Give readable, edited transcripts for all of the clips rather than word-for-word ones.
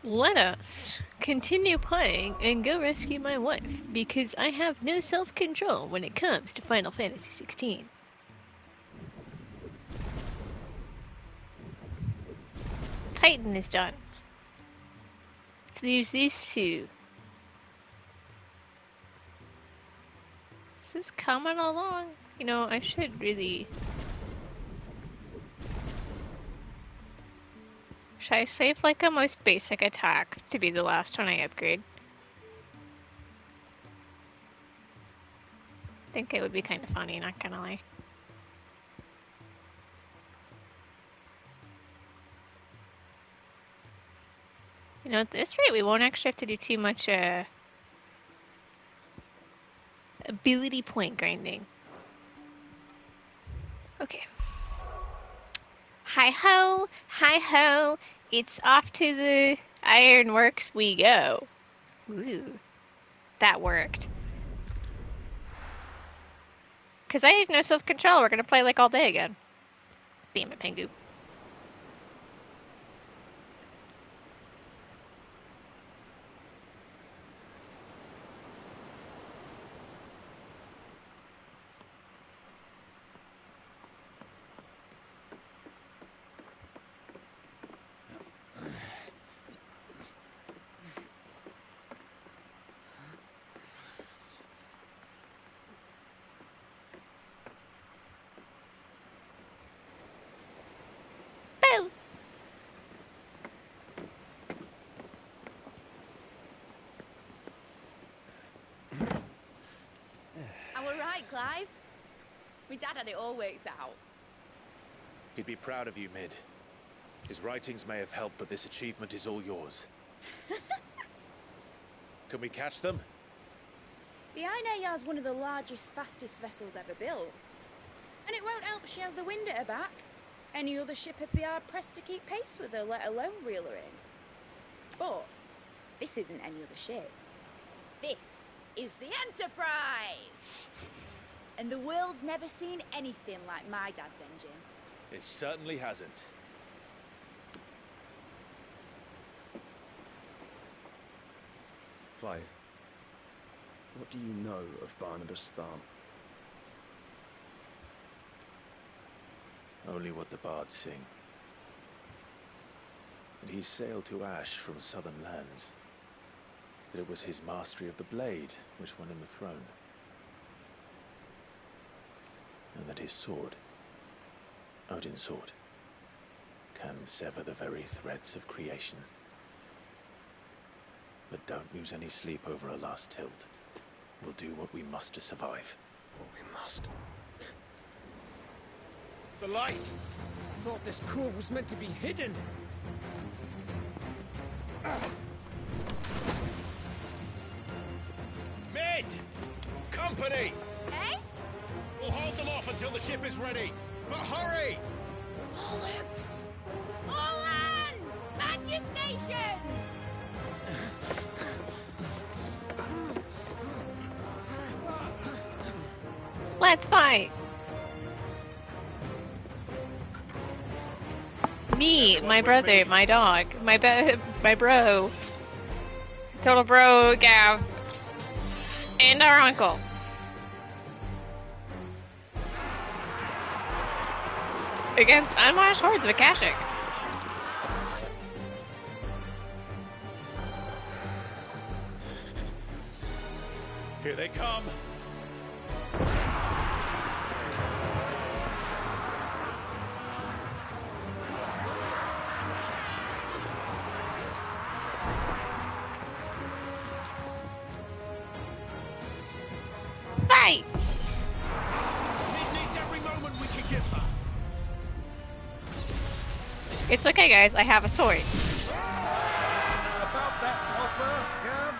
Let us continue playing and go rescue my wife, because I have no self-control when it comes to Final Fantasy XVI. Titan is done. Let's use these two. Is this coming along? You know, I should really... Should I save like a most basic attack to be the last one I upgrade? I think it would be kind of funny, not gonna lie. You know, at this rate, we won't actually have to do too much, ability point grinding. Okay. Hi-ho! Hi-ho! It's off to the ironworks we go. Ooh. That worked. Because I have no self-control, we're gonna play like all day again. Damn it, Pengu. Boo! I'm alright, Clive. My dad had it all worked out. He'd be proud of you, Mid. His writings may have helped, but this achievement is all yours. Can we catch them? The Aina is one of the largest, fastest vessels ever built. And it won't help she has the wind at her back. Any other ship would be hard-pressed to keep pace with her, let alone reel her in. But this isn't any other ship. This is the Enterprise! And the world's never seen anything like my dad's engine. It certainly hasn't. Clive, what do you know of Barnabas Thal? Only what the bards sing. And he sailed to Ash from southern lands. That it was his mastery of the blade which won him the throne. And that his sword, Odin's sword, can sever the very threads of creation. But don't lose any sleep over a last tilt. We'll do what we must to survive. What we must. The light! I thought this cove was meant to be hidden. Mid! Company! Eh? We'll hold them off until the ship is ready. But hurry! Bollocks! All hands! Man your stations! Let's fight! Me, my brother, my dog, my bro. Total bro, Gav. And our uncle. Against unwashed hordes of Akashic. Here they come. Fight! Mid needs every moment we can give her. It's okay, guys. I have a sword. About that offer, Gav?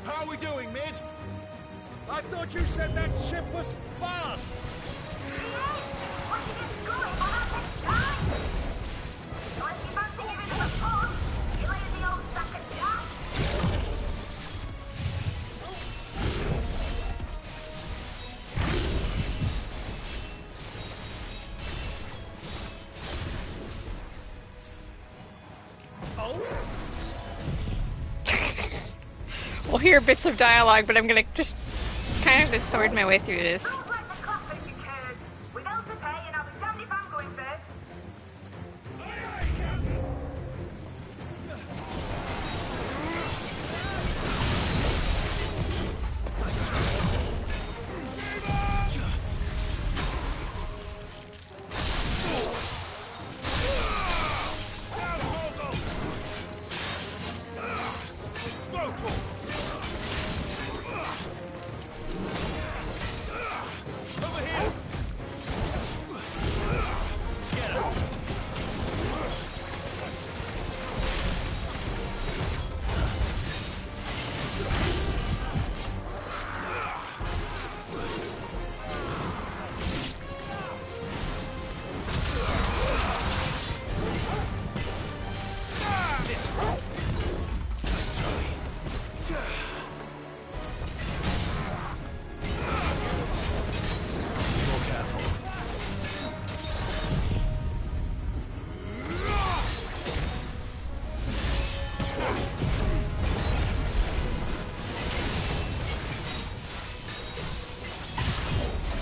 How are we doing, Mid? I thought you said that ship was fast! will hear bits of dialogue, but I'm gonna just kind of just sword my way through this.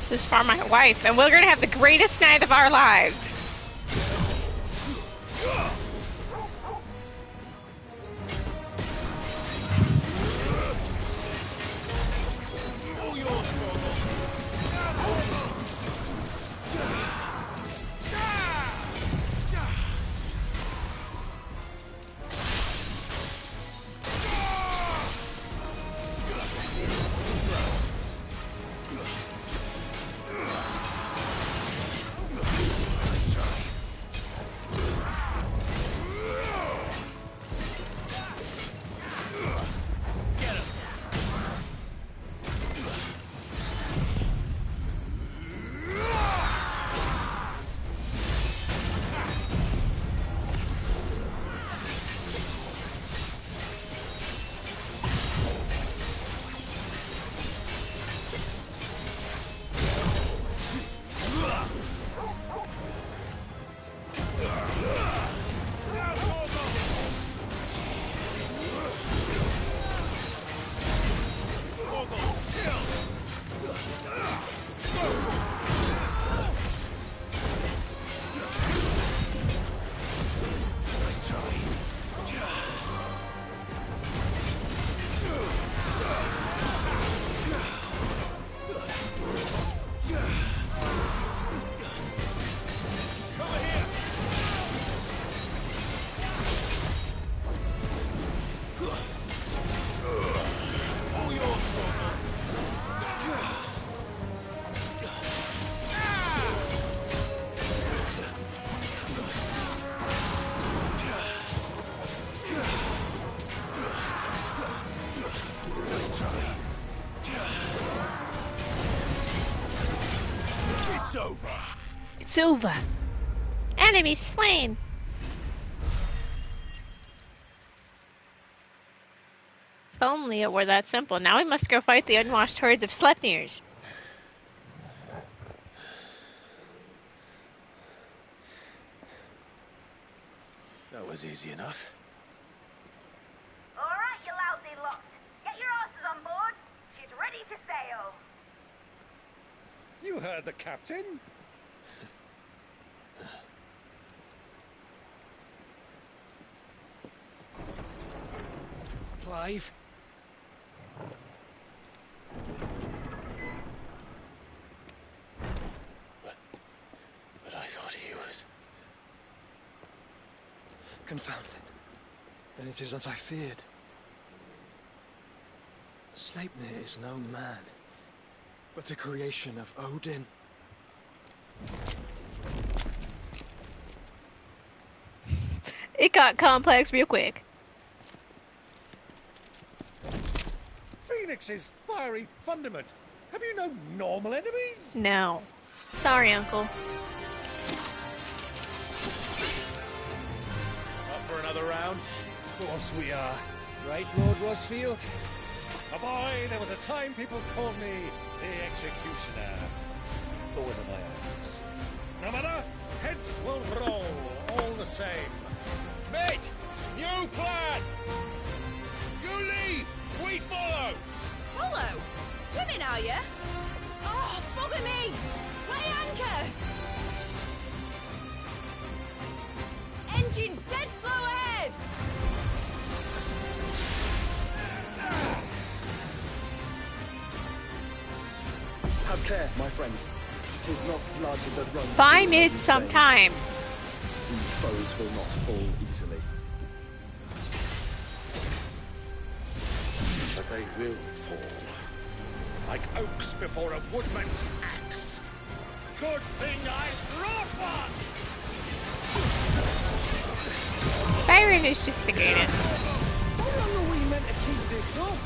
This is for my wife, and we're gonna have the greatest night of our lives. It's over. Enemy slain. If only it were that simple. Now we must go fight the unwashed hordes of Sleipnirs. That was easy enough. All right, you lousy lot. Get your asses on board. She's ready to sail. You heard the captain. Clive. But I thought he was... Confounded. Then it is as I feared. Sleipnir is no man, but a creation of Odin. It got complex real quick. Phoenix's fiery fundament. Have you no normal enemies? No. Sorry, Uncle. Up for another round? Of course we are. Right, Lord Rosfield? A boy, there was a time people called me the Executioner. Those are my eyes. No matter, heads will roll all the same. Mate, new plan! You leave, We follow! Follow? Swimming, are you? Oh, bugger me! Weigh anchor! Engines dead slow ahead! Have care, my friends. 'Tis not blood that runs. 5 minutes sometime. These foes will not fall easily. But they will fall. Like oaks before a woodman's axe. Good thing I brought one! Byron is just the greatest. How long are we meant to keep this up?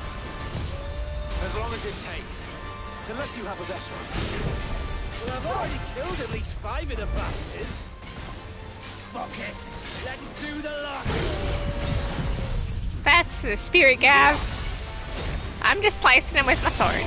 As long as it takes. Unless you have a better. Well, I've already killed at least 5 of the bastards. Fuck it. Let's do the lot. That's the spirit, Gav. I'm just slicing him with my sword.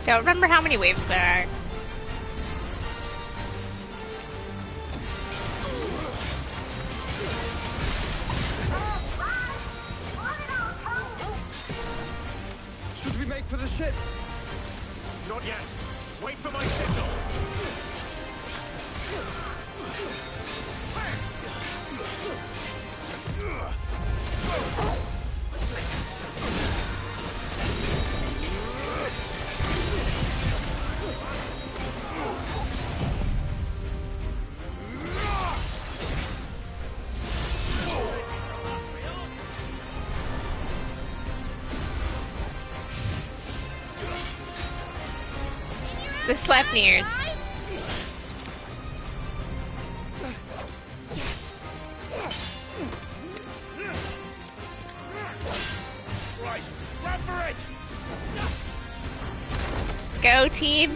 Don't remember how many waves there are. Should we make for the ship? Not yet. Wait for my signal. The Sleipnirs. Right, run for it! Go team.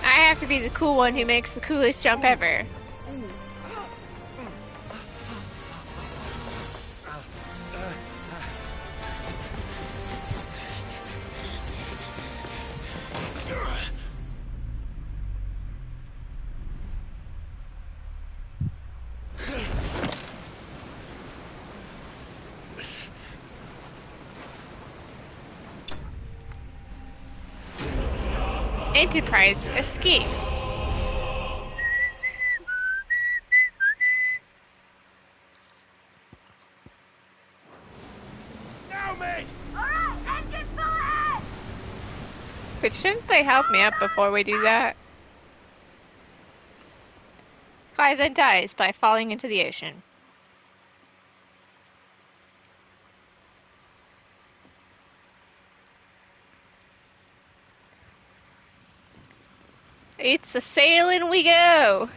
I have to be the cool one who makes the coolest jump ever. Enterprise escape. Now, mate! Alright, engine full ahead! But shouldn't they help me up before we do that? Clive then dies by falling into the ocean. It's a sailing we go!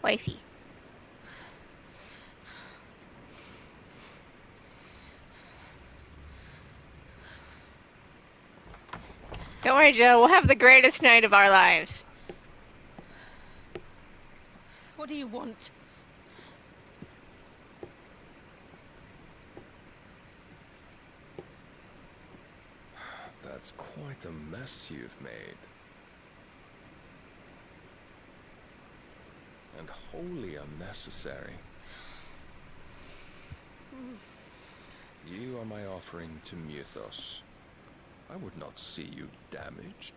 Wifey. Don't worry, Joe. We'll have the greatest night of our lives. What do you want? That's quite a mess you've made. And wholly unnecessary. You are my offering to Mythos. I would not see you damaged.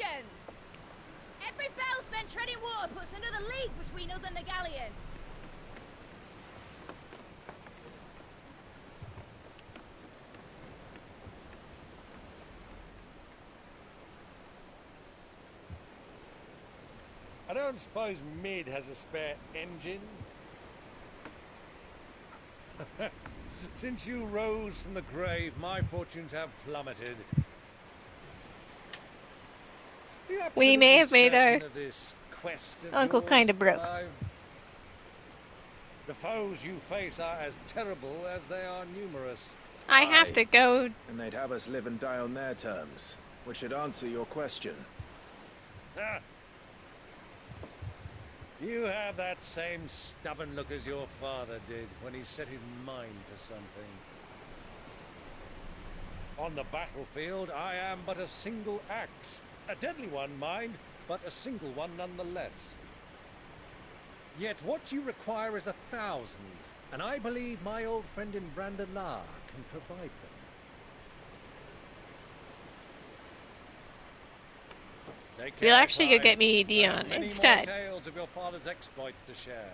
Congratulations! Every bell spent treading water puts another league between us and the galleon. I don't suppose Mid has a spare engine? Since you rose from the grave, my fortunes have plummeted. We may have made our this quest of uncle yours, kind of broke. Clive? The foes you face are as terrible as they are numerous. I have to go. And they'd have us live and die on their terms, which should answer your question. Ah. You have that same stubborn look as your father did when he set his mind to something. On the battlefield, I am but a single axe. A deadly one, mind, but a single one nonetheless. Yet what you require is 1,000, and I believe my old friend in Brandalar can provide them. Take care, You'll actually go Clive. get me I have Dion many instead. more tales of your father's exploits to share.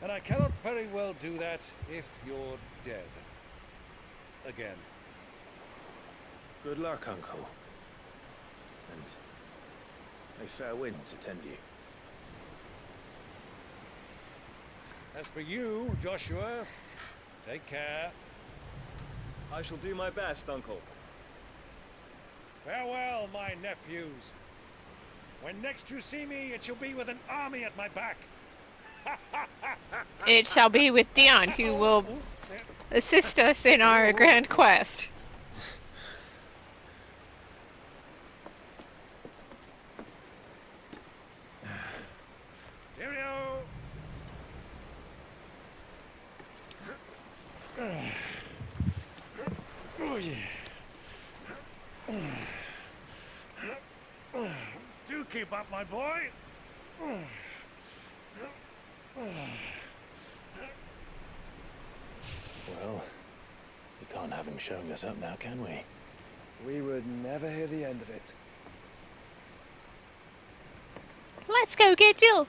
And I cannot very well do that if you're dead. Again. Good luck, Uncle. And may fair winds attend you. As for you, Joshua, take care. I shall do my best, Uncle. Farewell, my nephews. When next you see me, it shall be with an army at my back. It shall be with Dion, who will assist us in our grand quest. Cheerio! Oh, yeah. Do keep up, my boy. Well, we can't have him showing us up now, can we? We would never hear the end of it. Let's go get Jill.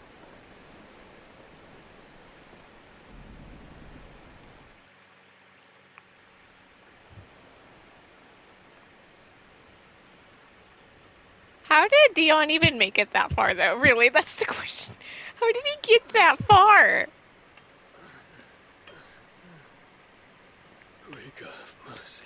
How did Dion even make it that far, though? Really, that's the question. How did he get that far? Great God of mercy.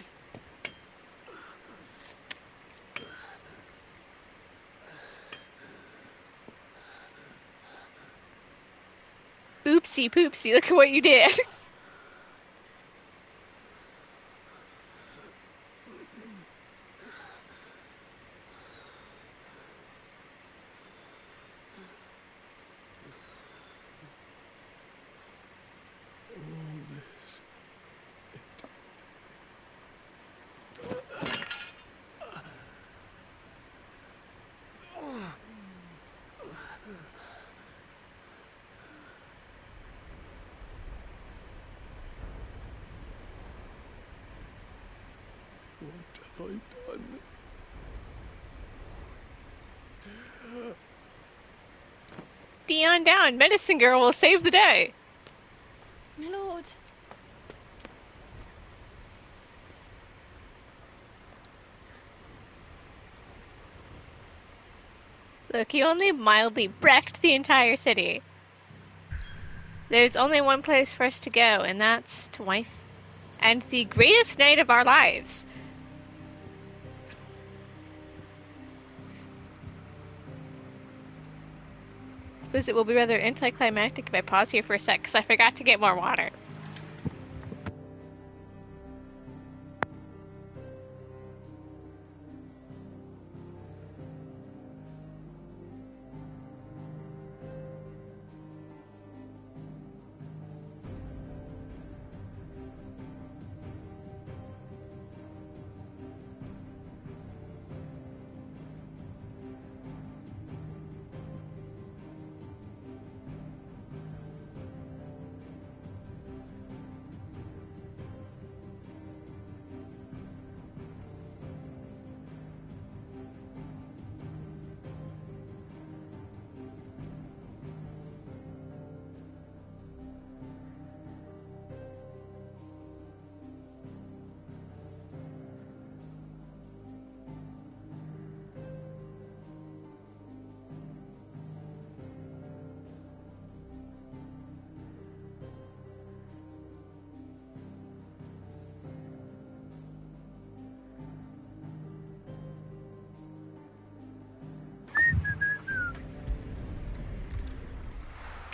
Oopsie poopsie, look at what you did. What have I done? Dion down. Medicine girl will save the day. My lord. Look, he only mildly wrecked the entire city. There's only one place for us to go, and that's to wife and the greatest night of our lives. I suppose it will be rather anticlimactic if I pause here for a sec, because I forgot to get more water.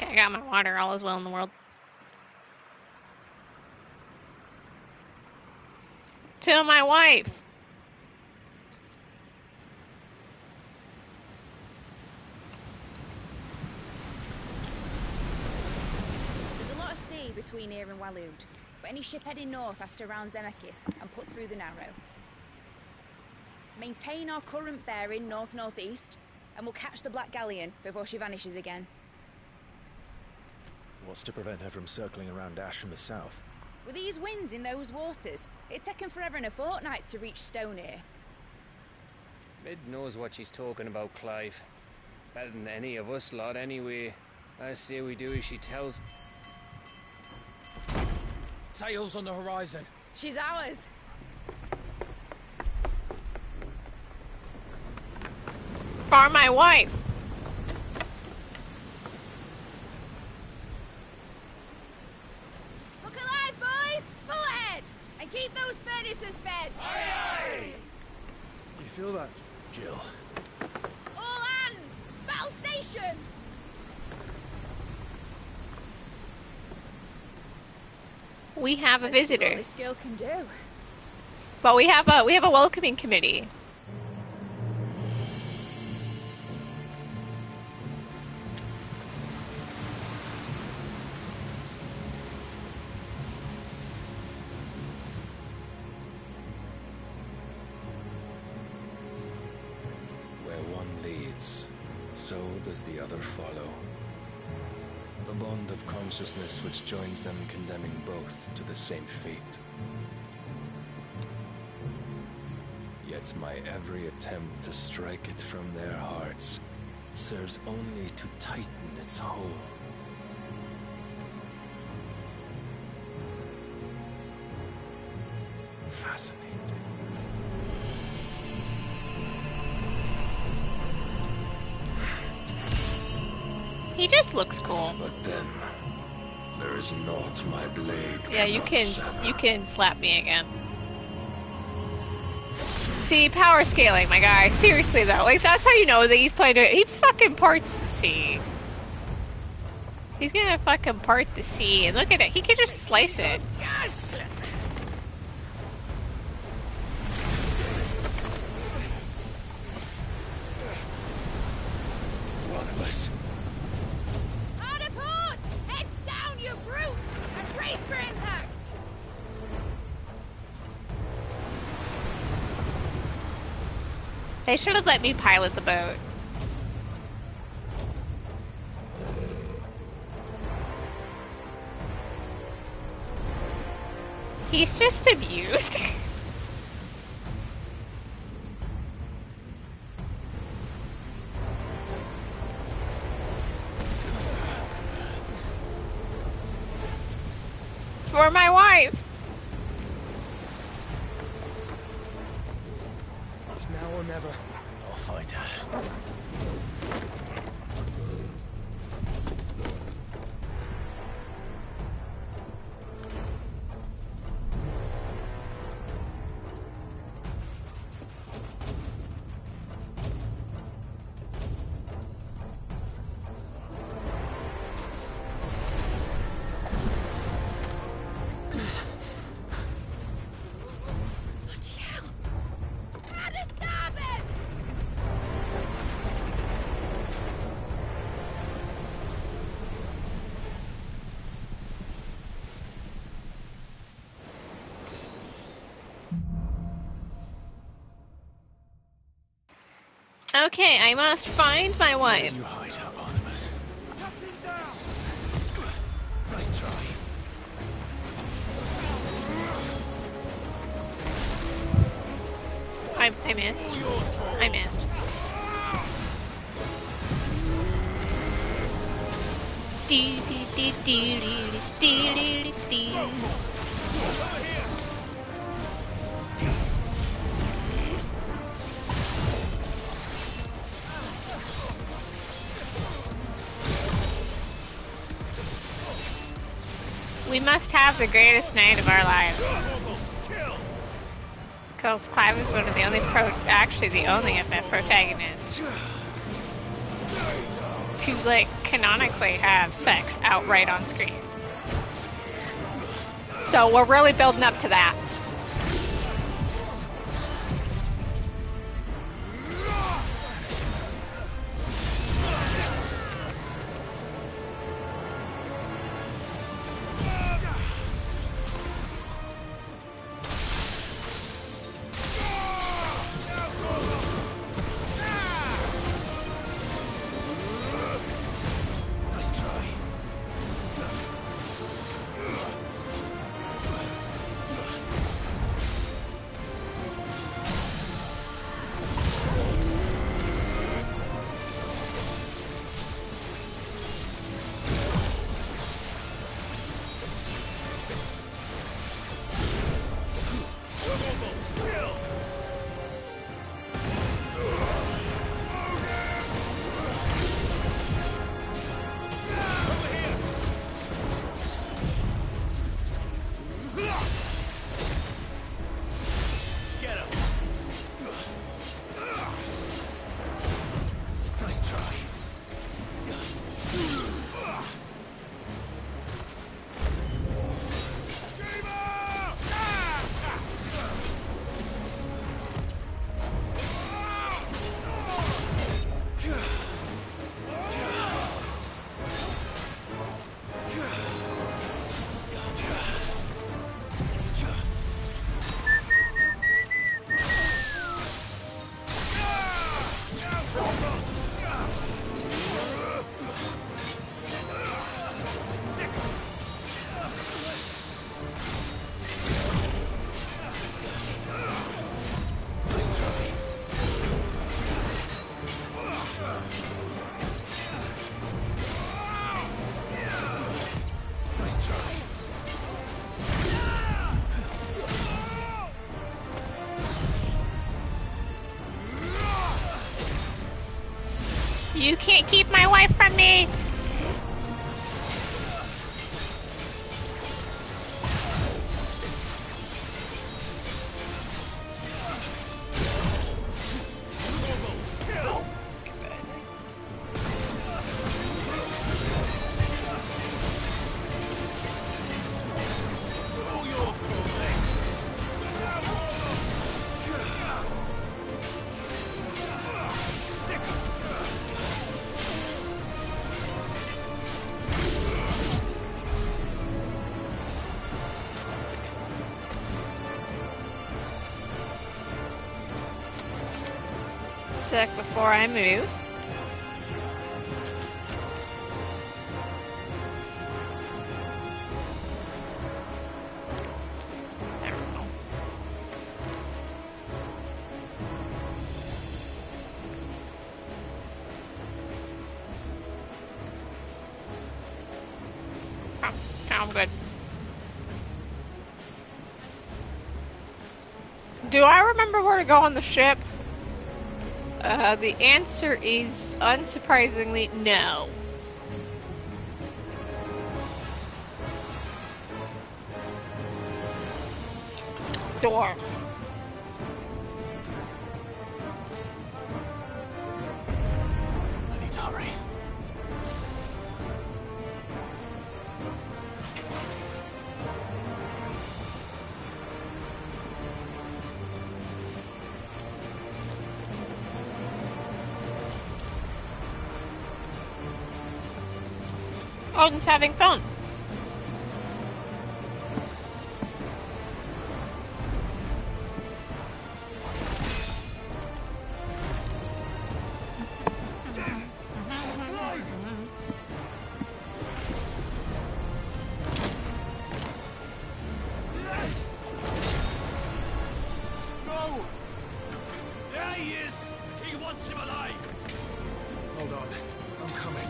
Okay, I got my water. All is well in the world. To my wife. There's a lot of sea between here and Waloed, but any ship heading north has to round Zemeckis and put through the Narrow. Maintain our current bearing north-northeast, and we'll catch the Black Galleon before she vanishes again. What's to prevent her from circling around Ash from the south? With these winds in those waters, it'd taken forever and a fortnight to reach Stonehenge. Mid knows what she's talking about, Clive. Better than any of us lot, anyway. I say we do as she tells. Sails on the horizon. She's ours. For my wife. Look alive, boys! Full ahead! And keep those furnaces fed! Aye, Do you feel that, Jill? All hands! Battle stations! We have a Let's see visitor. what this girl can do. But we have a welcoming committee. Where one leads, so does the other follow. A bond of consciousness which joins them, condemning both to the same fate. Yet my every attempt to strike it from their hearts serves only to tighten its hold. Fascinating. He just looks cool. But then, there is naught my blade Yeah, you cannot sever. you can slap me again. See, power scaling, my guy. Seriously though, like that's how you know that he's playing it. He fucking parts the sea. He's gonna fucking part the sea, and look at it. He can just slice it. Yes! one of us. Hard a port! Heads down, you brutes! And brace for impact! They should have let me pilot the boat. He's just amused. For my wife. It's now or never. I'll find her. Bloody hell! Hard a starboard! Okay, I must find my wife. You hide her, Barnabas. Nice try. I missed. I missed. Dee dee dee dee dee dee dee dee dee. We must have the greatest night of our lives. Because Clive is one of the only actually the only FF protagonists. to, like, canonically have sex outright on screen. So we're really building up to that. You can't keep my wife from me! Sec before I move. There we go. Oh, I'm good. Do I remember where to go on the ship? The answer is, unsurprisingly, no. Door. I need to hurry. Odin's having fun. No! There he is! He wants him alive! Hold on. I'm coming.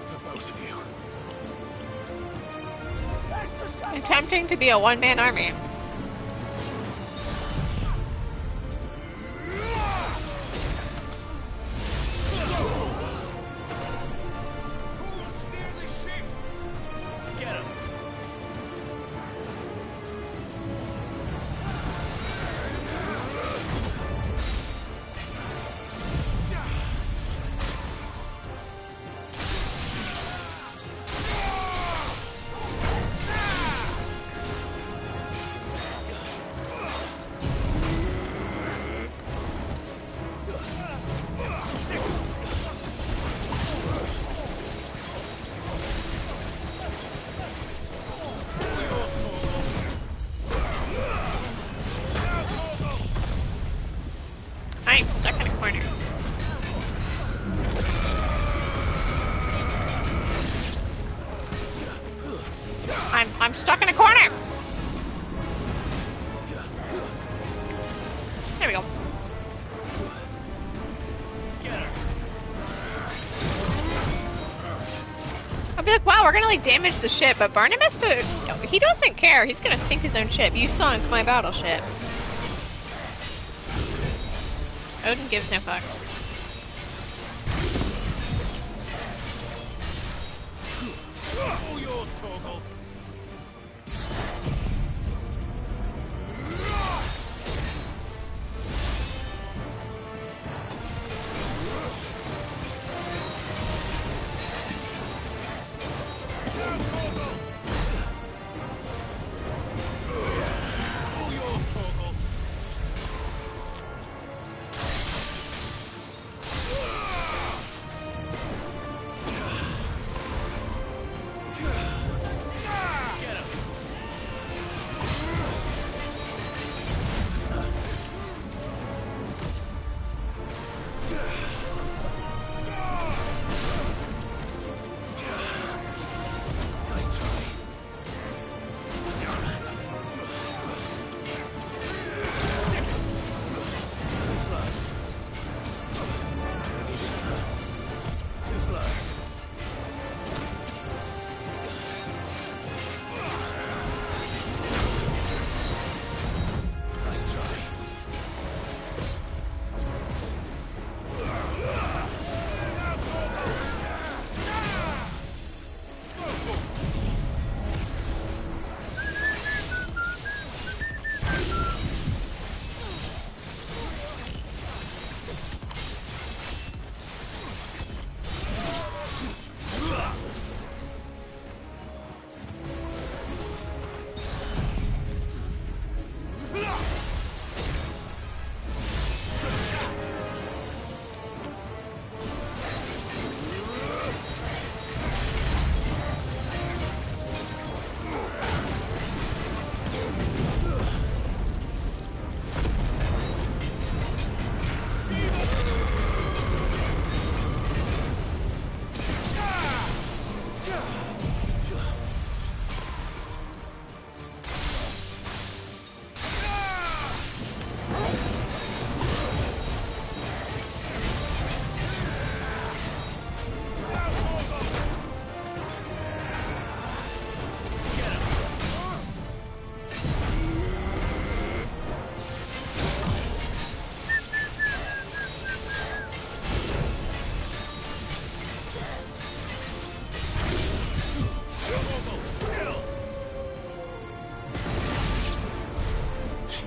For both of you. Attempting to be a one-man army. Who will steer the ship? Get him! I'm stuck in a corner. There we go. I'll be like, wow, we're gonna like damage the ship, but Barnabas, he doesn't care. He's gonna sink his own ship. You sunk my battleship. Odin gives no fucks. All yours, Torgal.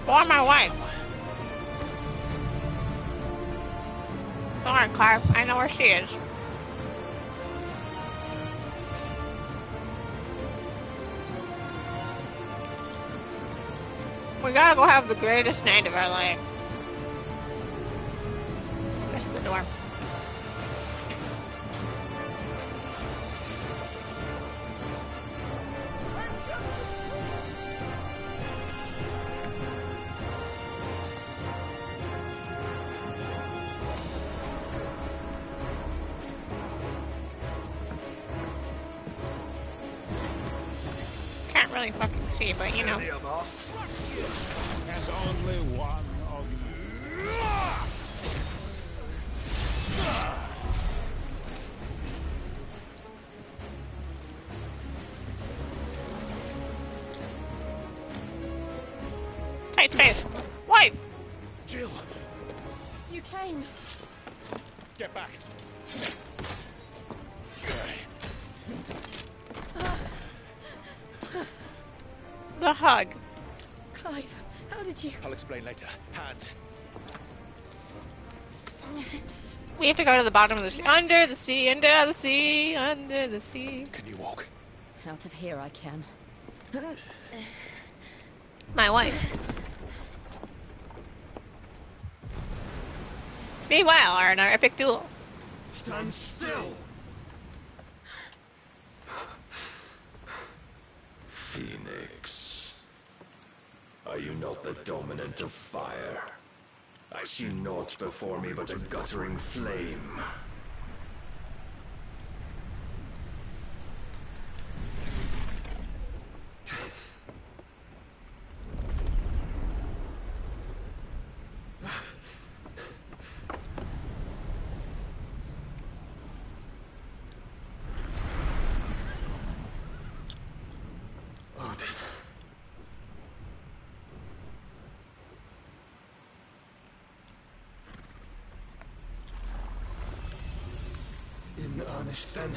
For my wife. Don't worry, Clark. I know where she is. We gotta go have the greatest night of our life. That's the door. Can't really fucking see, but you know. And only one of you. Tight space. Wife! Jill, You came. get back. The hug. Clive, how did you... I'll explain later. Hands. We have to go to the bottom of the sea. Under the sea, under the sea, under the sea. Can you walk? Out of here I can. My wife. Meanwhile, in our epic duel. Stand still. Phoenix. Are you not the dominant of fire? I see naught before me but a guttering flame. punished then.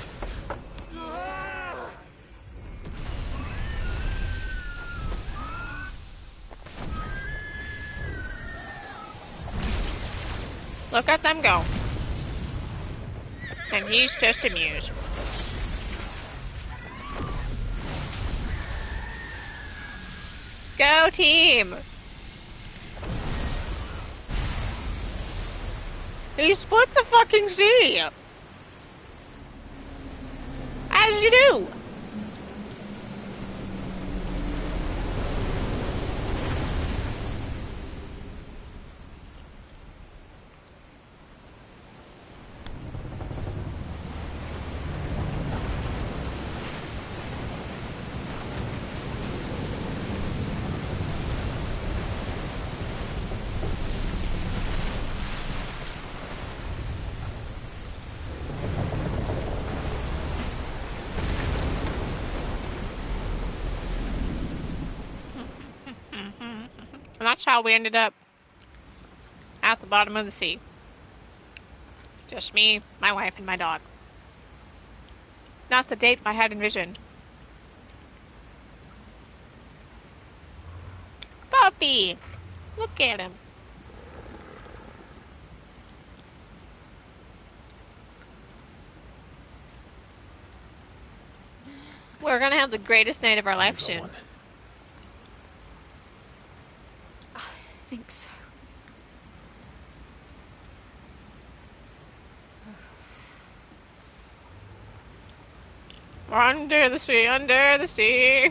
Look at them go. And he's just amused. Go team! He split the fucking sea! As you do! And that's how we ended up at the bottom of the sea. Just me, my wife, and my dog. Not the date I had envisioned. Puppy! Look at him. We're gonna have the greatest night of our life soon. I think so. We're under the sea, under the sea.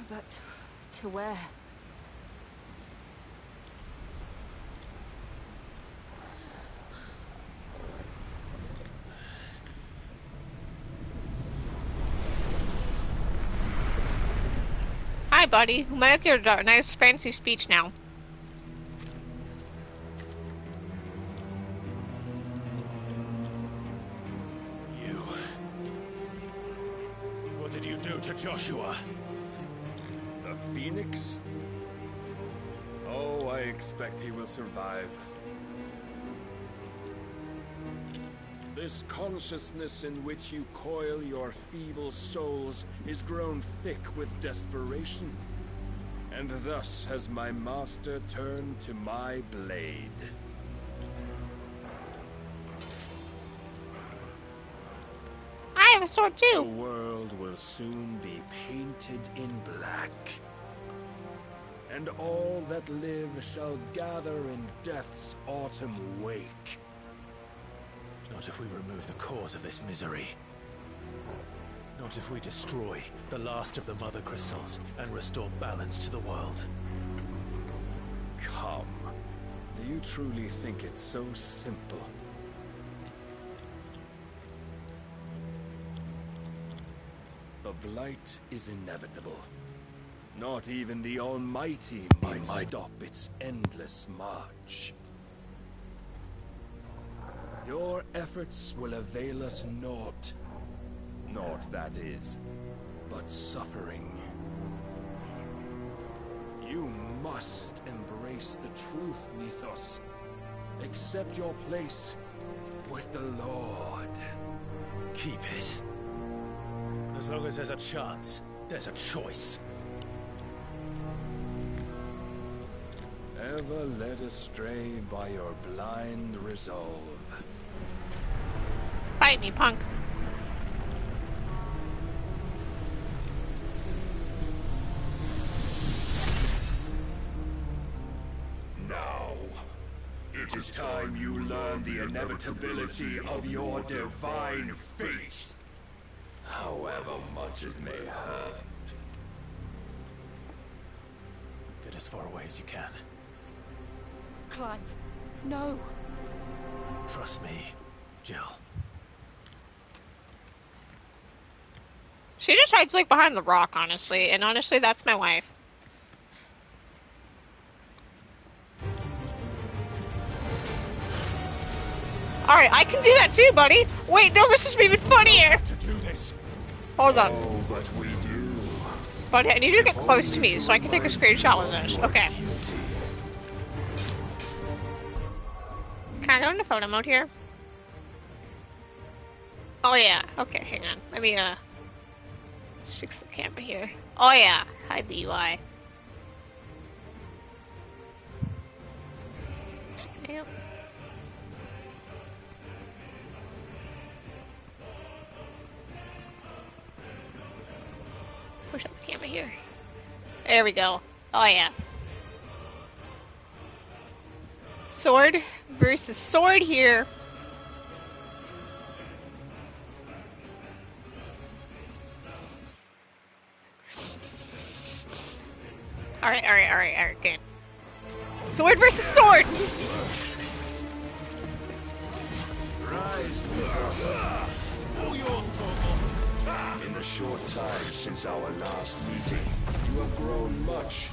But to where? Hi, buddy. Make your nice fancy speech now. What did you do to Joshua? The Phoenix? Oh, I expect he will survive. This consciousness in which you coil your feeble souls is grown thick with desperation. And thus has my master turned to my blade. I have a sword too. The world will soon be painted in black. And all that live shall gather in death's autumn wake. Not if we remove the cause of this misery. Not if we destroy the last of the Mother Crystals and restore balance to the world. Come. Do you truly think it's so simple? The Blight is inevitable. Not even the Almighty might stop its endless march. Your efforts will avail us naught. Naught, that is, but suffering. You must embrace the truth, Mythos. Accept your place with the Lord. Keep it. As long as there's a chance, there's a choice. Ever led astray by your blind resolve. Fight me, punk. Now, it is time you learn the inevitability of your divine fate. However much it may hurt. Get as far away as you can. Clive, no. Trust me, Jill. She just hides like behind the rock, honestly. And honestly, that's my wife. Alright, I can do that too, buddy. Wait, no, this is even funnier. To do this. Hold on. Oh, but we do. Buddy, I need you to get close to me so I can take a screenshot with this. Okay. Can I go into photo mode here? Oh yeah. Okay, hang on. Let me let's fix the camera here. Oh yeah. Hide the UI. Yep. Push up the camera here. There we go. Oh yeah. Sword versus sword here. Alright, good. Sword versus sword! Rise, in the short time since our last meeting, you have grown much.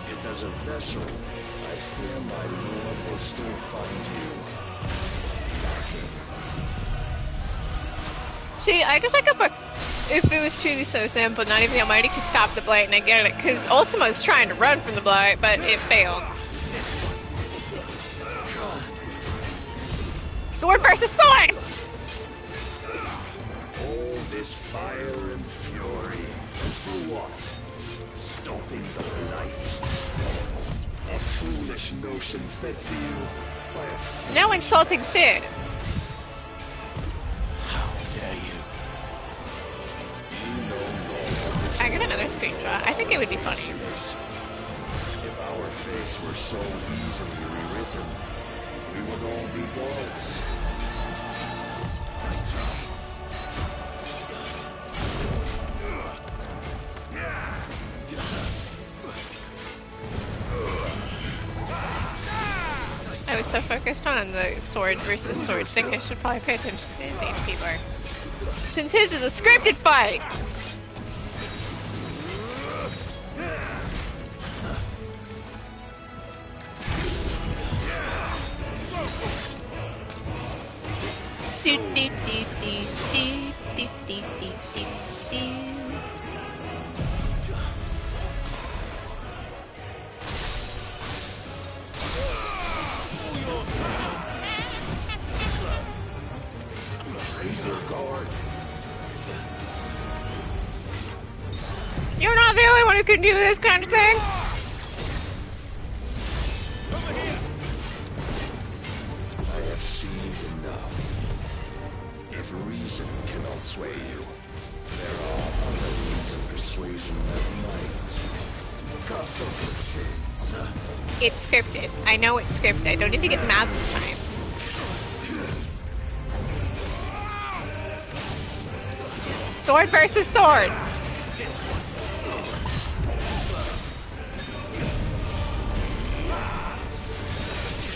Yet as a vessel, I fear my lord will still find you. See, I just like a book. If it was truly so simple, not even the Almighty could stop the blight, and I get it, because Ultima's trying to run from the blight, but it failed. Sword versus sword! All this fire and fury, and for what? Stopping the blight. A foolish notion fed to you by a No insulting Sid. How dare you? I got another screenshot. I think it would be funny. If our fates were so easily rewritten, we would all be gods. Nice try. I was so focused on the sword versus sword thing, I should probably pay attention to his HP bar. Since his is a scripted fight! Do do do do do do do do do do. Razor guard. You're not the only one who can do this kind of thing. I have seen enough. If reason cannot sway you, there are other means of persuasion that might. Cast off your chains. It's scripted. I know it's scripted. I don't need to get mad this time. Sword versus sword.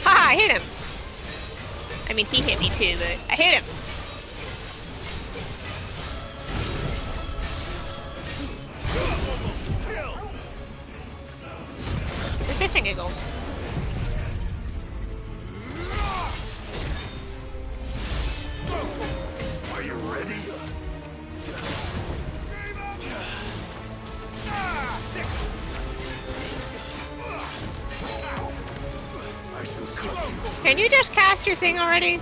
Haha, I hit him. I mean, he hit me too, but I hit him. Just shits and giggles. Are you ready? I shall cut you. Can you just cast your thing already?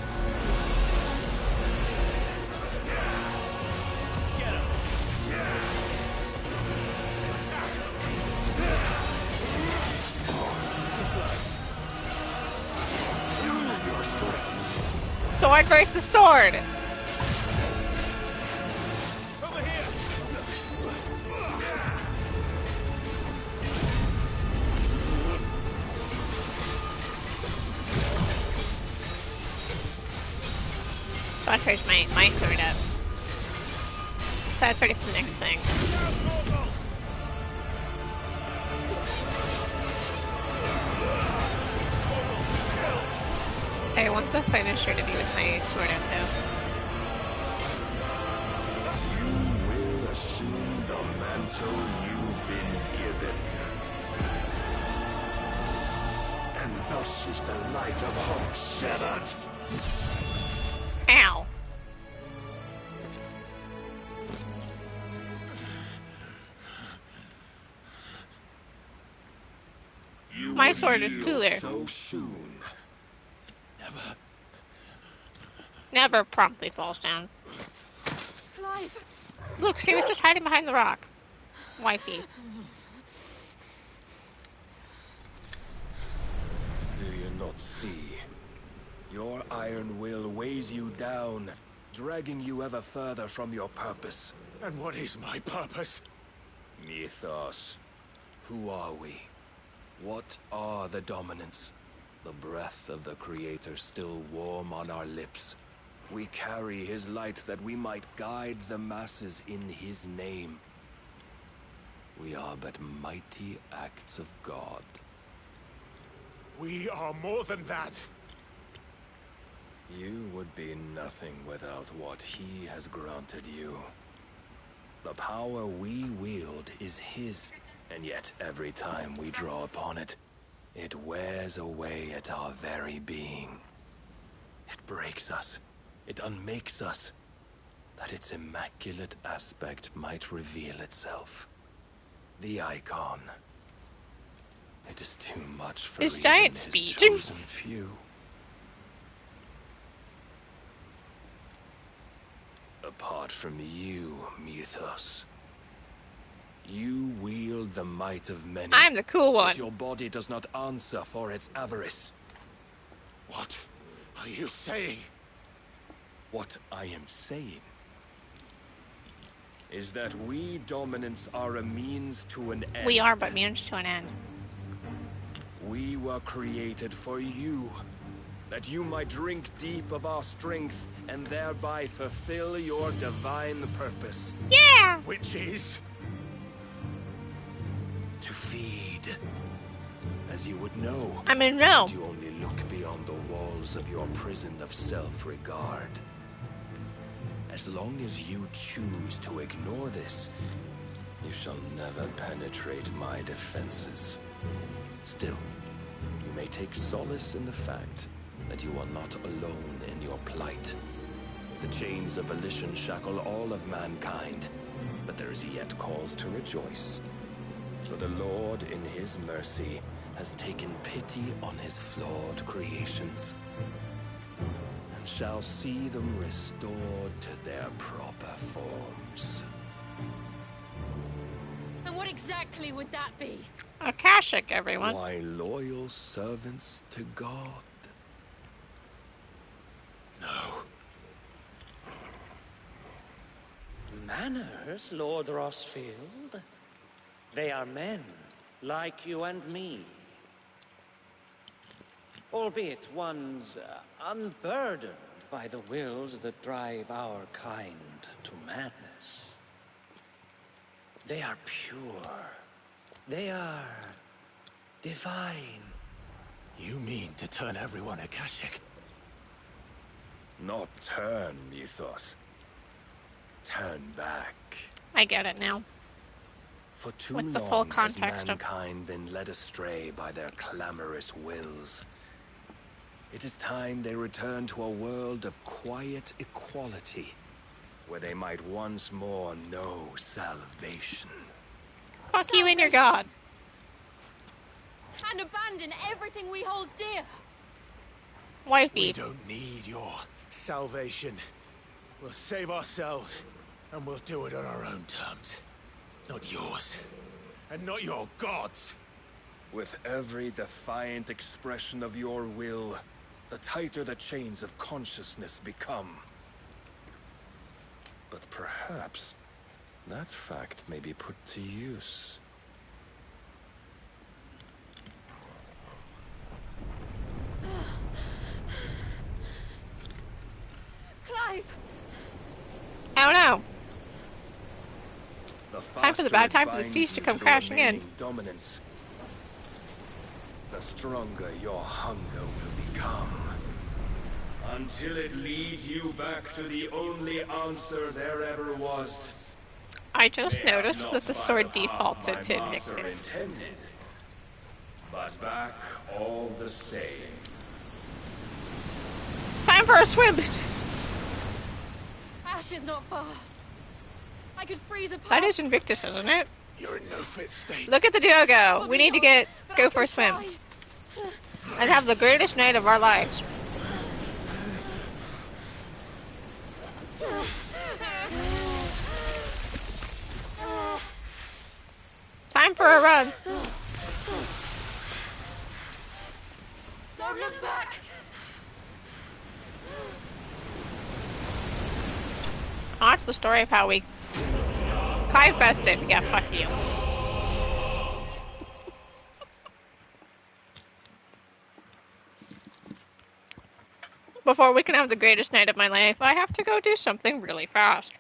Sword versus sword. So I charge my sword up. So that's ready for the next thing. I want the finisher to be with my sword up though. You will assume the mantle you've been given. And thus is the light of hope severed. Ow. My sword is cooler. So soon. Never promptly falls down. Clive! Look, she was just hiding behind the rock. Wifey. Do you not see? Your iron will weighs you down, dragging you ever further from your purpose. And what is my purpose? Mythos. Who are we? What are the dominants? The breath of the Creator still warm on our lips. We carry his light that we might guide the masses in his name. We are but mighty acts of God. We are more than that. You would be nothing without what he has granted you. The power we wield is his, and yet every time we draw upon it, it wears away at our very being. It breaks us. It unmakes us, that its immaculate aspect might reveal itself. The icon. It is too much for His even giant his speech. chosen few. Apart from you, Mythos, you wield the might of many. I'm the cool one. But your body does not answer for its avarice. What are you saying? What I am saying is that we dominants are a means to an end. We are but means to an end. We were created for you, that you might drink deep of our strength and thereby fulfill your divine purpose. Yeah! Which is? To feed. As you would know. I'm in no. You only look beyond the walls of your prison of self-regard. As long as you choose to ignore this, you shall never penetrate my defenses. Still, you may take solace in the fact that you are not alone in your plight. The chains of volition shackle all of mankind, but there is yet cause to rejoice. For the Lord, in his mercy, has taken pity on his flawed creations, and shall see them restored to their proper forms. And what exactly would that be? Akashic, everyone. Why, loyal servants to God. No. Manners, Lord Rosfield? They are men, like you and me. Albeit ones unburdened by the wills that drive our kind to madness. They are pure. They are divine. You mean to turn everyone Akashic? Not turn, Mythos. Turn back. I get it now. For too With the long full has context of... mankind been led astray by their clamorous wills. It is time they return to a world of quiet equality, where they might once more know salvation. Fuck you and your god. And abandon everything we hold dear. Wifey. We don't need your salvation. We'll save ourselves, and we'll do it on our own terms. Not yours. And not your gods. With every defiant expression of your will, the tighter the chains of consciousness become. But perhaps that fact may be put to use. Clive! Oh no. The Time for the bad time for the binds seas to you come the crashing in. remaining dominance, the stronger your hunger will become. Until it leads you back to the only answer there ever was. I just They have noticed not that the by sword the path defaulted my to master Invictus. intended, but back all the same. Time for a swim! Ash is not far. I could freeze a That is Invictus, isn't it? You're in no fit state. Look at the duo go. We need to go for a swim. and have the greatest night of our lives. Time for a run. Don't look back! Oh, that's the story of how we Clive bested. Yeah, fuck you. Before we can have the greatest night of my life, I have to go do something really fast.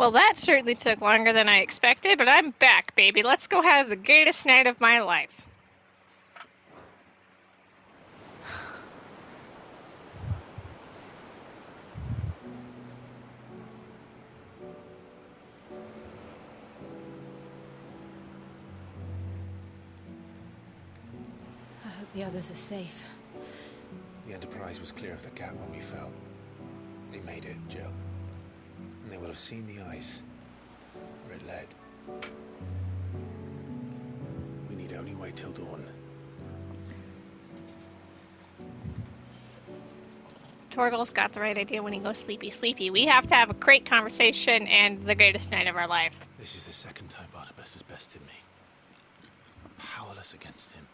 Well, that certainly took longer than I expected, but I'm back, baby. Let's go have the greatest night of my life. I hope the others are safe. The Enterprise was clear of the gap when we fell. They made it, Jill. And they will have seen the ice where it led. We need only wait till dawn. Torgal's got the right idea when he goes sleepy, sleepy. We have to have a great conversation and the greatest night of our life. This is the second time Barnabas has bested me. I'm powerless against him.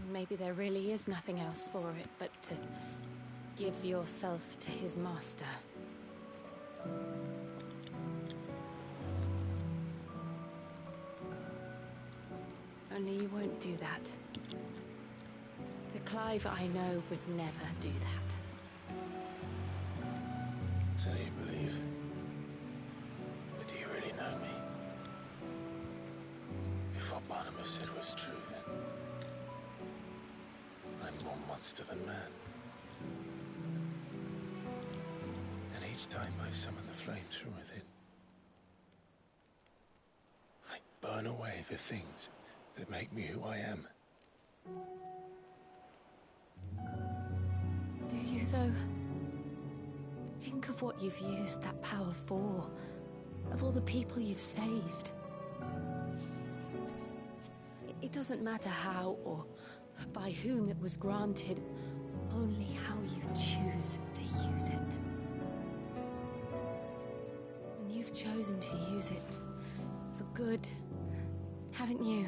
And maybe there really is nothing else for it but to give yourself to his master. Only you won't do that. The Clive I know would never do that. So you believe? But do you really know me? If what Barnabas said was true, then I'm more monster than man. And each time I summon the flames from within, I burn away the things that make me who I am. Do you, though? Think of what you've used that power for. Of all the people you've saved. It doesn't matter how or by whom it was granted, only how you choose to use it. And you've chosen to use it for good, haven't you?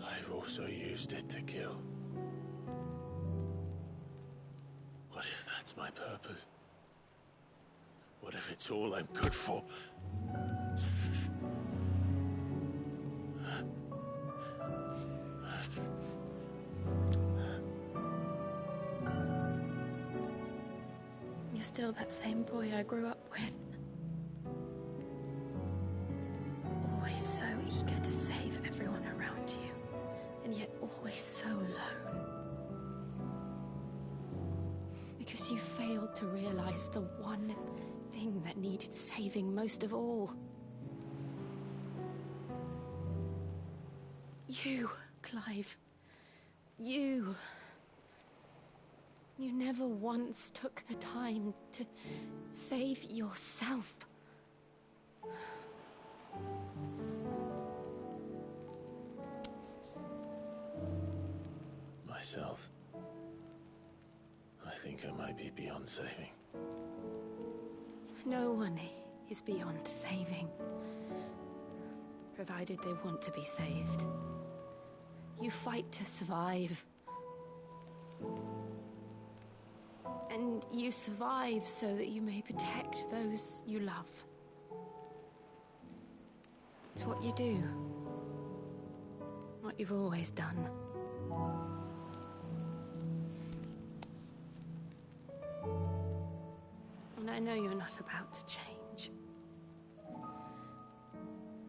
I've also used it to kill. What if that's my purpose? What if it's all I'm good for? You're still that same boy I grew up with. Always so eager to save everyone around you, and yet always so alone. Because you failed to realize the one thing that needed saving most of all. You, Clive. You. You never once took the time to save yourself. Myself? I think I might be beyond saving. No one is beyond saving, provided they want to be saved. You fight to survive. And you survive so that you may protect those you love. It's what you do. What you've always done. And I know you're not about to change.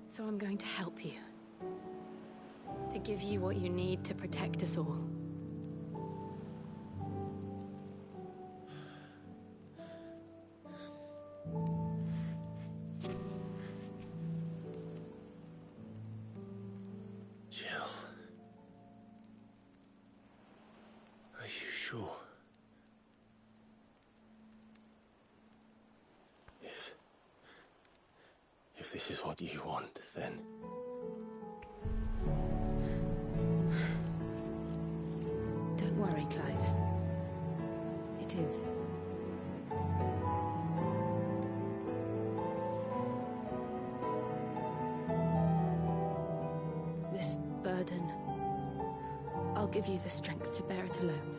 So I'm going to help you. To give you what you need to protect us all. Jill. Are you sure? If this is what you want, then... Don't worry, Clive. It is. This burden, I'll give you the strength to bear it alone.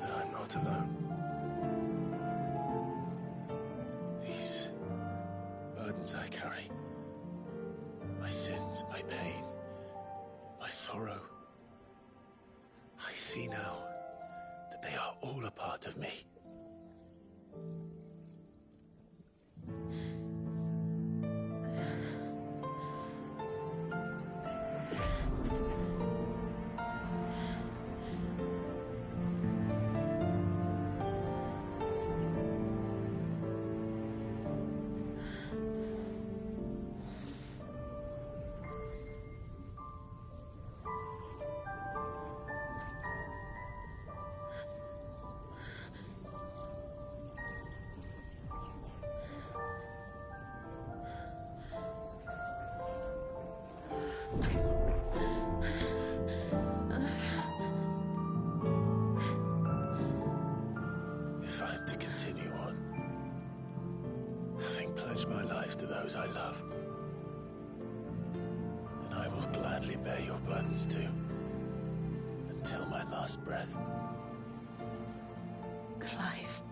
But I'm not alone. These burdens I carry, my sins, my pain, my sorrow. I see now that They are all a part of me. If I'm to continue on, having pledged my life to those I love, then I will gladly bear your burdens too, until my last breath. Clive.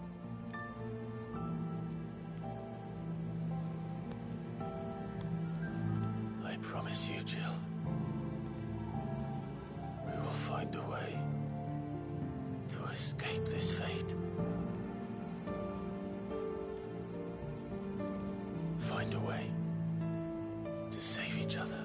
I promise you, Jill, we will find a way to escape this fate. Find a way to save each other.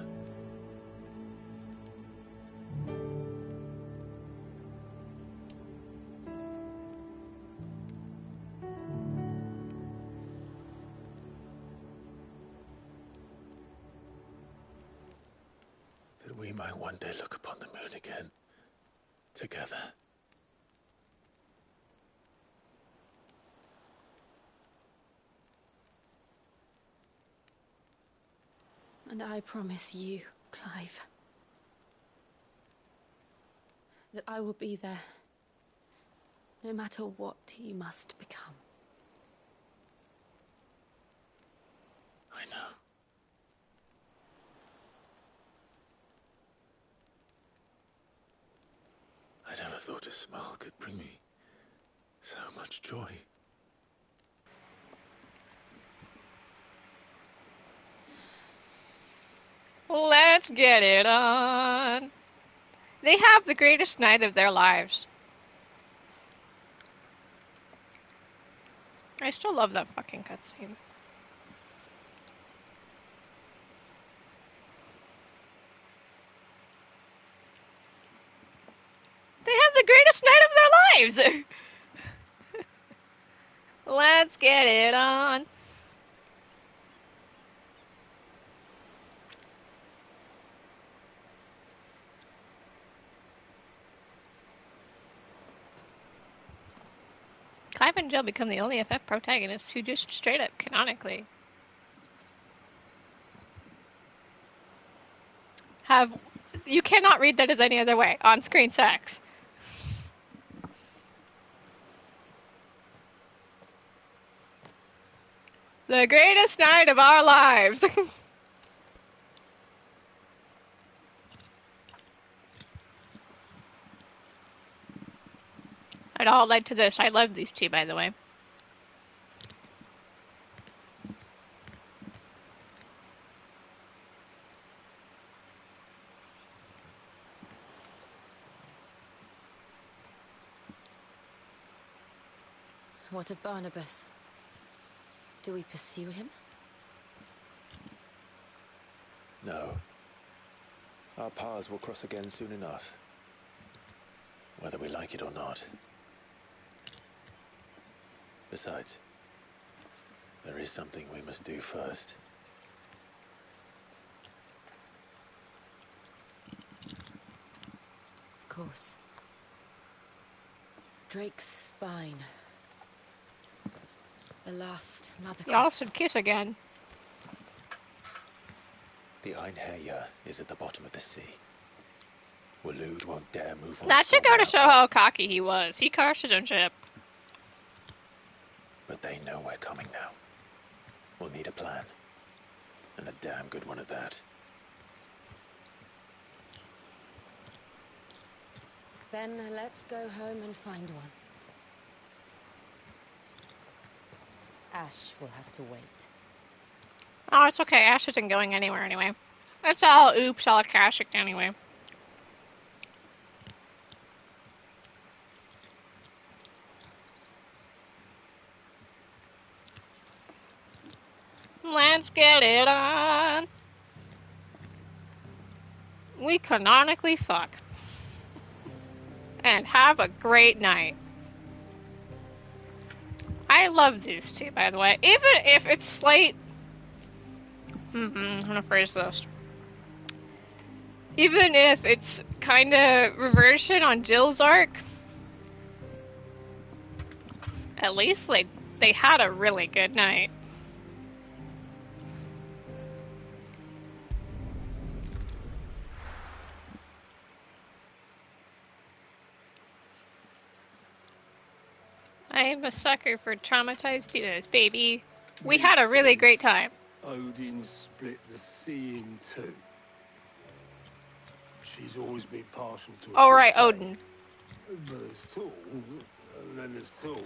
That we might one day look upon the moon again, together. And I promise you, Clive, that I will be there, no matter what you must become. I know. I never thought a smile could bring me so much joy. Let's get it on. They have the greatest night of their lives. I still love that fucking cutscene. They have the greatest night of their lives! Let's get it on. Clive and Jill become the only FF protagonists who just straight up canonically have... You cannot read that as any other way. On-screen sex. The greatest night of our lives. It all led to this. I love these two, by the way. What of Barnabas? Do we pursue him? No. Our paths will cross again soon enough. Whether we like it or not. Besides, there is something we must do first. Of course. Drake's spine. The last mother Y'all crystal. should kiss again. The Einherjar is at the bottom of the sea. Waloed won't dare move on. That should go to show how cocky he was. He crashed his own ship. But they know we're coming now. We'll need a plan. And a damn good one at that. Then let's go home and find one. Ash will have to wait. Oh, it's okay. Ash isn't going anywhere anyway. It's all oops, all Akashic anyway. Let's get it on. We canonically fuck. And have a great night. I love these two, by the way. Even if it's slight... I'm gonna phrase this. Even if it's kind of reversion on Jill's arc, at least they had a really good night. I am a sucker for traumatized duos, baby. We had a really great time. Odin split the sea in two. She's always been partial to a Oh, right, true Odin. tale. But there's Tool, and then there's Tool.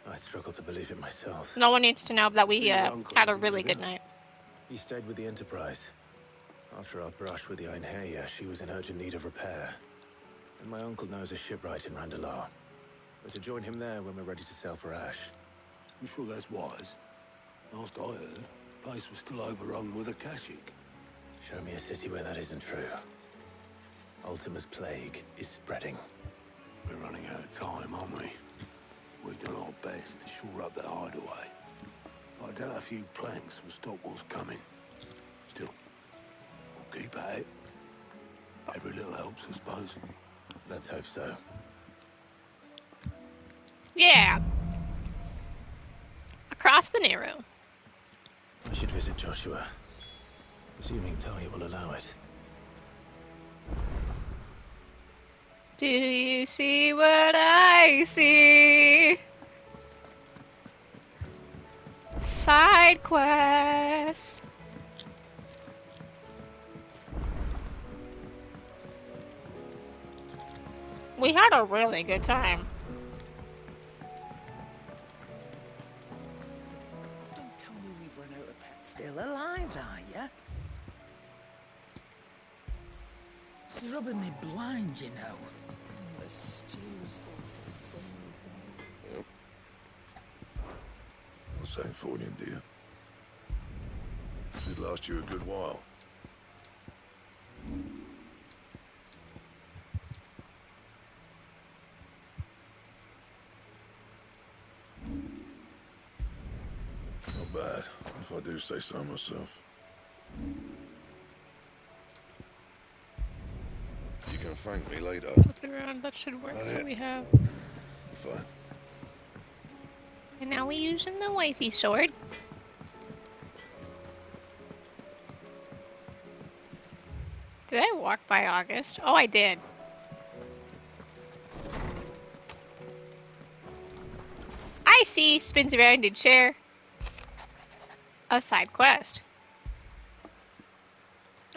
I struggle to believe it myself. No one needs to know that we See, Uncle had a isn't really with good you. night. He stayed with the Enterprise. After our brush with the Einherja, she was in urgent need of repair. And my uncle knows a shipwright in Randalar. We're to join him there when we're ready to sail for Ash. You sure that's wise? Last I heard, the place was still overrun with Akashic. Show me a city where that isn't true. Ultima's plague is spreading. We're running out of time, aren't we? We've done our best to shore up that hideaway. I doubt a few planks will stop what's coming. Still, we'll keep at it. Every little helps, I suppose. Let's hope so. Yeah. Across the Narrow. I should visit Joshua. Assuming Talia will allow it. Do you see what I see? Side quest. We had a really good time. Don't tell me we've run out of pets. Still alive, are ya? It's rubbing me blind, you know. The stew's Yep. What's that for you, dear? Should last you a good while. Not bad, if I do say so myself. You can thank me later. Flip it around, that should work. That What it? we have. Fine. And now we using the wifey sword. Did I walk by August? Oh, I did. I see. Spins around in chair. A side quest.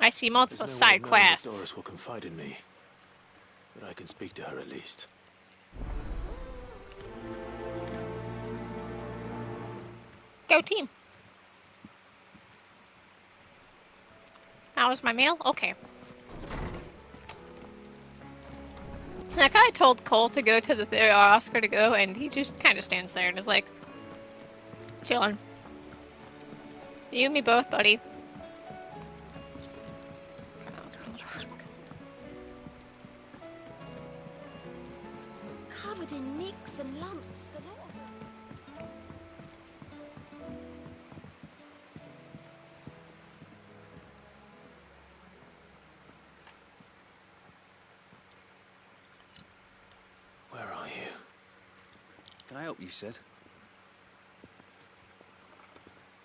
I see multiple There's no way side of knowing if quests. Doris will confide in me. But I can speak to her at least. Go team. That was my mail? Okay. That guy told Cole to go to the Oscar to go, and he just kind of stands there and is like, chilling. You and me both, buddy. Covered in nicks and lumps, the lot of them. Where are you? Can I help you, Sid?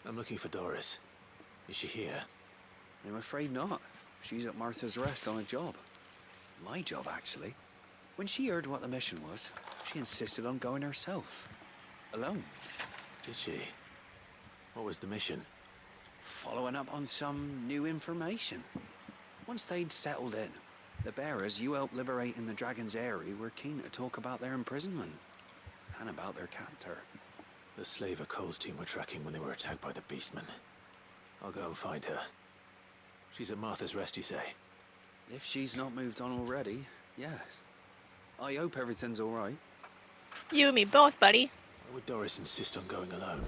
I'm looking for Doris. Is she here? I'm afraid not. She's at Martha's Rest on a job. My job, actually. When she heard what the mission was, she insisted on going herself. Alone. Did she? What was the mission? Following up on some new information. Once they'd settled in, the bearers you helped liberate in the Dragon's Eyrie were keen to talk about their imprisonment. And about their captor. The slaver Cole's team were tracking when they were attacked by the Beastmen. I'll go and find her. She's at Martha's Rest, you say? If she's not moved on already, yes. I hope everything's all right. You and me both, buddy. Why would Doris insist on going alone?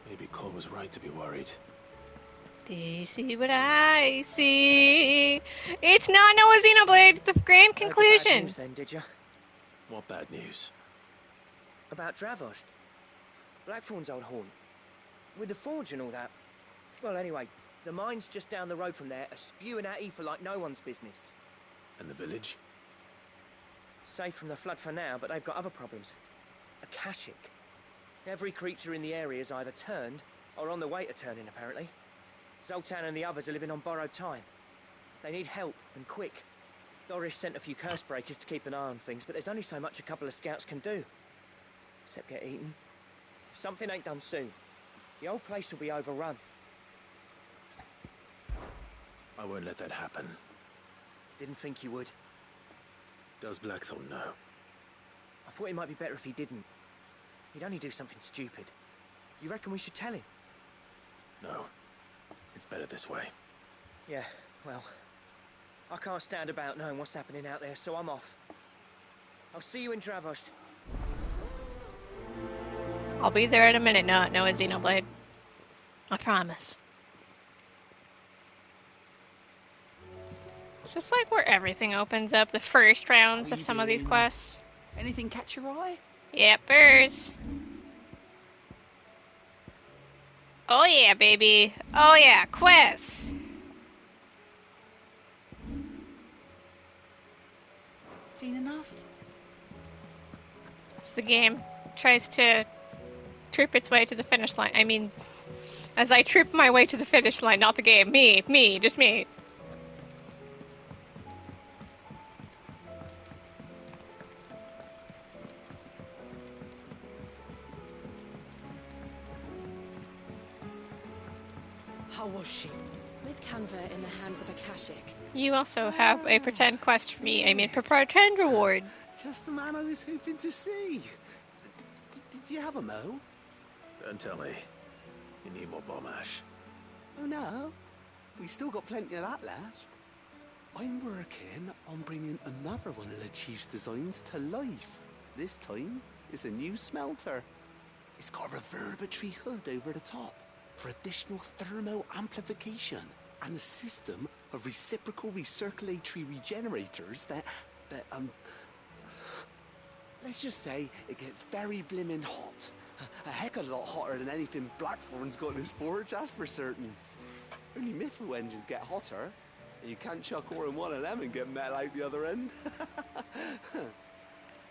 Maybe Cole was right to be worried. Do you see what I see? It's not Noah Xenoblade, the grand Heard the bad conclusion. news then, did you? What bad news? About Dravost. Blackthorn's old haunt. With the forge and all that. Well, anyway, the mines just down the road from there are spewing out ether like no one's business. And the village? Safe from the flood for now, but they've got other problems. Akashic. Every creature in the area is either turned or on the way to turning, apparently. Zoltan and the others are living on borrowed time. They need help, and quick. Doris sent a few curse breakers to keep an eye on things, but there's only so much a couple of scouts can do. Except get eaten. If something ain't done soon, the old place will be overrun. I won't let that happen. Didn't think you would. Does Blackthorn know? I thought it might be better if he didn't. He'd only do something stupid. You reckon we should tell him? No. It's better this way. Yeah, well, I can't stand about knowing what's happening out there, so I'm off. I'll see you in Dravost. I'll be there in a minute, Noah Xenoblade. I promise. Is this like where everything opens up, the first rounds of some of these quests? Anything catch your eye? Yep, birds. Oh yeah, baby. Oh yeah, quests. Seen enough? As the game tries to troop its way to the finish line. I mean, as I troop my way to the finish line, not the game. Me, just me. How was she? With Canva in the hands of Akashic. You also have a pretend quest for me. I mean, for pretend reward. Just the man I was hoping to see. Did you have a mo? Don't tell me. You need more bomb ash. Oh no, we still got plenty of that left. I'm working on bringing another one of the Chief's designs to life. This time, it's a new smelter. It's got a reverberatory hood over the top for additional thermal amplification and a system of reciprocal recirculatory regenerators that let's just say it gets very blimmin' hot. A heck of a lot hotter than anything Blackthorn's got in his forge, that's for certain. Only Mithril engines get hotter, and you can't chuck ore in one of them and get metal out the other end.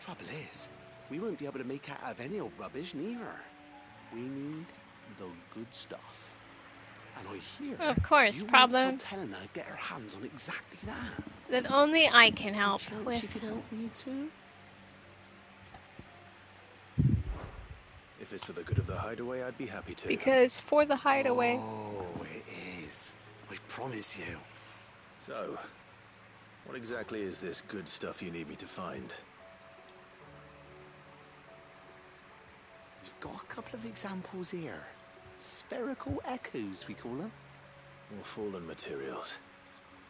Trouble is, we won't be able to make out of any old rubbish neither. We need the good stuff. And I hear Of course, you problem won't stop telling her to get her hands on exactly that. that only I can help with. She could help me too. If it's for the good of the hideaway, I'd be happy to. Because for the hideaway. Oh, it is. I promise you. So, what exactly is this good stuff you need me to find? We've got a couple of examples here. Spherical echoes, we call them. More fallen materials.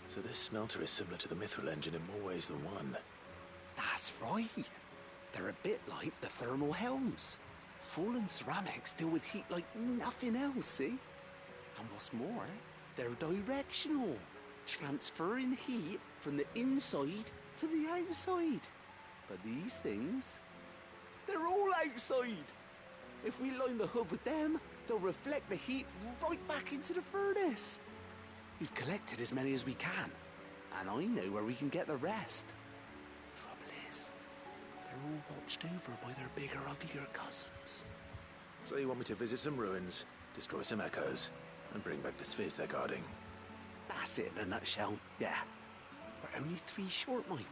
So this smelter is similar to the Mithril engine in more ways than one. That's right. They're a bit like the thermal helms. Fallen ceramics deal with heat like nothing else, see? And what's more, they're directional, transferring heat from the inside to the outside. But these things, they're all outside. If we line the hood with them, they'll reflect the heat right back into the furnace. We've collected as many as we can, and I know where we can get the rest. Trouble is, they're all watched over by their bigger, uglier cousins. So you want me to visit some ruins, destroy some echoes, and bring back the spheres they're guarding? That's it in a nutshell, yeah. We're only 3 short, mind,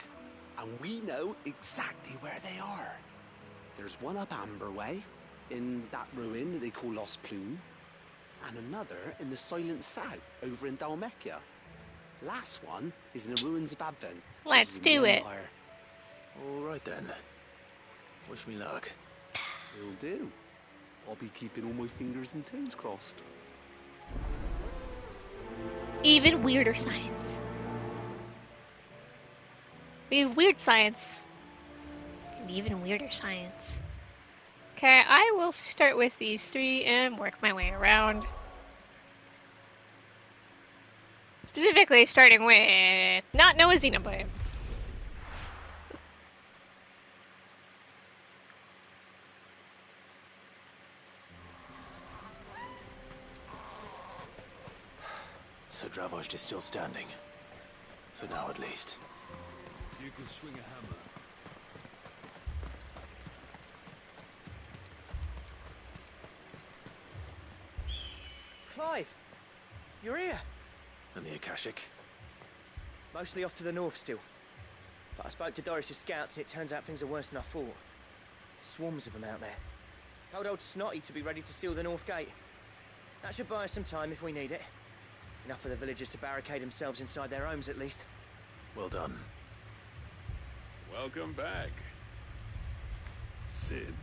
and we know exactly where they are. There's one up Amber Way, in that ruin that they call Lost Plume, and another in the Silent South, over in Dalmekia. Last one is in the ruins of Advent. Let's do it. All right then. Wish me luck. Will do. I'll be keeping all my fingers and toes crossed. Even weirder science. We have weird science. And even weirder science. Okay, I will start with these three and work my way around. Specifically starting with not Noah Xenoblade. So Dravost is still standing. For now, at least. You can swing a hammer. Clive! You're here! And the Akashic? Mostly off to the north still. But I spoke to Doris's scouts and it turns out things are worse than I thought. Swarms of them out there. Told old Snotty to be ready to seal the north gate. That should buy us some time if we need it. Enough for the villagers to barricade themselves inside their homes at least. Well done. Welcome back, Sid.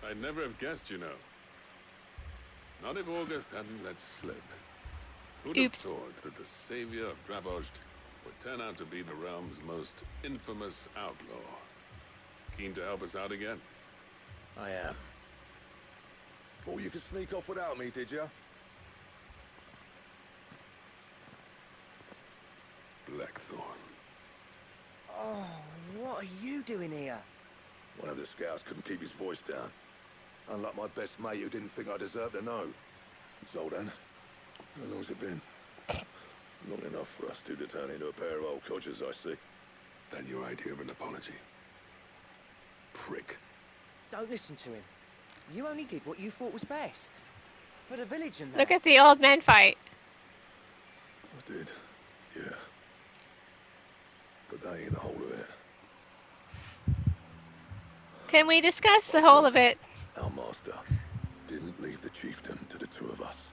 I'd never have guessed, you know. Not if August hadn't let slip. Who'd have thought that the savior of Dravost would turn out to be the realm's most infamous outlaw? Keen to help us out again? I am. Thought you could sneak off without me, did you? Blackthorn. Oh, what are you doing here? One of the scouts couldn't keep his voice down. Unlike my best mate who didn't think I deserved to know. Zoltan, how long's it been? Long enough for us two to turn into a pair of old codgers, I see. That your idea of an apology? Prick. Don't listen to him. You only did what you thought was best. For the village and that. Look at the old men fight. I did, yeah. But that ain't the whole of it. Can we discuss the whole of it? Our master didn't leave the chiefdom to the two of us.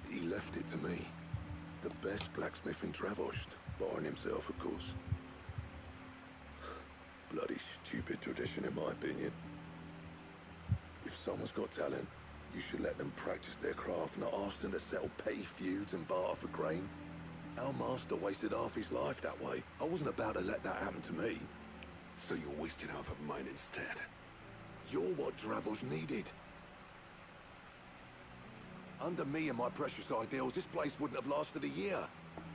He left it to me. The best blacksmith in Dravost, barring himself, of course. Bloody stupid tradition, in my opinion. If someone's got talent, you should let them practice their craft, not ask them to settle petty feuds and barter for grain. Our master wasted half his life that way. I wasn't about to let that happen to me. So you wasted half of mine instead. You're what Dravost needed. Under me and my precious ideals, this place wouldn't have lasted a year.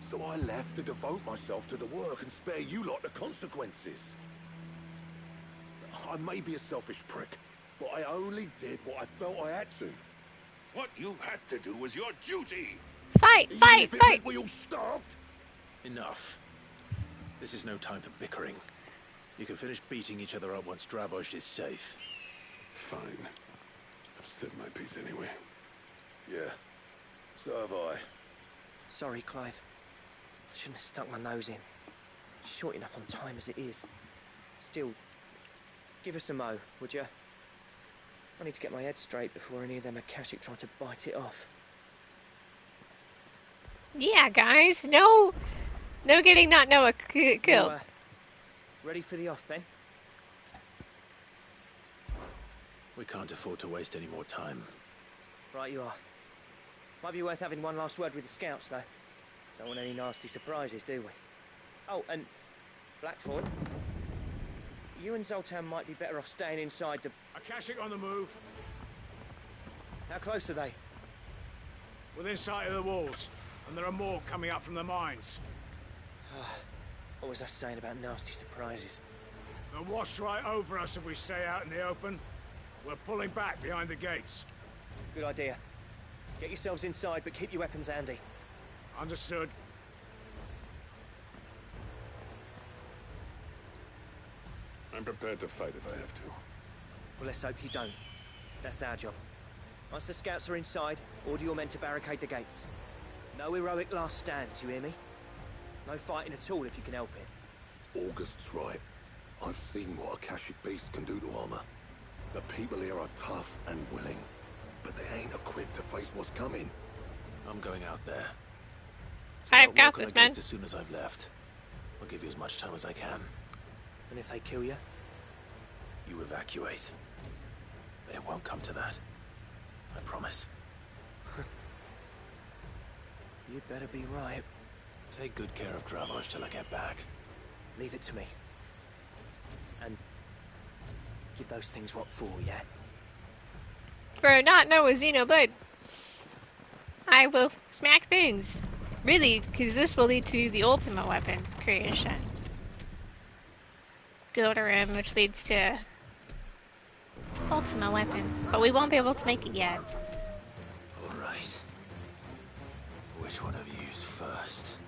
So I left to devote myself to the work and spare you lot the consequences. I may be a selfish prick, but I only did what I felt I had to. What you had to do was your duty! Fight! Even Fight! if it Fight! meant we all starved? Enough. This is no time for bickering. You can finish beating each other up once Dravost is safe. Fine. I've said my piece anyway. Yeah, so have I. Sorry, Clive. I shouldn't have stuck my nose in. Short enough on time as it is. Still, give us a mo, would you? I need to get my head straight before any of them Akashic try to bite it off. Yeah, guys. No getting not Noah killed. Ready for the off, then? We can't afford to waste any more time. Right you are. Might be worth having one last word with the scouts, though. Don't want any nasty surprises, do we? Oh, and Blackthorn, you and Zoltan might be better off staying inside the... Akashic on the move. How close are they? Within sight of the walls. And there are more coming up from the mines. What was I saying about nasty surprises? They'll wash right over us if we stay out in the open. We're pulling back behind the gates. Good idea. Get yourselves inside, but keep your weapons handy. Understood. I'm prepared to fight if I have to. Well, let's hope you don't. That's our job. Once the scouts are inside, order your men to barricade the gates. No heroic last stands, you hear me? No fighting at all if you can help it. August's right. I've seen what Akashic beasts can do to armor. The people here are tough and willing, but they ain't equipped to face what's coming. I'm going out there. I've got Start work on this, the man. gate as soon as I've left. I'll give you as much time as I can. And if they kill you? You evacuate. But it won't come to that. I promise. You'd better be right. Take good care of Dravost till I get back. Leave it to me. And Give those things what for, yeah? For not knowing Xenoblade, I will smack things. Really, because this will lead to the ultimate weapon creation. Gilderim, which leads to ultimate weapon. But we won't be able to make it yet. Alright. Which one of you's first?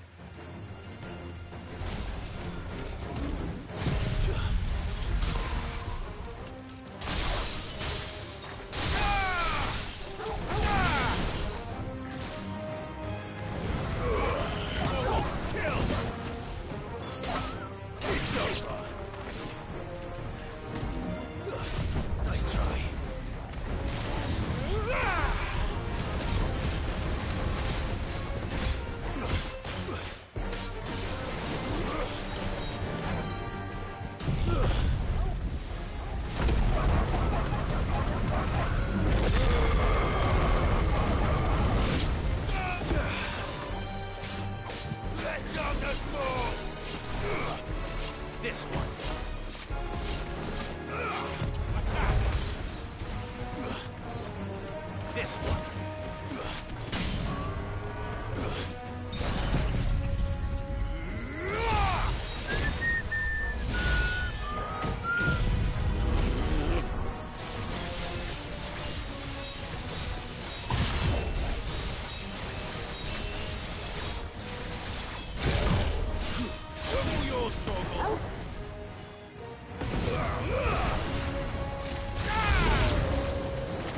This one. This one.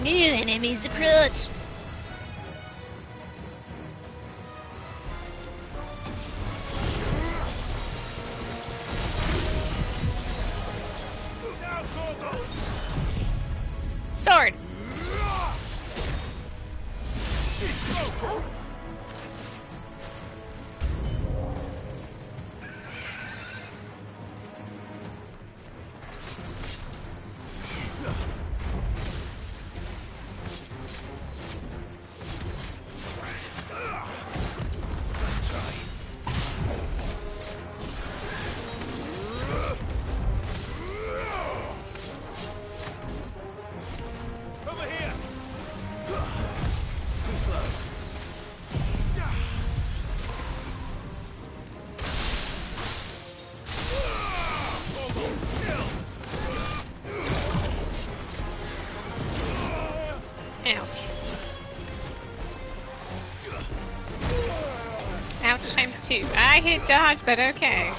New enemies approach. Sword. Ouch times 2. I hit dodge, but okay.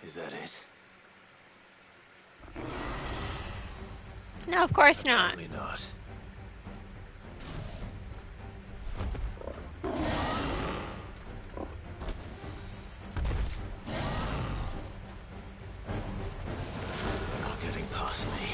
Is that it? No, of course not. Probably not. They're not getting past me.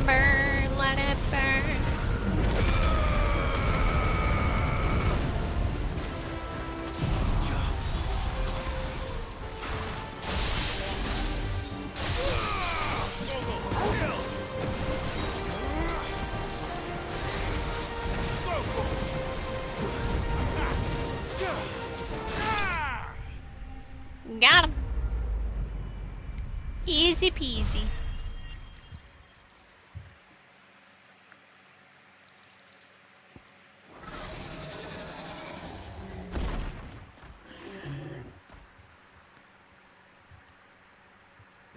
Burn, let it burn. Got him. Easy peasy.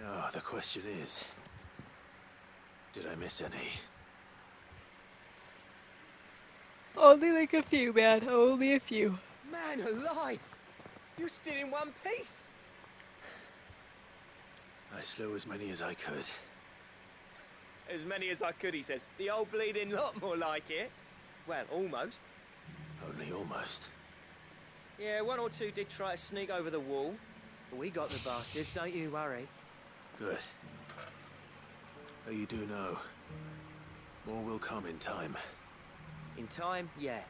Now, the question is, did I miss any? Only like a few, man. Only a few. Man alive! You're still in one piece! I slew as many as I could. As many as I could, he says. The old bleeding lot, more like it. Well, almost. Only almost. Yeah, one or two did try to sneak over the wall. But we got the bastards, don't you worry. Good. Though you do know, More will come in time. In time, yeah.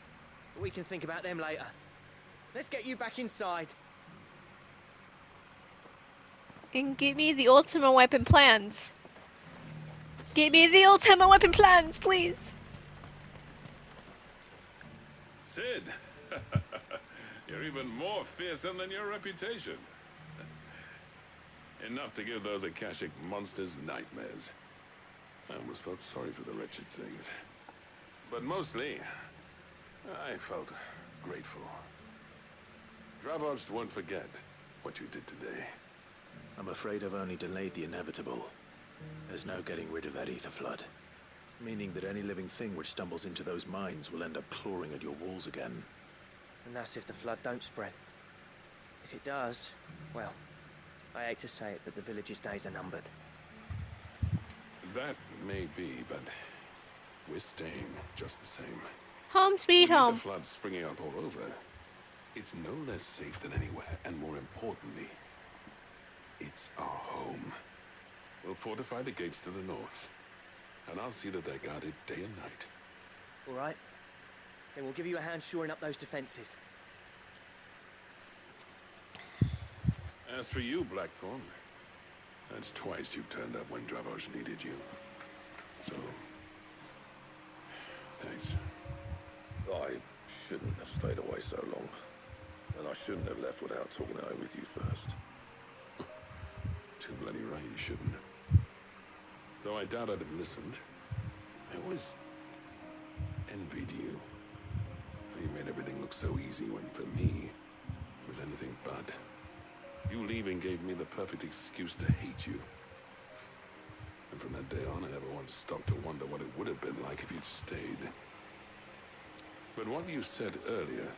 But we can think about them later. Let's get you back inside. And give me the ultimate weapon plans. Give me the ultimate weapon plans, please. Sid, you're even more fearsome than your reputation. Enough to give those Akashic monsters nightmares. I almost felt sorry for the wretched things. But mostly, I felt grateful. Dravoged won't forget what you did today. I'm afraid I've only delayed the inevitable. There's no getting rid of that ether flood. Meaning that any living thing which stumbles into those mines will end up clawing at your walls again. And that's if the flood don't spread. If it does, well, I hate to say it, but the village's days are numbered. That may be, but we're staying just the same. Home sweet With home. the flood springing up all over, it's no less safe than anywhere, and more importantly, it's our home. We'll fortify the gates to the north, and I'll see that they're guarded day and night. All right. Then we'll give you a hand shoring up those defenses. As for you, Blackthorn, that's twice you've turned up when Dravos needed you. So, thanks. I shouldn't have stayed away so long. And I shouldn't have left without talking it over with you first. Too bloody right you shouldn't. Though I doubt I'd have listened. I always envied you. You made everything look so easy when, for me, it was anything but. You leaving gave me the perfect excuse to hate you. And from that day on, I never once stopped to wonder what it would have been like if you'd stayed. But what you said earlier,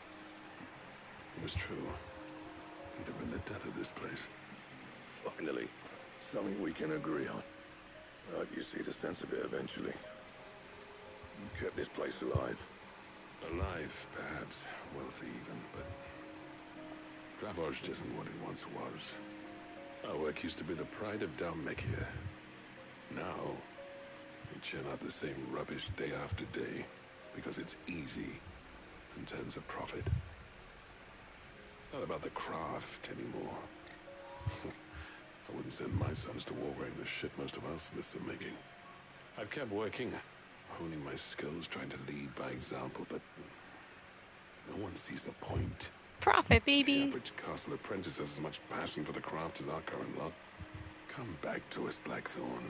it was true. You'd have been the death of this place. Finally, something we can agree on. I hope you see the sense of it eventually. You kept this place alive. Alive, perhaps. Wealthy even, but Dravos isn't what it once was. Our work used to be the pride of Dalmekia. Now, we churn out the same rubbish day after day because it's easy and turns a profit. It's not about the craft anymore. I wouldn't send my sons to war wearing the shit most of our smiths are making. I've kept working, honing my skills, trying to lead by example, but no one sees the point. Profit, The baby. average castle apprentice has as much passion for the craft as our current lot. Come back to us, Blackthorn.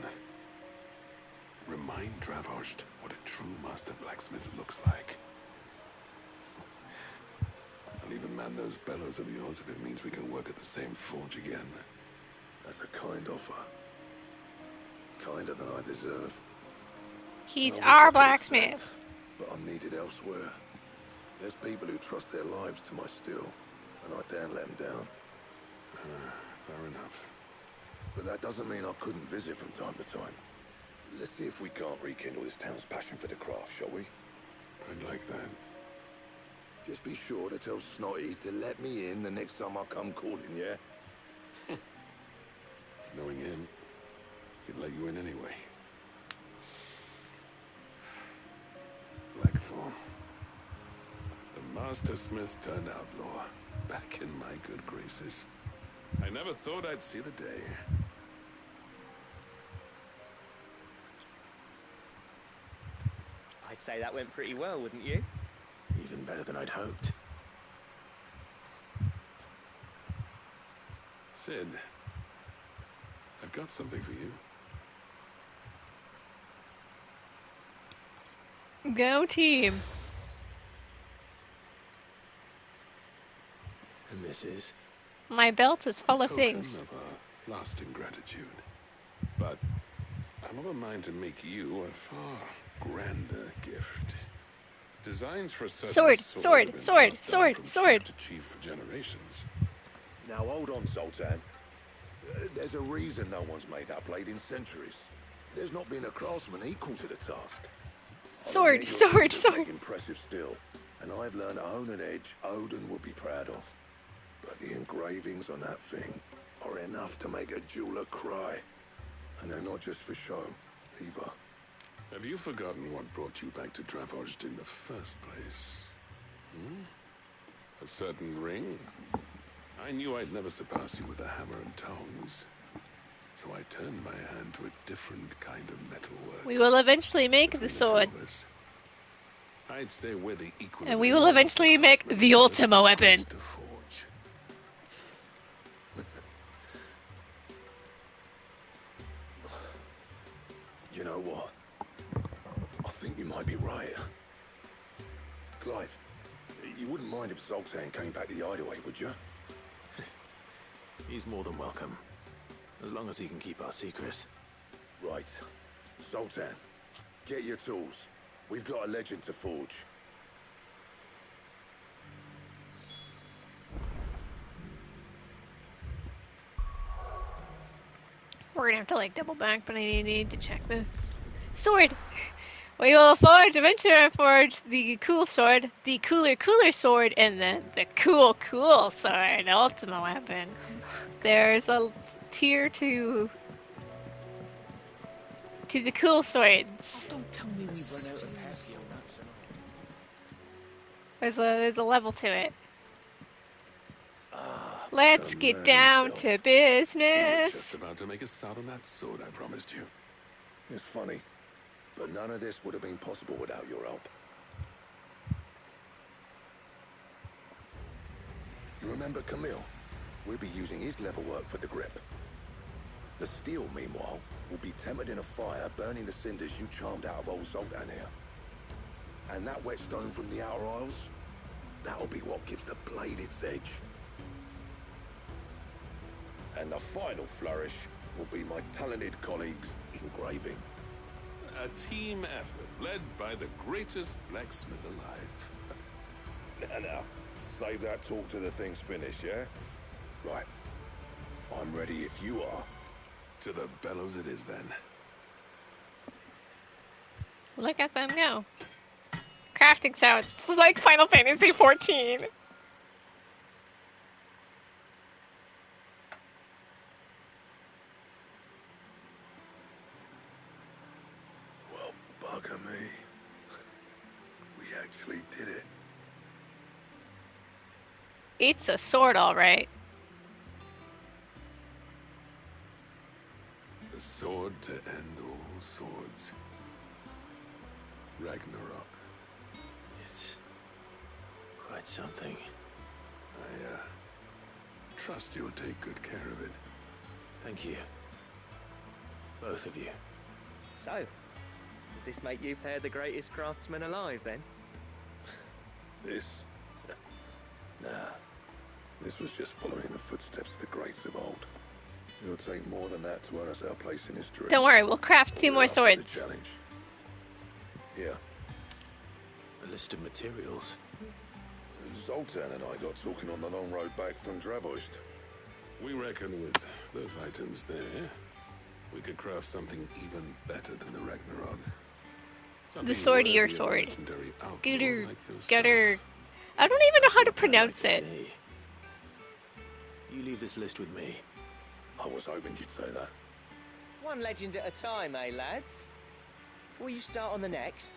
Remind Dravosht what a true master blacksmith looks like. I'll even man those bellows of yours if it means we can work at the same forge again. That's a kind offer. Kinder than I deserve. He's I wish our I could blacksmith. accept, but I'm needed elsewhere. There's people who trust their lives to my steel, and I daren't let them down. Fair enough. But that doesn't mean I couldn't visit from time to time. Let's see if we can't rekindle this town's passion for the craft, shall we? I'd like that. Just be sure to tell Snotty to let me in the next time I come calling, yeah? Knowing him, he'd let you in anyway. Blackthorn. The Master Smith turned outlaw, back in my good graces. I never thought I'd see the day. I'd say that went pretty well, wouldn't you? Even better than I'd hoped. Sid, I've got something for you. Go team. And this is? My belt is full of Token things. of our lasting gratitude. But I'm of a mind to make you a far grander gift. Designs for a certain Sword, sword sword, have been sword, passed down sword, from sword. chief to chief for generations. Now hold on, Sultan. There's a reason no one's made that blade in centuries. There's not been a craftsman equal to the task. Sword, Your sword, fingers sword. make impressive still, and I've learned to own an edge Odin would be proud of. But the engravings on that thing are enough to make a jeweler cry. And they're not just for show, either. Have you forgotten what brought you back to Dravozd in the first place? Hmm? A certain ring? I knew I'd never surpass you with a hammer and tongs. So I turned my hand to a different kind of metalwork. We will eventually make the sword. I'd say we're the equal. And we will eventually make the ultimate weapon. You know what? I think you might be right. Clive, you wouldn't mind if Zoltan came back to the hideaway, would you? He's more than welcome. As long as he can keep our secret. Right. Zoltan, get your tools. We've got a legend to forge. We're gonna have to like double back, but I need to check this. Sword! We will eventually forge the cool sword, the cooler sword, and then the cool sword, ultimate weapon. There's a tier to the cool swords. Don't tell me we've run out of perfume. There's a level to it. Let's get down to business. Just about to make a start on that sword I promised you. It's funny, but none of this would have been possible without your help. You remember Camille? We'll be using his leather work for the grip. The steel, meanwhile, will be tempered in a fire, burning the cinders you charmed out of old Zoltan here. And that whetstone from the Outer Isles, that'll be what gives the blade its edge. And the final flourish will be my talented colleagues' engraving. A team effort led by the greatest blacksmith alive. Now, save that talk till the thing's finished, yeah? Right. I'm ready if you are. To the bellows it is, then. Look at them go. Crafting sounds. This is like Final Fantasy 14. Well, bugger me. We actually did it. It's a sword, all right. The sword to end all swords. Ragnarok. It's quite something. I trust you'll take good care of it. Thank you. Both of you. So, does this make you pair the greatest craftsman alive, then? This? Nah. This was just following the footsteps of the greats of old. It'll take more than that to earn us our place in history. Don't worry, we'll craft 2 more swords. The challenge. Yeah. A list of materials. Zoltan and I got talking on the long road back from Dravozd. We reckon with those items there, we could craft something even better than the Ragnarok. The sword, your sword. Gutter. I don't even know how to pronounce it. You leave this list with me. I was hoping you'd say that. One legend at a time, eh, lads? Before you start on the next.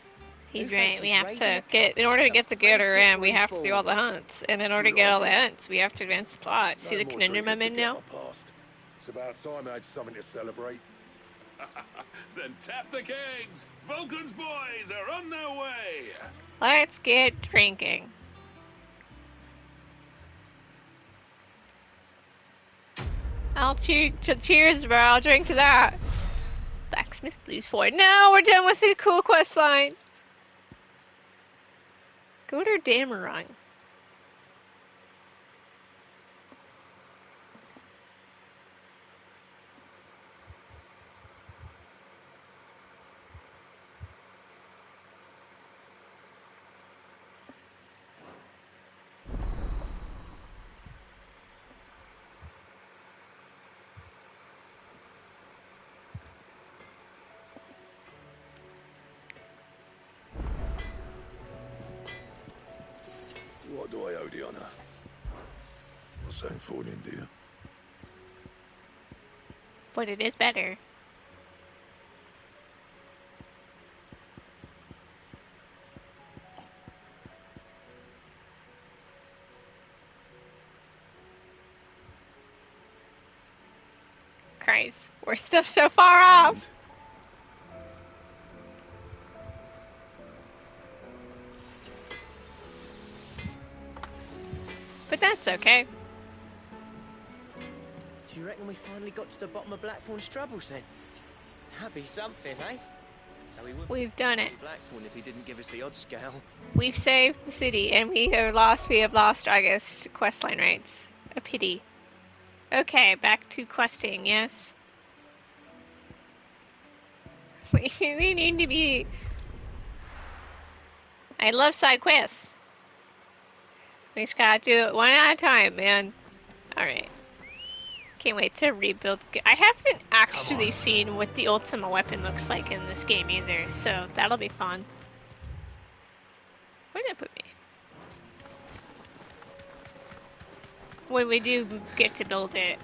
He's right, we have to get, in order to get the Gutter in, we have to do all the hunts. And in order to get all the hunts, we have to advance the plot. See the conundrum I'm in now? It's about time I had something to celebrate. Then tap the kegs! Vulcan's boys are on their way! Let's get drinking. Cheers, bro. I'll drink to that. Blacksmith Blues 4. Now we're done with the cool quest line. Go to Dameron. What do I owe the honor? For saying for India. But it is better. Christ. We're still so far off. But that's okay. Do you reckon we finally got to the bottom of Blackthorn's troubles then? That'd be something, eh? No, We've done it. Blackthorn if he didn't give us the odd scale. We've saved the city, and we have lost August questline rights. A pity. Okay, back to questing, yes? We need to be... I love side quests. We just gotta do it one at a time, man. Alright. Can't wait to rebuild. I haven't actually seen what the ultimate weapon looks like in this game either, so that'll be fun. Where did it put me? When we do get to build it.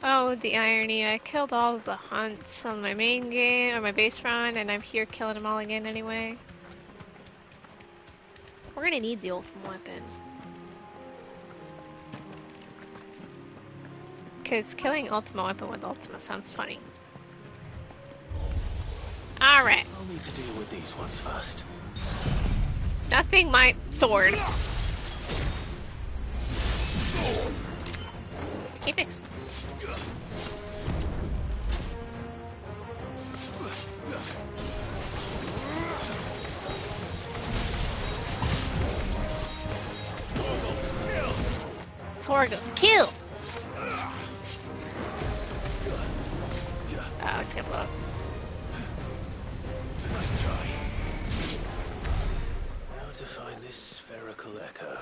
Oh, the irony. I killed all of the hunts on my main game, or my base run, and I'm here killing them all again anyway. We're gonna need the ultimate weapon. Because killing ultimate weapon with ultimate sounds funny. Alright. I'll need to deal with these ones first. Nothing my sword. Keep it. Torgo, kill! Oh, it's gonna blow up. Nice try. Now to find this spherical echo.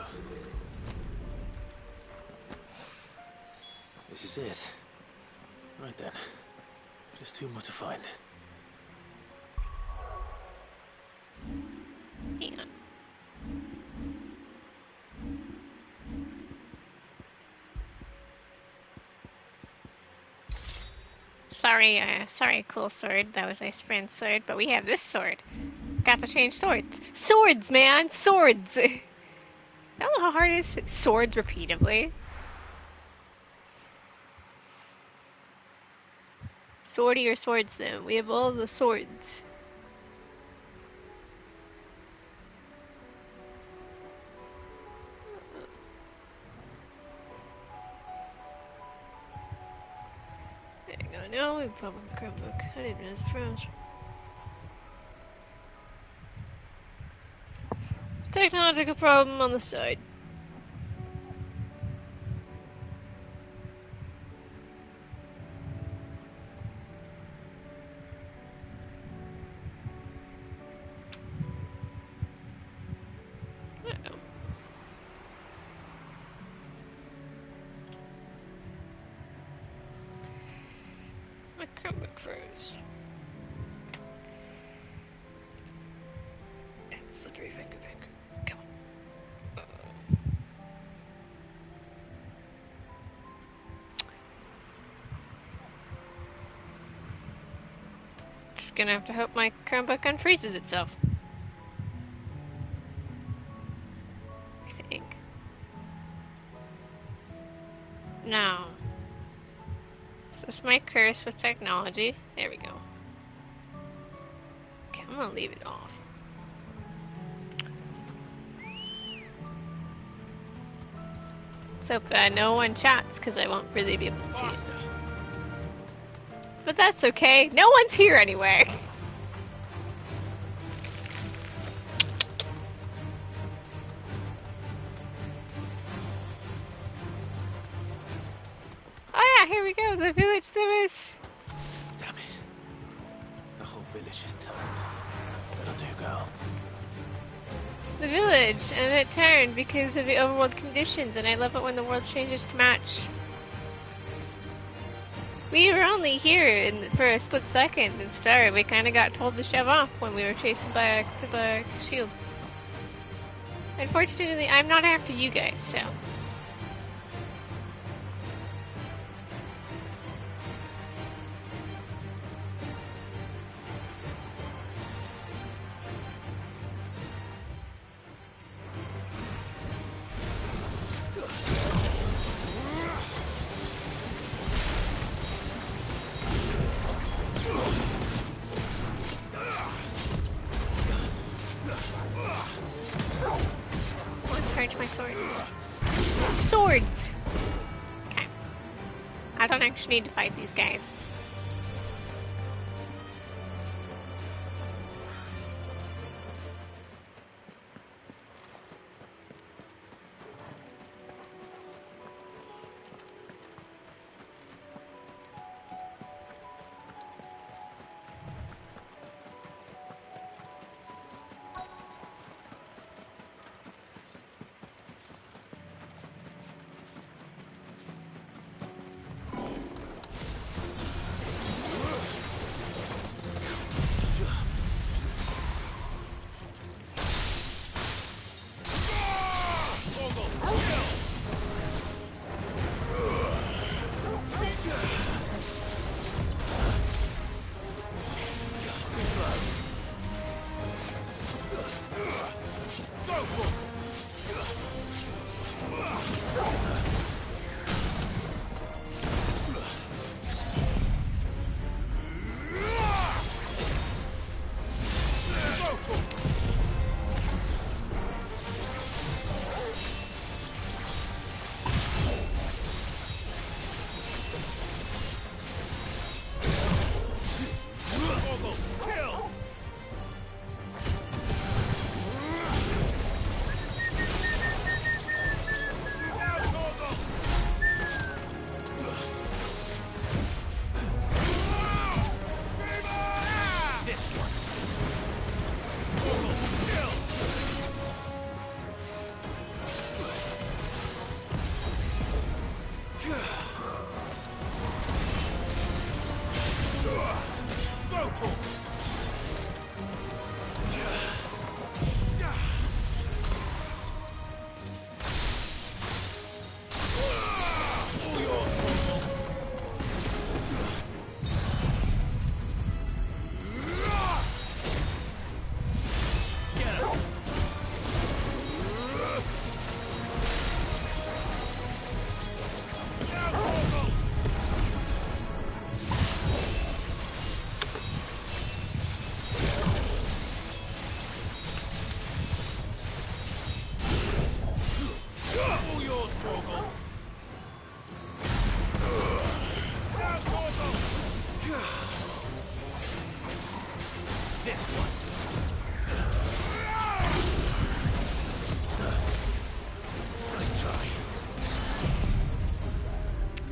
This is it. Right then. Just two more to find. Hang on. Sorry, cool sword. That was Ice Brand's sword, but we have this sword. Got to change swords. Swords, man! Swords! I don't know how hard it is to swords repeatedly. Swordy or swords, then. We have all the swords. No, we probably grab book. I didn't know it was French. Technological problem on the side. Froze. It's the three-finger finger. Come on. Just gonna have to hope my Chromebook unfreezes itself. I think. No. That's my curse with technology. There we go. Okay, I'm gonna leave it off. So no one chats because I won't really be able to see it. But that's okay. No one's here anyway. Oh yeah, here we go. The village there is. Damn it. The whole village is turned. That'll do, girl. The village, and it turned because of the overworld conditions, and I love it when the world changes to match. We were only here for a split second and started. We kind of got told to shove off when we were chasing by the shields. Unfortunately, I'm not after you guys, so... sword. Swords! Okay. I don't actually need to fight these guys.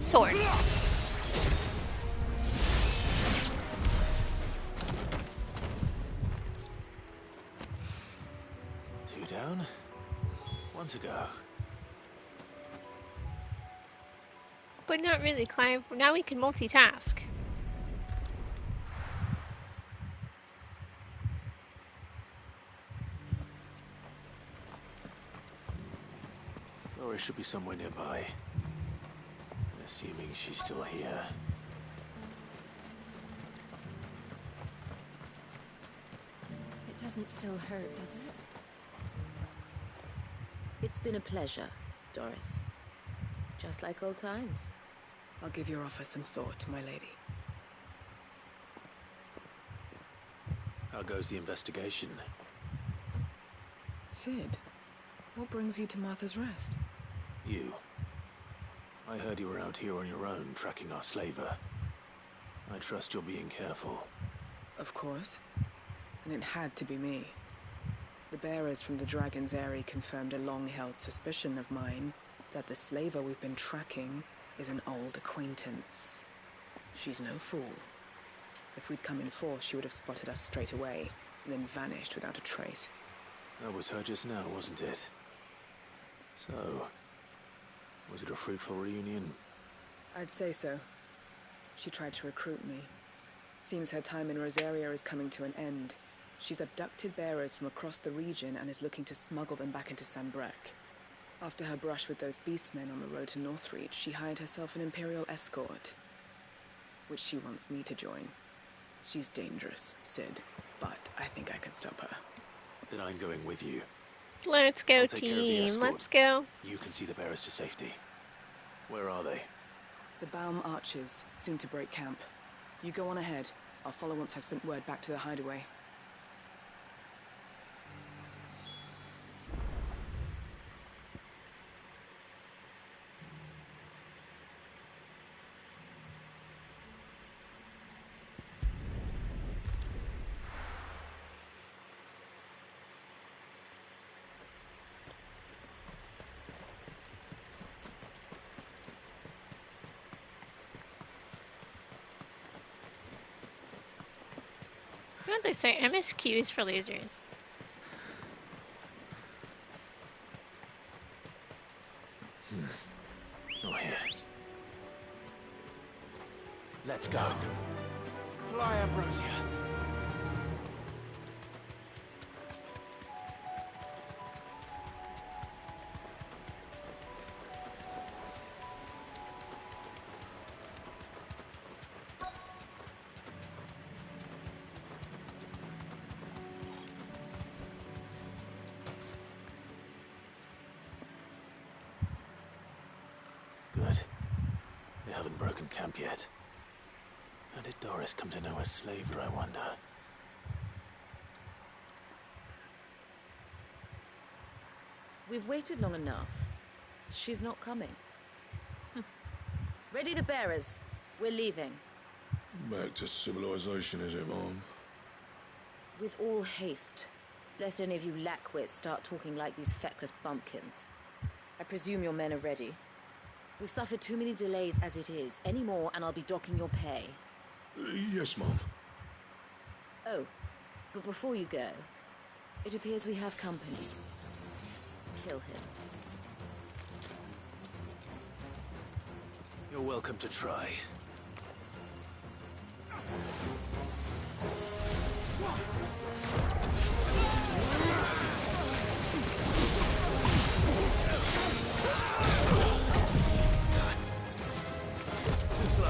Sword. Two down, one to go. But not really, Clive. Now we can multitask. Laura should be somewhere nearby. Assuming she's still here. It doesn't still hurt, does it? It's been a pleasure, Doris. Just like old times. I'll give your offer some thought, my lady. How goes the investigation? Sid, what brings you to Martha's Rest? You. I heard you were out here on your own, tracking our slaver. I trust you're being careful. Of course. And it had to be me. The bearers from the Dragon's Eyrie confirmed a long-held suspicion of mine that the slaver we've been tracking is an old acquaintance. She's no fool. If we'd come in force, she would have spotted us straight away, and then vanished without a trace. That was her just now, wasn't it? So, was it a fruitful reunion? I'd say so. She tried to recruit me. Seems her time in Rosaria is coming to an end. She's abducted bearers from across the region and is looking to smuggle them back into Sanbreque. After her brush with those beastmen on the road to Northreach, she hired herself an Imperial escort, which she wants me to join. She's dangerous, Sid, but I think I can stop her. Then I'm going with you. Let's go, I'll take care of the team. escort. Let's go. You can see the bearers to safety. Where are they? The Baum archers, soon to break camp. You go on ahead. I'll follow once I've sent word back to the hideaway. What did they say? MSQ is for lasers. Oh, here. Let's go. Fly, Ambrosia. Good. They haven't broken camp yet. How did Doris come to know a slaver, I wonder? We've waited long enough. She's not coming. Ready the bearers. We're leaving. Back to civilization, is it, Mom? With all haste, lest any of you lackwits start talking like these feckless bumpkins. I presume your men are ready. We've suffered too many delays as it is. Any more and I'll be docking your pay. Yes, Mom. Oh, but before you go, it appears we have company. Kill him. You're welcome to try. Too slow.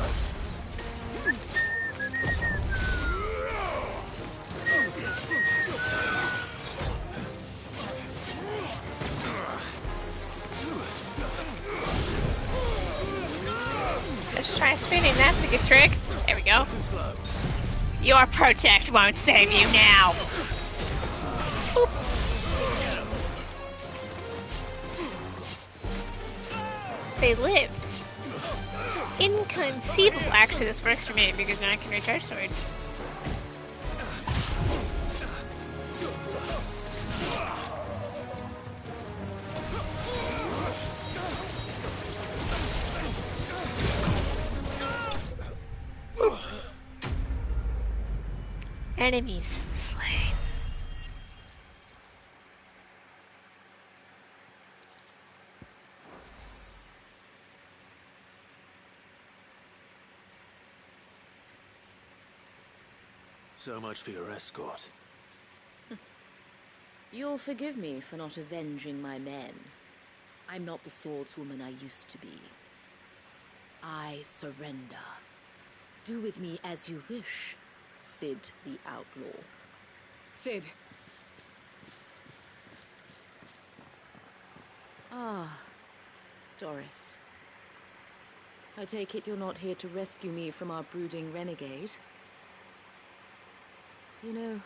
Let's try spinning. That's a good trick. There we go. Your protect won't save you now. Boop. They lived. Inconceivable. Actually, this works for me because now I can recharge swords. Enemies slain. So much for your escort. You'll forgive me for not avenging my men. I'm not the swordswoman I used to be. I surrender. Do with me as you wish, Sid the Outlaw. Sid. Ah, Doris. I take it you're not here to rescue me from our brooding renegade? You know,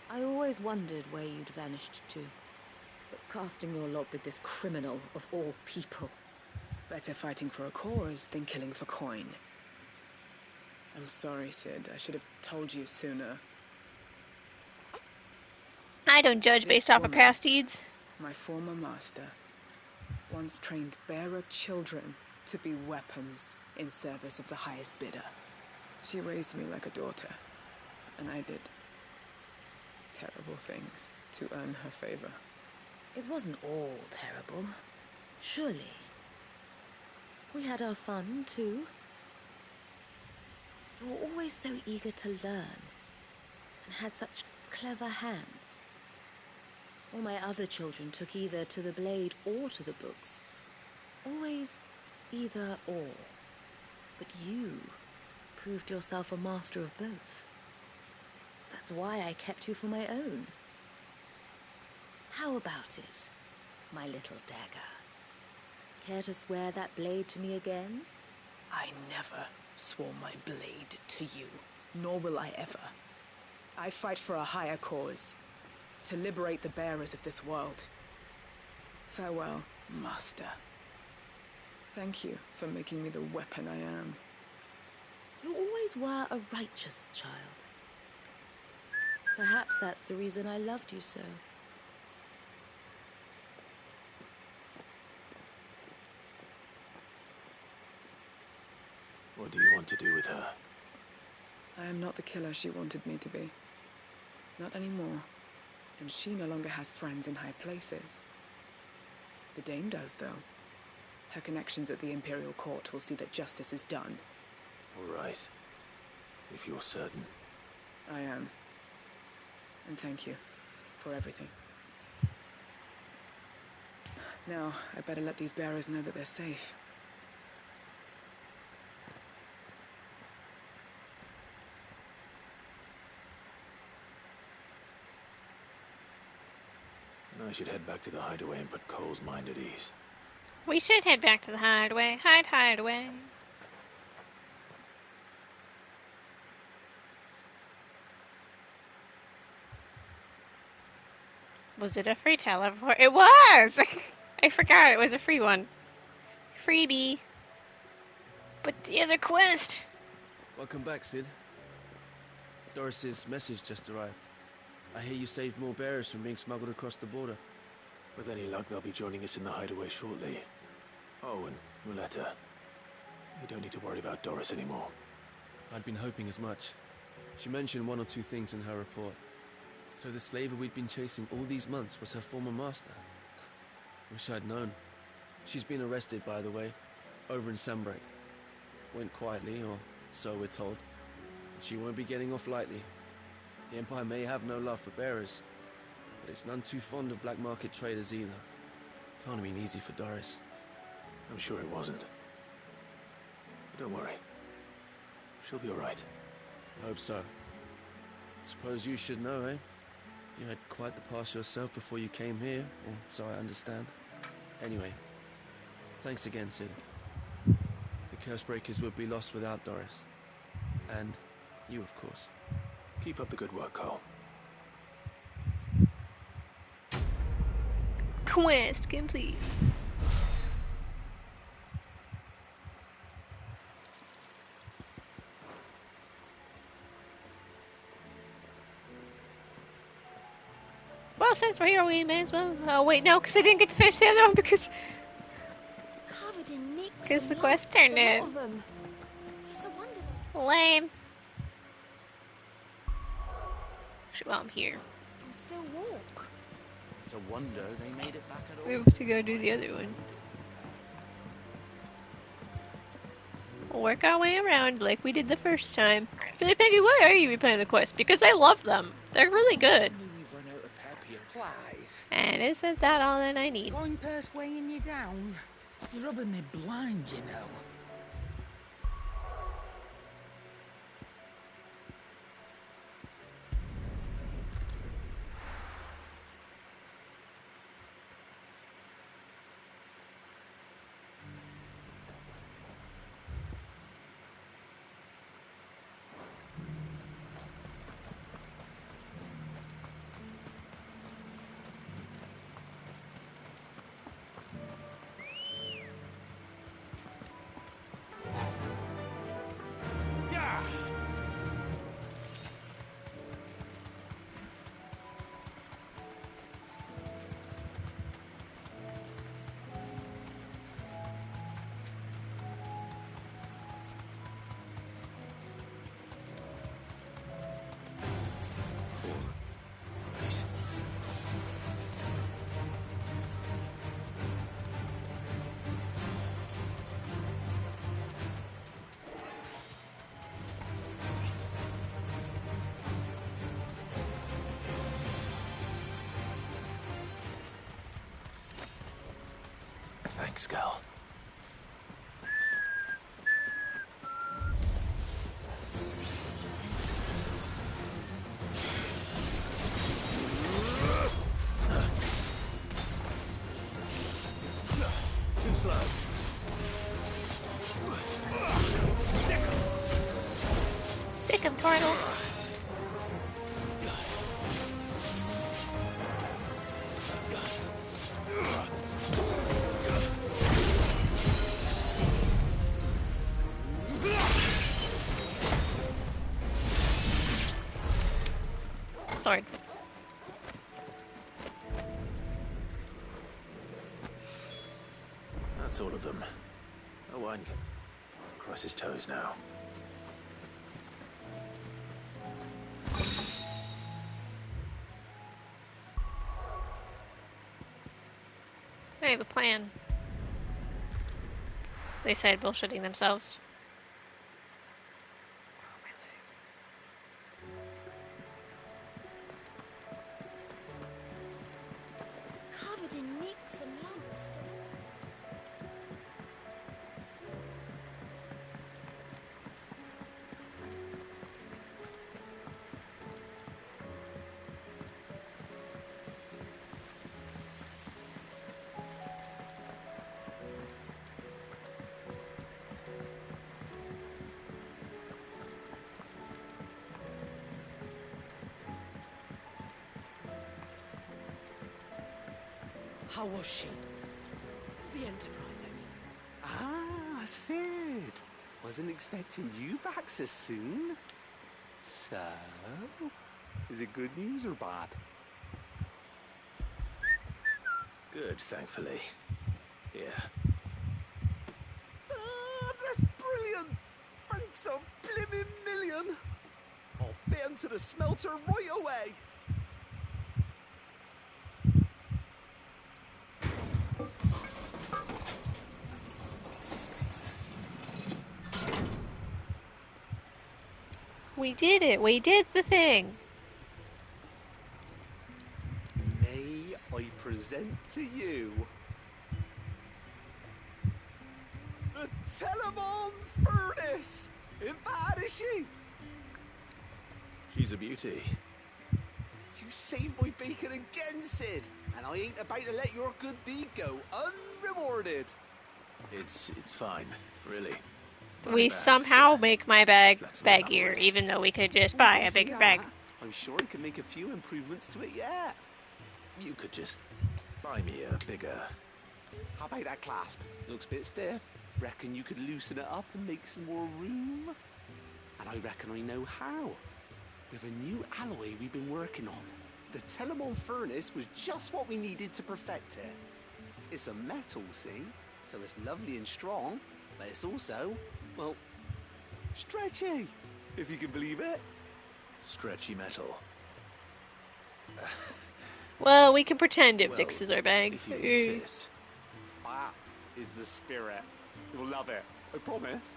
I always wondered where you'd vanished to. But casting your lot with this criminal of all people. Better fighting for a cause than killing for coin. I'm sorry, Sid. I should have told you sooner. I don't judge based off of past deeds. My former master once trained bearer children to be weapons in service of the highest bidder. She raised me like a daughter, and I did terrible things to earn her favor. It wasn't all terrible, surely. We had our fun, too. You were always so eager to learn, and had such clever hands. All my other children took either to the blade or to the books. Always either or. But you proved yourself a master of both. That's why I kept you for my own. How about it, my little dagger? Care to swear that blade to me again? I never swore my blade to you, nor will I ever. I fight for a higher cause, to liberate the bearers of this world. Farewell, Master. Thank you for making me the weapon I am. You always were a righteous child. Perhaps that's the reason I loved you so. What do you want to do with her? I am not the killer she wanted me to be. Not anymore. And she no longer has friends in high places. The Dame does, though. Her connections at the Imperial Court will see that justice is done. All right. If you're certain. I am. And thank you for everything. Now, I better let these bearers know that they're safe. And I should head back to the hideaway and put Cole's mind at ease. We should head back to the hideaway. Hideaway. Was it a free teleport? It was! I forgot it was a free one. Freebie. But the other quest. Welcome back, Sid. Doris's message just arrived. I hear you saved more bearers from being smuggled across the border. With any luck, they'll be joining us in the hideaway shortly. Oh, and Muleta. You don't need to worry about Doris anymore. I'd been hoping as much. She mentioned one or two things in her report. So the slaver we'd been chasing all these months was her former master. Wish I'd known. She's been arrested, by the way, over in Sanbreak. Went quietly, or so we're told. But she won't be getting off lightly. The Empire may have no love for bearers, but it's none too fond of black market traders either. Can't have been easy for Doris. I'm sure it wasn't. But don't worry. She'll be all right. I hope so. Suppose you should know, eh? You had quite the past yourself before you came here, or so I understand. Anyway, thanks again, Sid. The Cursebreakers would be lost without Doris. And you, of course. Keep up the good work, Cole. Quest complete. Well, since we're here, we may as well. Oh, wait, no, because I didn't get to finish the other one because. Covered in nicks. Because the quest turned in. It's a wonder. Lame. Well, I'm here. Can still walk. It's a wonder they made it back at all. We have to go do the other one. We'll work our way around like we did the first time. Billy Peggy, why are you replaying the quest? Because I love them. They're really good. We've run out of pep here, Clive. And isn't that all that I need? Coin purse weighing you down. It's rubbing me blind, you know. Thanks, Gal. Too slow. Sick of turtle. Sword. That's all of them. No one can cross his toes now. I have a plan. They said bullshitting themselves. Covered in nicks and lumps. How was she? The Enterprise, I mean. Ah, Sid. Wasn't expecting you back so soon. So, is it good news or bad? Good, thankfully. Here. Ah, that's brilliant! Thanks a blimmin' million! I'll fit 'em to the smelter right away! We did it! We did the thing! May I present to you the Telemon Furnace! Ain't bad, is she? She's a beauty. You saved my bacon again, Sid, and I ain't about to let your good deed go unrewarded. It's fine, really. We somehow make my bag baggier, even though we could just buy a bigger bag. I'm sure I can make a few improvements to it yet. You could just buy me a bigger... How about that clasp? Looks a bit stiff. Reckon you could loosen it up and make some more room? And I reckon I know how. With a new alloy we've been working on. The Telemon Furnace was just what we needed to perfect it. It's a metal, see? So it's lovely and strong, but it's also, well, stretchy, if you can believe it. Stretchy metal. Well, we can pretend it fixes our bag. If you insist. That is the spirit. You'll love it, I promise.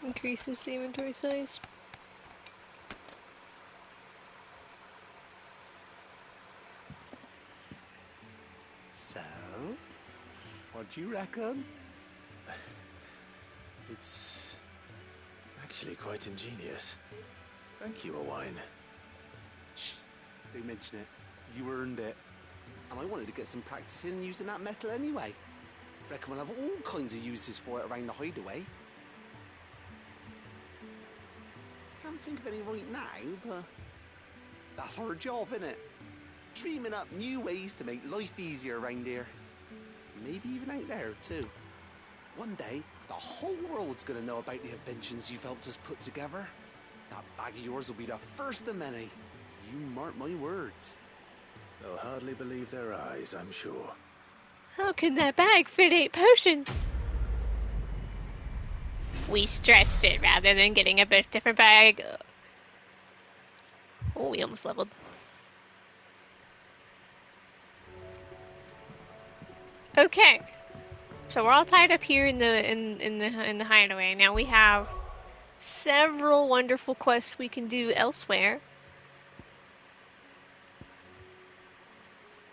Increases the inventory size. So, what do you reckon? It's actually quite ingenious. Thank you, Owain. Shh, don't mention it. You earned it. And I wanted to get some practice in using that metal anyway. Reckon we'll have all kinds of uses for it around the hideaway. Can't think of any right now, but that's our job, innit? Dreaming up new ways to make life easier around here. Maybe even out there, too. One day, the whole world's gonna know about the inventions you've helped us put together. That bag of yours will be the first of many. You mark my words. They'll hardly believe their eyes, I'm sure. How can that bag fit 8 potions? We stretched it rather than getting a bit different bag. Oh, we almost leveled. Okay, so we're all tied up here in the hideaway. Now we have several wonderful quests we can do elsewhere.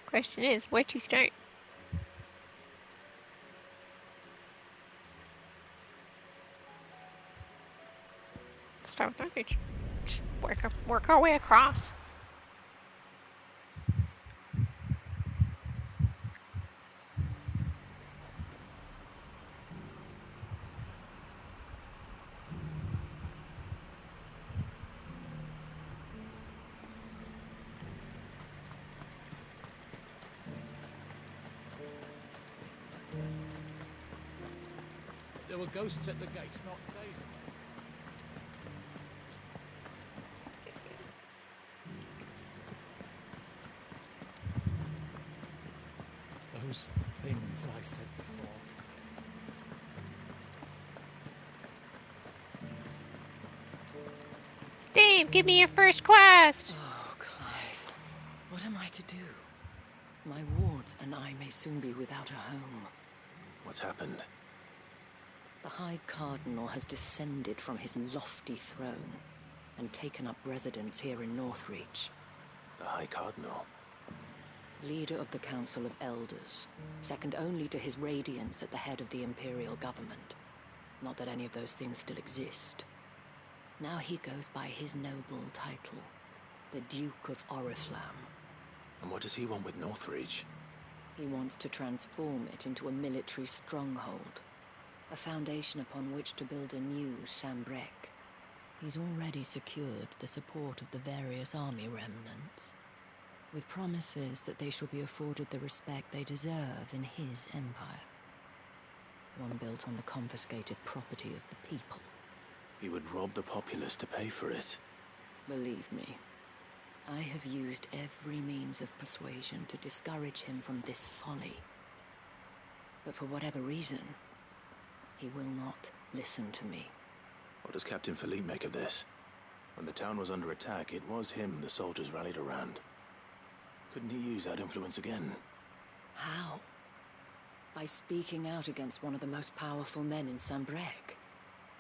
Question is, where to start? Start with Northridge. Just work our way across. There were ghosts at the gates not days ago. Those things I said before. Dave, give me your first quest! Oh, Clive. What am I to do? My wards and I may soon be without a home. What's happened? The High Cardinal has descended from his lofty throne and taken up residence here in Northreach. The High Cardinal? Leader of the Council of Elders, second only to his Radiance at the head of the Imperial government. Not that any of those things still exist. Now he goes by his noble title, the Duke of Oriflamme. And what does he want with Northreach? He wants to transform it into a military stronghold, a foundation upon which to build a new Sambrec. He's already secured the support of the various army remnants, with promises that they shall be afforded the respect they deserve in his empire. One built on the confiscated property of the people. He would rob the populace to pay for it. Believe me, I have used every means of persuasion to discourage him from this folly. But for whatever reason, he will not listen to me. What does Captain Philippe make of this? When the town was under attack, it was him the soldiers rallied around. Couldn't he use that influence again? How? By speaking out against one of the most powerful men in Sambrec.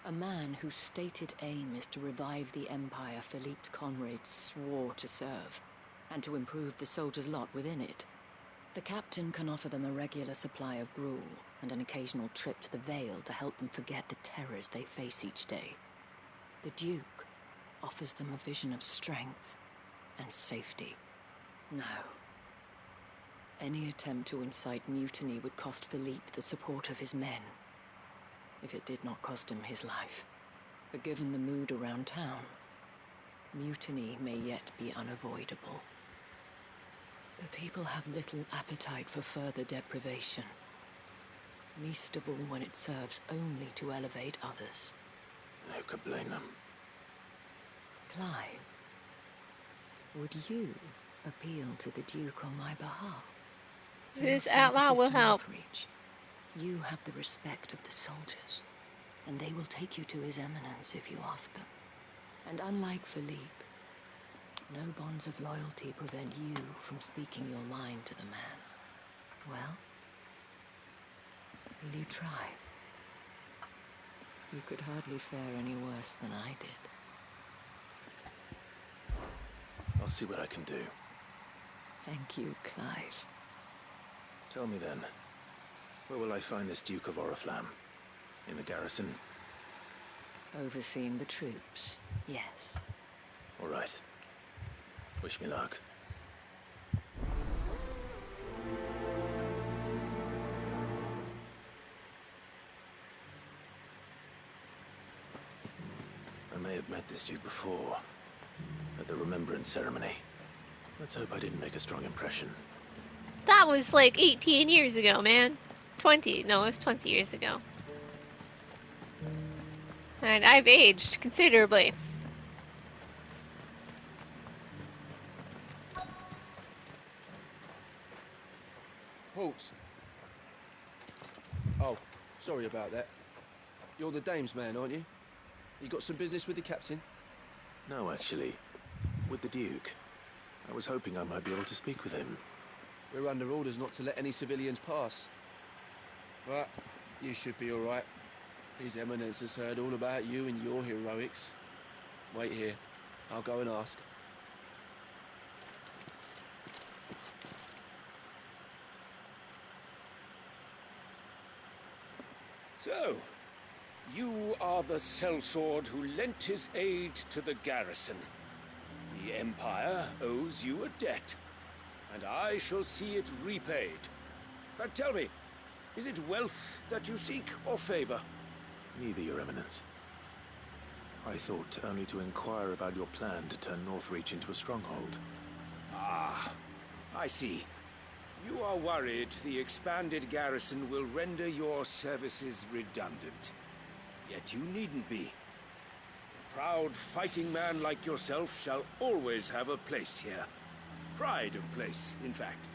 A man whose stated aim is to revive the empire Philippe's comrades swore to serve, and to improve the soldiers' lot within it. The captain can offer them a regular supply of gruel, and an occasional trip to the Vale to help them forget the terrors they face each day. The Duke offers them a vision of strength and safety. No. Any attempt to incite mutiny would cost Philippe the support of his men, if it did not cost him his life. But given the mood around town, mutiny may yet be unavoidable. The people have little appetite for further deprivation, least of all when it serves only to elevate others. And who could blame them? Clive, would you appeal to the Duke on my behalf? This outlaw will help. You have the respect of the soldiers, and they will take you to his eminence if you ask them. And unlike Philippe, no bonds of loyalty prevent you from speaking your mind to the man. Well, will you try? You could hardly fare any worse than I did. I'll see what I can do. Thank you, Clive. Tell me then, where will I find this Duke of Oriflamme? In the garrison? Overseeing the troops, yes. All right. Wish me luck. I may have met this Duke before, at the Remembrance Ceremony. Let's hope I didn't make a strong impression. That was like 18 years ago, man. 20. No, it was 20 years ago. And I've aged considerably. Halt. Oh, sorry about that. You're the dame's man, aren't you? You got some business with the captain? No, actually. With the Duke. I was hoping I might be able to speak with him. We're under orders not to let any civilians pass. But you should be all right. His Eminence has heard all about you and your heroics. Wait here. I'll go and ask. So, you are the sellsword who lent his aid to the garrison. The Empire owes you a debt, and I shall see it repaid. But tell me, is it wealth that you seek, or favor? Neither, Your Eminence. I thought only to inquire about your plan to turn Northreach into a stronghold. Ah, I see. You are worried the expanded garrison will render your services redundant. Yet you needn't be. A proud fighting man like yourself shall always have a place here. Pride of place, in fact.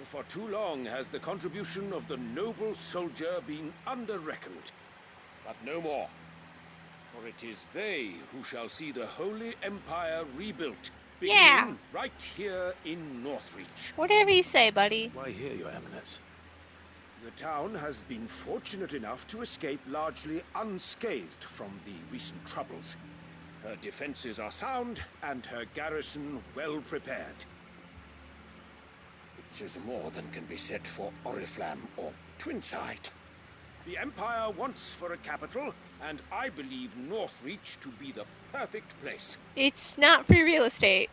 For too long has the contribution of the noble soldier been under-reckoned. But no more. For it is they who shall see the Holy Empire rebuilt Beginning right here in Northreach. Whatever you say, buddy. Why here, Your Eminence? The town has been fortunate enough to escape largely unscathed from the recent troubles. Her defenses are sound, and her garrison well prepared. Which is more than can be said for Oriflamme or Twinside. The Empire wants for a capital, and I believe Northreach to be the perfect place. It's not free real estate.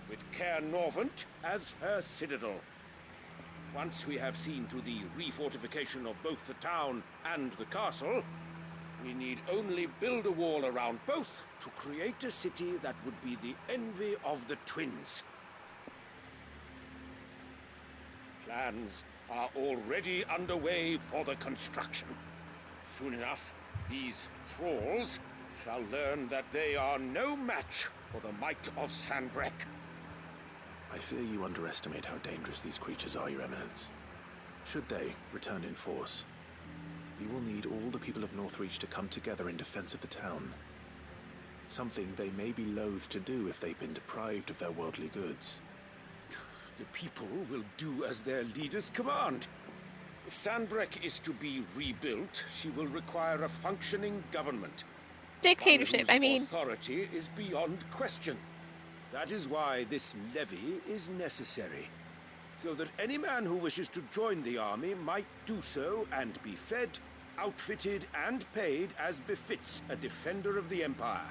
With Caer Norvent as her citadel. Once we have seen to the refortification of both the town and the castle, we need only build a wall around both to create a city that would be the envy of the twins. Plans are already underway for the construction. Soon enough, these thralls shall learn that they are no match for the might of Sanbreque. I fear you underestimate how dangerous these creatures are, Your Eminence. Should they return in force, you will need all the people of Northreach to come together in defense of the town. Something they may be loath to do if they've been deprived of their worldly goods. The people will do as their leaders command. If Sanbreque is to be rebuilt, she will require a functioning government. Dictatorship, I mean. Authority is beyond question. That is why this levy is necessary, so that any man who wishes to join the army might do so and be fed, outfitted, and paid as befits a defender of the Empire.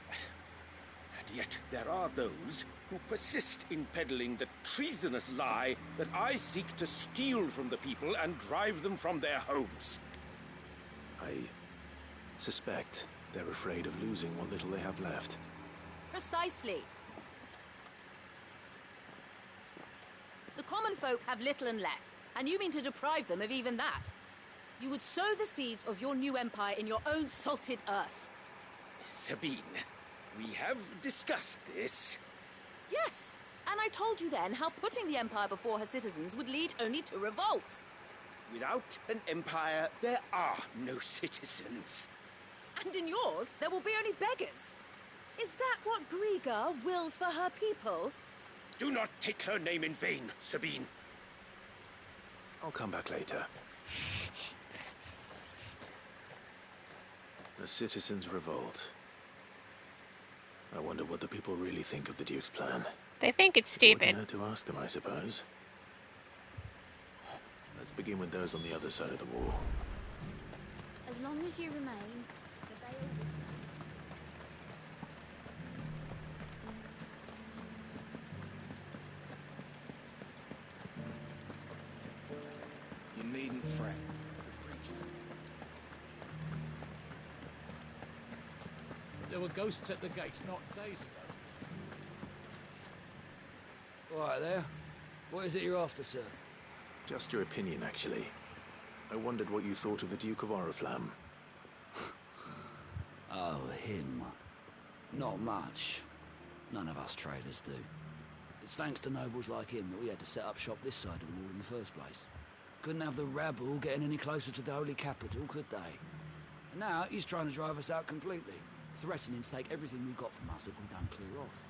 And yet there are those who persist in peddling the treasonous lie that I seek to steal from the people and drive them from their homes. I suspect they're afraid of losing what little they have left. Precisely. The common folk have little and less, and you mean to deprive them of even that. You would sow the seeds of your new empire in your own salted earth. Sabine, we have discussed this. Yes, and I told you then how putting the empire before her citizens would lead only to revolt. Without an empire, there are no citizens. And in yours, there will be only beggars. Is that what Griga wills for her people? Do not take her name in vain, Sabine. I'll come back later. The citizens revolt. I wonder what the people really think of the Duke's plan. They think it's stupid. Wouldn't hurt to ask them, I suppose. Let's begin with those on the other side of the wall. As long as you remain, the Bail is... You needn't fret. The creatures... There were ghosts at the gates not days ago. Right there. What is it you're after, sir? Just your opinion, actually. I wondered what you thought of the Duke of Oriflamme. Oh, him. Not much. None of us traders do. It's thanks to nobles like him that we had to set up shop this side of the wall in the first place. Couldn't have the rabble getting any closer to the holy capital, could they? And now he's trying to drive us out completely, threatening to take everything we got from us if we don't clear off.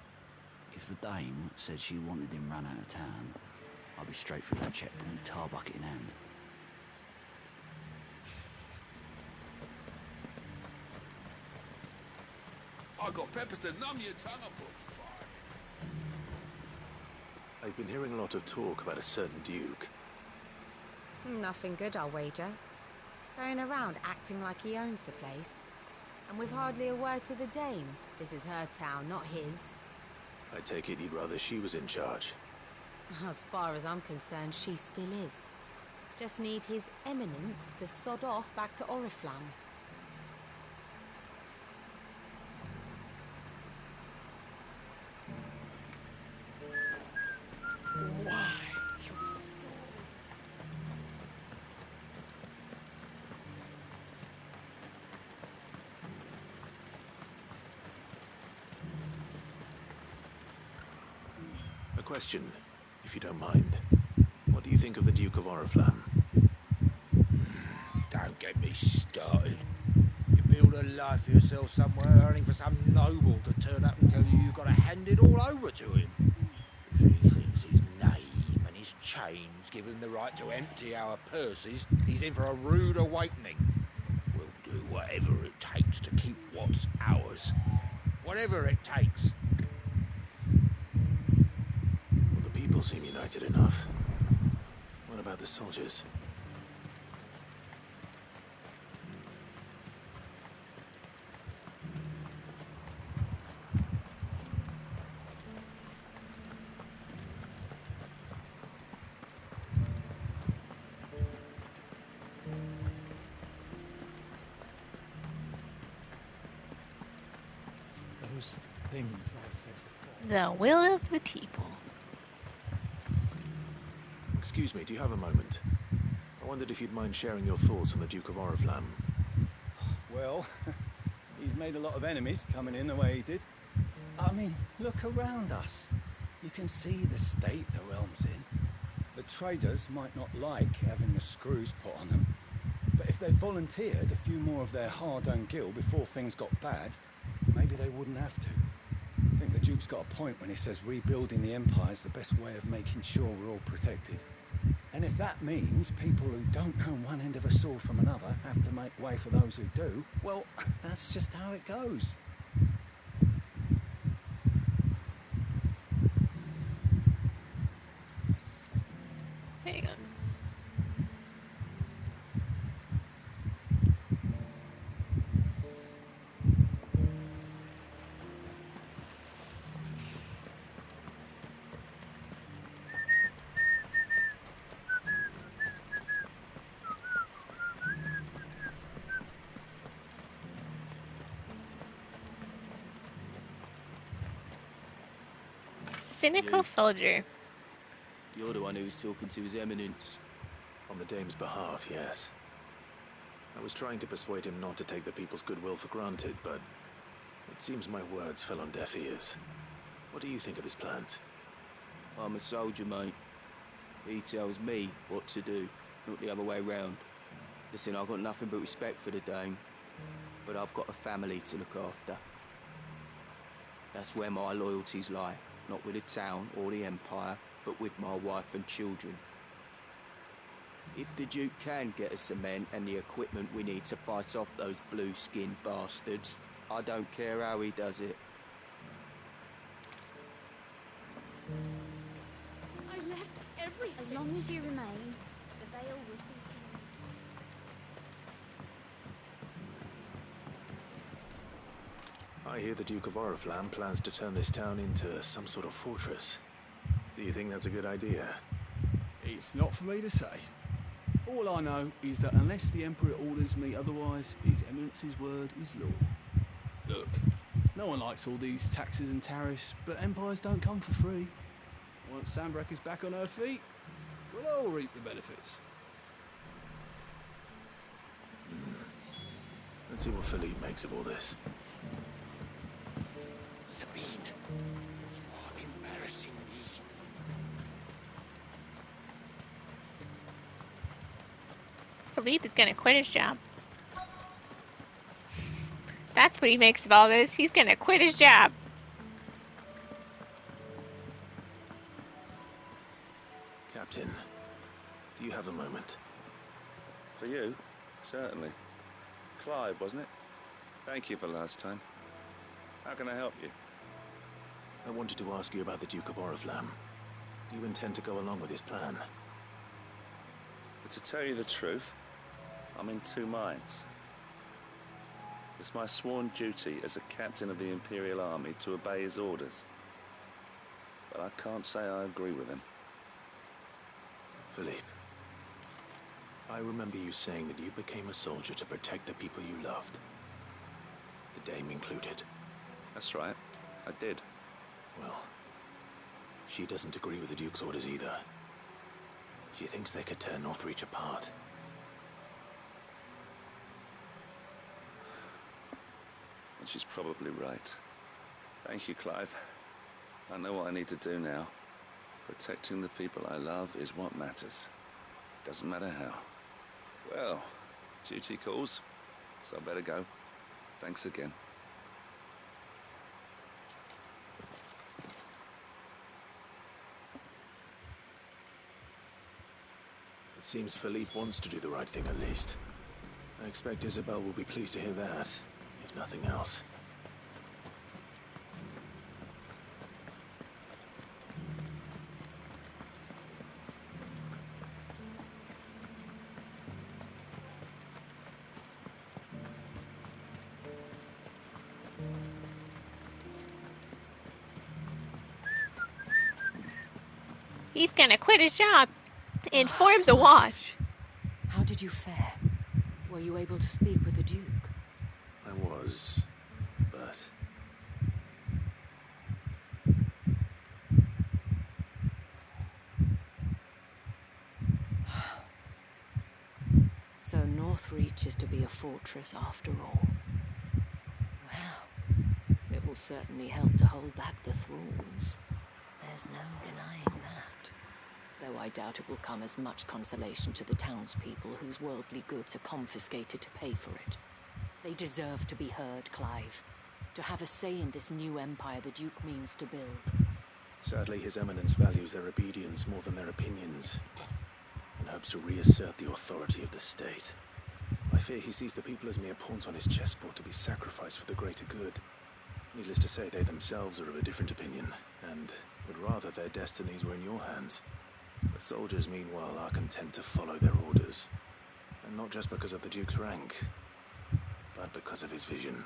If the dame said she wanted him run out of town, I'd be straight through that checkpoint, tar bucket in hand. I got peppers to numb your tongue up. I've been hearing a lot of talk about a certain Duke. Nothing good, I'll wager. Going around acting like he owns the place. And with hardly a word to the dame. This is her town, not his. I take it you'd rather she was in charge. As far as I'm concerned, she still is. Just need his eminence to sod off back to Oriflamme. Why? A question, if you don't mind. What do you think of the Duke of Oriflamme? Don't get me started. You build a life for yourself somewhere, earning for some noble to turn up and tell you you've got to hand it all over to him. If he thinks his name and his chains give him the right to empty our purses, he's in for a rude awakening. We'll do whatever it takes to keep what's ours. Whatever it takes. Well, the people seem united enough. What about the soldiers? Those things I said before. The will of the people. Excuse me, do you have a moment? I wondered if you'd mind sharing your thoughts on the Duke of Oriflamme. Well, he's made a lot of enemies coming in the way he did. I mean, look around us. You can see the state the realm's in. The traders might not like having the screws put on them, but if they volunteered a few more of their hard-earned gil before things got bad, maybe they wouldn't have to. I think the Duke's got a point when he says rebuilding the Empire's the best way of making sure we're all protected. And if that means people who don't know one end of a sword from another have to make way for those who do, well, that's just how it goes. Hang on. Cynical soldier. You're the one who was talking to His Eminence. On the dame's behalf, yes. I was trying to persuade him not to take the people's goodwill for granted, but it seems my words fell on deaf ears. What do you think of his plans? I'm a soldier, mate. He tells me what to do, not the other way round. Listen, I've got nothing but respect for the Dame, but I've got a family to look after. That's where my loyalties lie, not with the town or the Empire, but with my wife and children. If the Duke can get us cement and the equipment we need to fight off those blue-skinned bastards, I don't care how he does it. I left everything. As long as you remain, the veil will see to you. I hear the Duke of Oriflamme plans to turn this town into some sort of fortress. Do you think that's a good idea? It's not for me to say. All I know is that unless the Emperor orders me otherwise, His Eminence's word is law. Look, no one likes all these taxes and tariffs, but empires don't come for free. Once Sanbreque is back on her feet, we'll all reap the benefits. Let's see what Philippe makes of all this. Sabine, you are embarrassing me. Philippe is gonna quit his job. That's what he makes of all this. He's gonna quit his job. Captain, do you have a moment? For you? Certainly. Clive, wasn't it? Thank you for last time. How can I help you? I wanted to ask you about the Duke of Oriflamme. Do you intend to go along with his plan? But to tell you the truth, I'm in two minds. It's my sworn duty as a captain of the Imperial Army to obey his orders. But I can't say I agree with him. Philippe, I remember you saying that you became a soldier to protect the people you loved. The Dame included. That's right, I did. Well, she doesn't agree with the Duke's orders either. She thinks they could tear Northreach apart. And she's probably right. Thank you, Clive. I know what I need to do now. Protecting the people I love is what matters. Doesn't matter how. Well, duty calls, so I better go. Thanks again. It seems Philippe wants to do the right thing, at least. I expect Isabel will be pleased to hear that, if nothing else. He's gonna quit his job. Inform the watch. How did you fare? Were you able to speak with the Duke? I was, but... So Northreach is to be a fortress after all. Well, it will certainly help to hold back the thralls. There's no denying that. Though I doubt it will come as much consolation to the townspeople whose worldly goods are confiscated to pay for it. They deserve to be heard, Clive. To have a say in this new empire the Duke means to build. Sadly, His Eminence values their obedience more than their opinions, and hopes to reassert the authority of the state. I fear he sees the people as mere pawns on his chessboard to be sacrificed for the greater good. Needless to say, they themselves are of a different opinion, and would rather their destinies were in your hands. The soldiers, meanwhile, are content to follow their orders. And not just because of the Duke's rank, but because of his vision.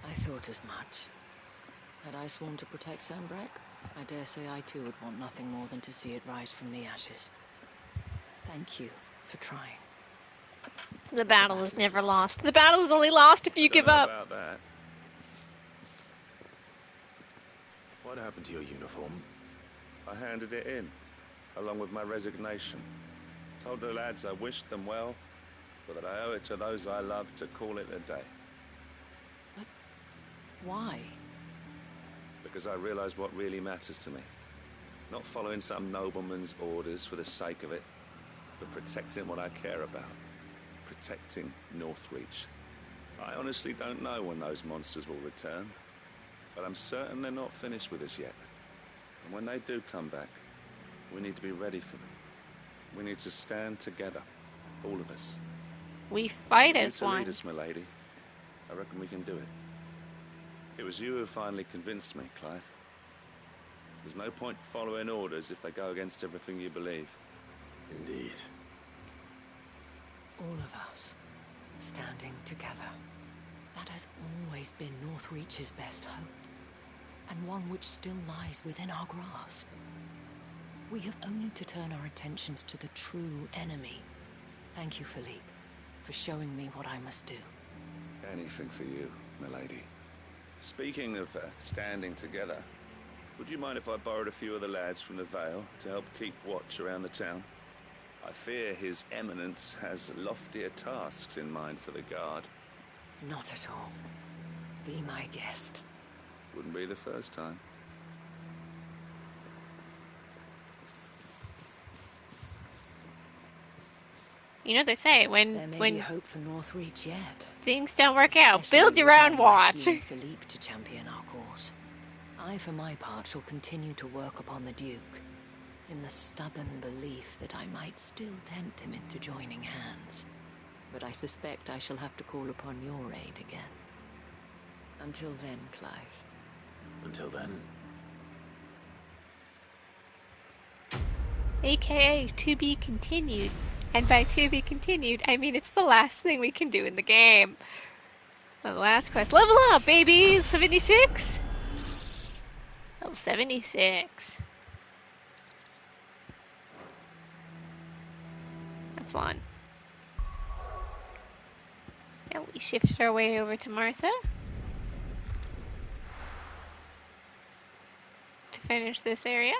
I thought as much. Had I sworn to protect Sanbreque, I dare say I too would want nothing more than to see it rise from the ashes. Thank you for trying. The battle is never lost. The battle is only lost if you give up. About that. What happened to your uniform? I handed it in, along with my resignation. Told the lads I wished them well, but that I owe it to those I love to call it a day. But why? Because I realize what really matters to me. Not following some nobleman's orders for the sake of it, but protecting what I care about. Protecting Northreach. I honestly don't know when those monsters will return, but I'm certain they're not finished with us yet. And when they do come back, we need to be ready for them. We need to stand together, all of us. We fight You as to one. lead us, milady. I reckon we can do it. It was you who finally convinced me, Clive. There's no point following orders if they go against everything you believe. Indeed. All of us, standing together. That has always been Northreach's best hope, and one which still lies within our grasp. We have only to turn our attentions to the true enemy. Thank you, Philippe, for showing me what I must do. Anything for you, milady. Speaking of standing together, would you mind if I borrowed a few of the lads from the Vale to help keep watch around the town? I fear His Eminence has loftier tasks in mind for the guard. Not at all. Be my guest. Wouldn't be the first time. You know what they say, There may be hope for Northreach yet. Things don't work out, Especially build your with own men like watch. you and Philippe to champion our cause. I, for my part, shall continue to work upon the Duke, in the stubborn belief that I might still tempt him into joining hands. But I suspect I shall have to call upon your aid again. Until then, Clive. Until then. AKA to be continued. And by to be continued, I mean it's the last thing we can do in the game. Well, the last quest. Level up, baby! 76? Level 76. That's one. Now we shifted our way over to Martha. To finish this area.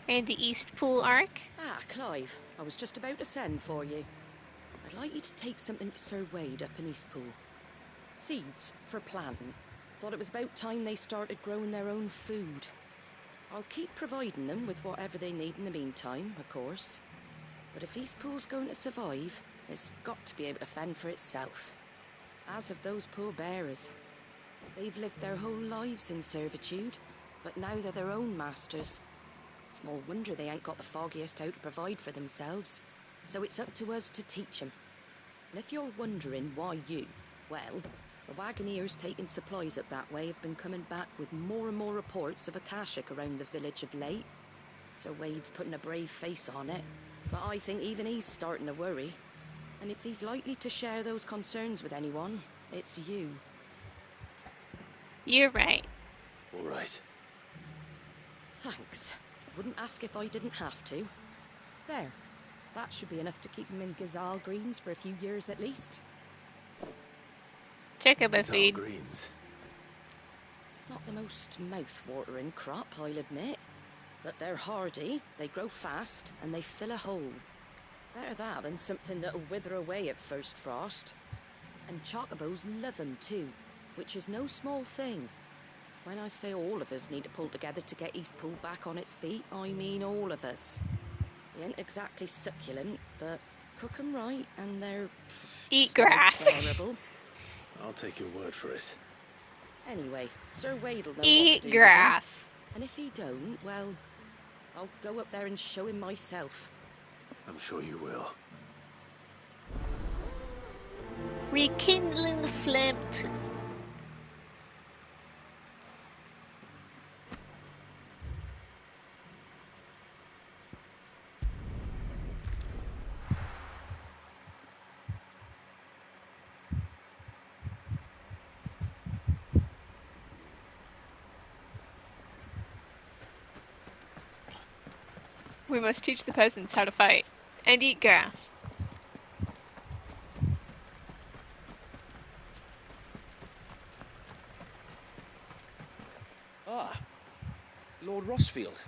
And the East Pool Arc. Ah, Clive, I was just about to send for you. I'd like you to take something to Sir Wade up in Eastpool. Seeds for planting. Thought it was about time they started growing their own food. I'll keep providing them with whatever they need in the meantime, of course. But if Eastpool's going to survive, it's got to be able to fend for itself. As of those poor bearers. They've lived their whole lives in servitude, but now they're their own masters. Small wonder they ain't got the foggiest how to provide for themselves. So it's up to us to teach them. And if you're wondering why you, well, the wagoneers taking supplies up that way have been coming back with more and more reports of Akashic around the village of late. Sir Wade's putting a brave face on it, but I think even he's starting to worry. And if he's likely to share those concerns with anyone, it's you. You're right. All right. Thanks. Wouldn't ask if I didn't have to. There. That should be enough to keep him in gazelle greens for a few years at least. Check out my feed. Greens. Not the most mouth-watering crop, I'll admit. But they're hardy, they grow fast, and they fill a hole. Better that than something that'll wither away at first frost. And chocobos love 'em too, which is no small thing. When I say all of us need to pull together to get Eastpool back on its feet, I mean all of us. They ain't exactly succulent, but cook 'em right and they're... Eat grass. Horrible. I'll take your word for it. Anyway, Sir Wade'll know Eat what to do grass. with 'em. And if he don't, well, I'll go up there and show him myself. I'm sure you will. Rekindling the flame. We must teach the peasants how to fight and eat grass. Ah, Lord Rossfield.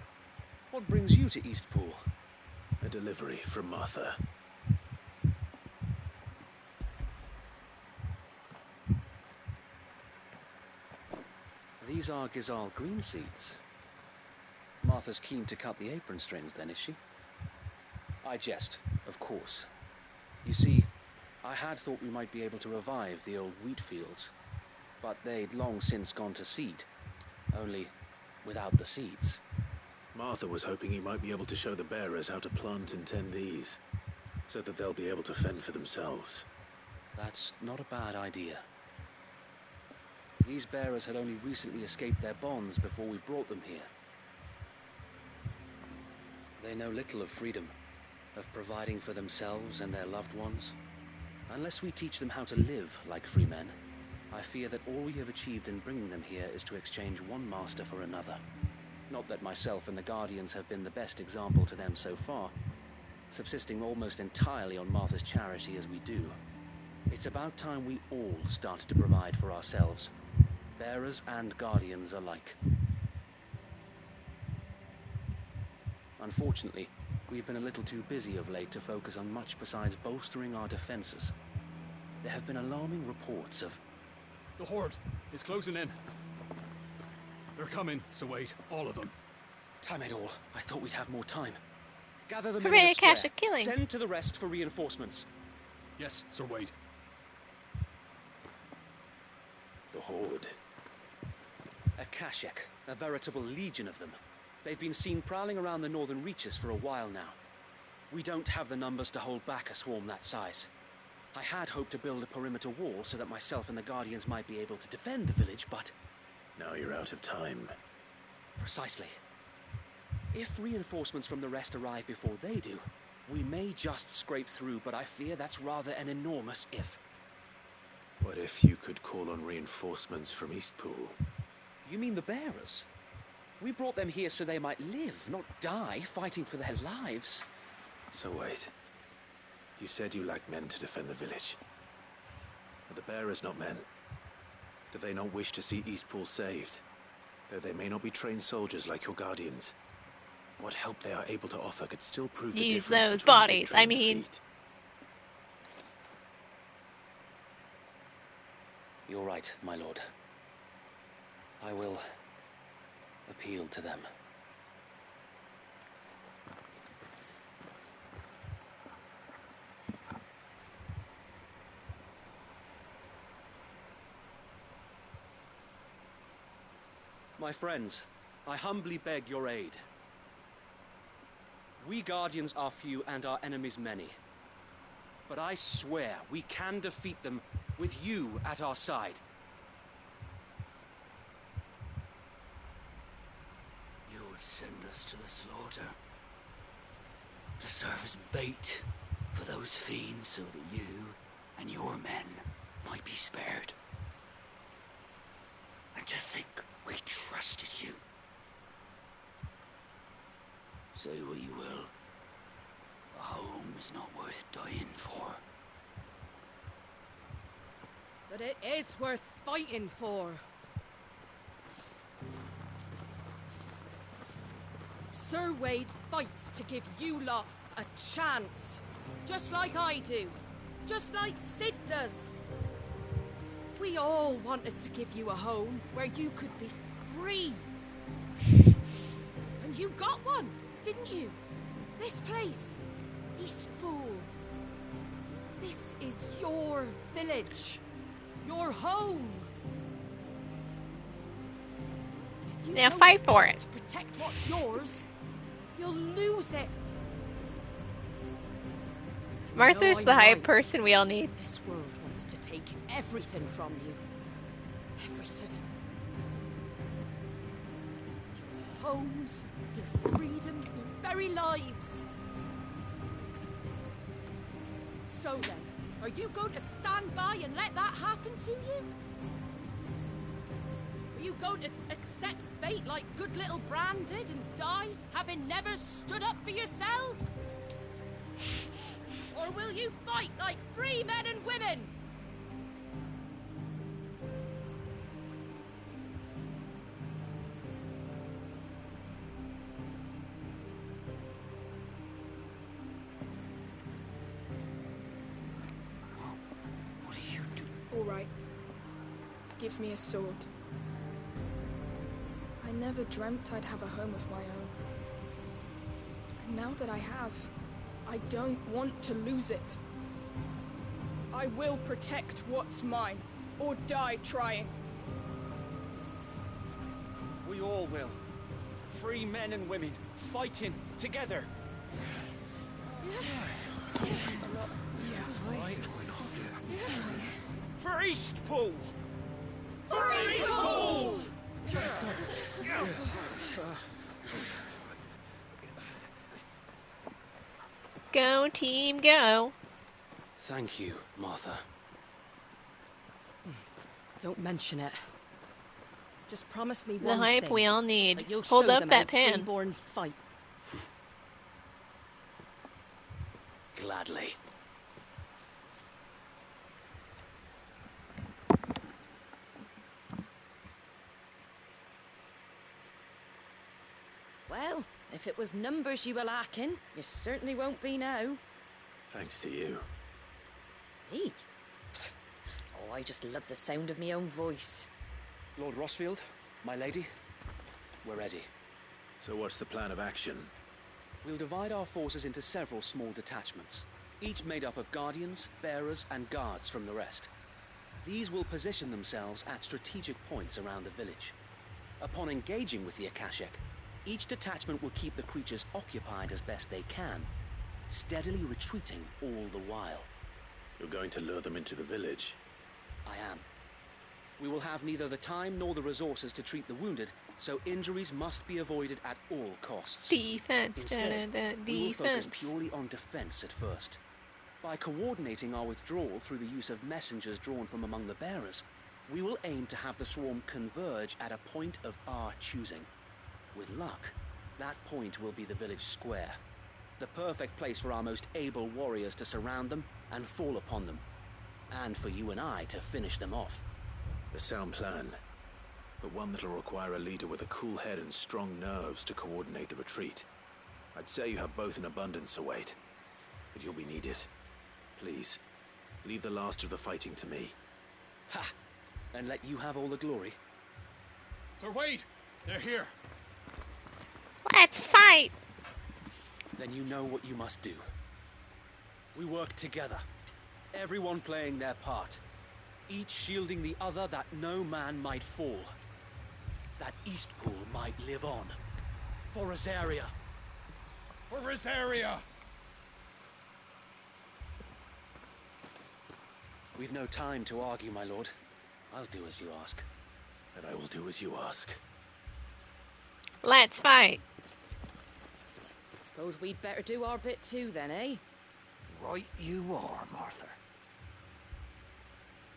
What brings you to Eastpool? A delivery from Martha. These are Gazal green seeds. Martha's keen to cut the apron strings then, is she? I jest, of course. You see, I had thought we might be able to revive the old wheat fields, but they'd long since gone to seed, only without the seeds. Martha was hoping he might be able to show the bearers how to plant and tend these, so that they'll be able to fend for themselves. That's not a bad idea. These bearers had only recently escaped their bonds before we brought them here. They know little of freedom, of providing for themselves and their loved ones. Unless we teach them how to live like free men, I fear that all we have achieved in bringing them here is to exchange one master for another. Not that myself and the Guardians have been the best example to them so far, subsisting almost entirely on Martha's charity as we do. It's about time we all started to provide for ourselves, bearers and Guardians alike. Unfortunately, we've been a little too busy of late to focus on much besides bolstering our defenses. There have been alarming reports of... The Horde is closing in. They're coming, so wait, all of them. Damn it all, I thought we'd have more time. Gather them Hooray, in the square. Akashic killing. Send to the rest for reinforcements. Yes, Sir Wade. The Horde. Akashic, a veritable legion of them. They've been seen prowling around the northern reaches for a while now. We don't have the numbers to hold back a swarm that size. I had hoped to build a perimeter wall so that myself and the Guardians might be able to defend the village, but... Now you're out of time. Precisely. If reinforcements from the rest arrive before they do, we may just scrape through, but I fear that's rather an enormous if. What if you could call on reinforcements from Eastpool? You mean the bearers? We brought them here so they might live, not die, fighting for their lives. So wait. You said you lacked men to defend the village. Are the bearers not men? Do they not wish to see Eastpool saved? Though they may not be trained soldiers like your Guardians. What help they are able to offer could still prove the Use difference those between bodies, victory I and mean... defeat. You're right, my lord. I will appeal to them. My friends, I humbly beg your aid. We Guardians are few and our enemies many. But I swear we can defeat them with you at our side. You would send us to the slaughter. To serve as bait for those fiends so that you and your men might be spared. And to think we trusted you. Say what you will. A home is not worth dying for. But it is worth fighting for. Sir Wade fights to give you lot a chance. Just like I do. Just like Sid does. We all wanted to give you a home where you could be free. And you got one, didn't you? This place, Eastpool. This is your village. Your home. If you Now don't fight for fight it. to protect what's yours, you'll lose it. Martha's I'm the hype right. person we all need. This world wants to take everything from you. Everything. Your homes, your freedom, your very lives. So then, are you going to stand by and let that happen to you? Are you going to accept fate like good little Bran did and die, having never stood up for yourselves? Or will you fight like free men and women? What do you do? All right. Give me a sword. I never dreamt I'd have a home of my own. And now that I have, I don't want to lose it. I will protect what's mine, or die trying. We all will. Free men and women, fighting together. For Eastpool! For Eastpool! Go, team, go. Thank you, Martha. Don't mention it. Just promise me The one hype thing. we all need. That you'll Hold show up them that how pen. freeborn fight. Gladly. Well, if it was numbers you were lacking, you certainly won't be now. Thanks to you. Me? Oh, I just love the sound of my own voice. Lord Rosfield, my lady, we're ready. So what's the plan of action? We'll divide our forces into several small detachments, each made up of guardians, bearers, and guards from the rest. These will position themselves at strategic points around the village. Upon engaging with the Akashic, each detachment will keep the creatures occupied as best they can, steadily retreating all the while. You're going to lure them into the village? I am. We will have neither the time nor the resources to treat the wounded, so injuries must be avoided at all costs. Defense. Instead, Da-da-da, we will focus defense. purely on defense at first. By coordinating our withdrawal through the use of messengers drawn from among the bearers, we will aim to have the swarm converge at a point of our choosing. With luck, that point will be the village square. The perfect place for our most able warriors to surround them and fall upon them. And for you and I to finish them off. A sound plan, but one that'll require a leader with a cool head and strong nerves to coordinate the retreat. I'd say you have both in abundance, Sir Wade, but you'll be needed. Please, leave the last of the fighting to me. Ha! and let you have all the glory? Sir, wait! They're here! Let's fight! Then you know what you must do. We work together, everyone playing their part, each shielding the other that no man might fall, that Eastpool might live on. For Rosaria! For Rosaria! We've no time to argue, my lord. I'll do as you ask. And I will do as you ask. Let's fight. Suppose we'd better do our bit too then, eh? Right you are, Martha.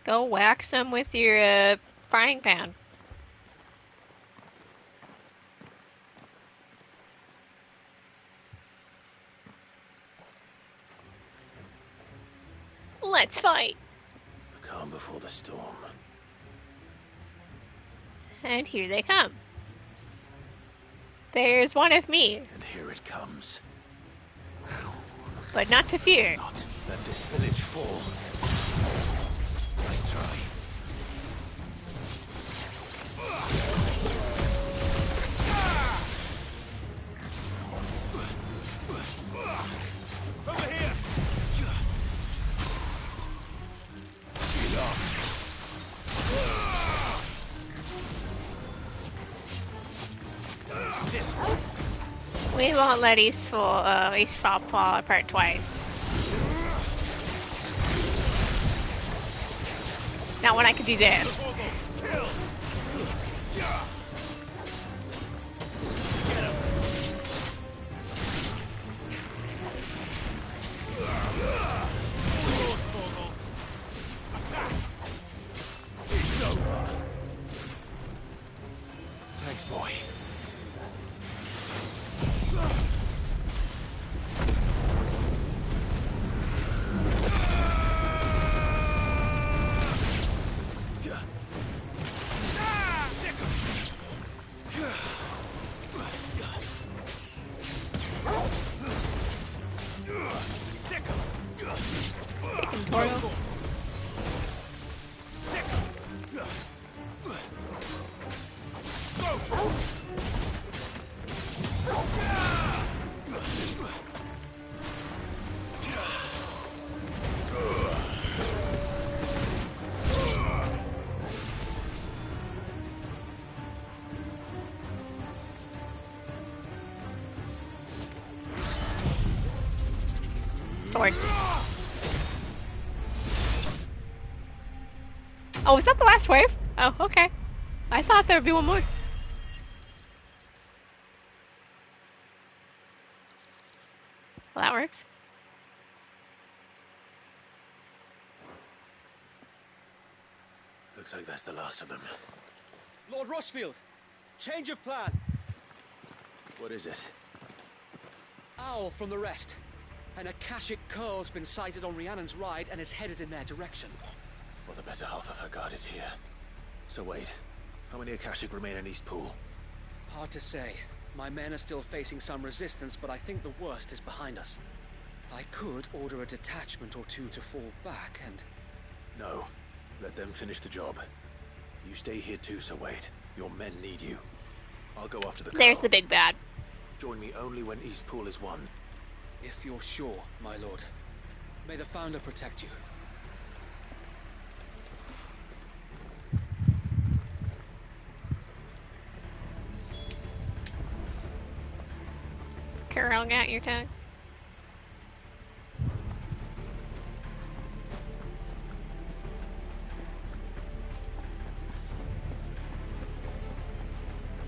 Go wax them with your frying pan. Let's fight. The calm before the storm. And here they come. There's one of me. And here it comes. But not to fear. Not let this village fall. Nice try. Over here! This We won't let Eastfall fall apart twice. Not when I could do this. It's over. Thanks, boy. Sword. Oh, was that the last wave? Oh, okay. I thought there would be one more. Well, that works. Looks like that's the last of them. Lord Rossfield! Change of plan! What is it? Owl from the rest. An Akashic curl's been sighted on Rhiannon's ride and is headed in their direction. Well, the better half of her guard is here. So wait, how many Akashic remain in Eastpool? Hard to say. My men are still facing some resistance, but I think the worst is behind us. I could order a detachment or two to fall back and... No. Let them finish the job. You stay here too, Sir Wade. Your men need you. I'll go after the There's Carl. the big bad. Join me only when Eastpool is won. If you're sure, my lord. May the Founder protect you. Carol got your tongue.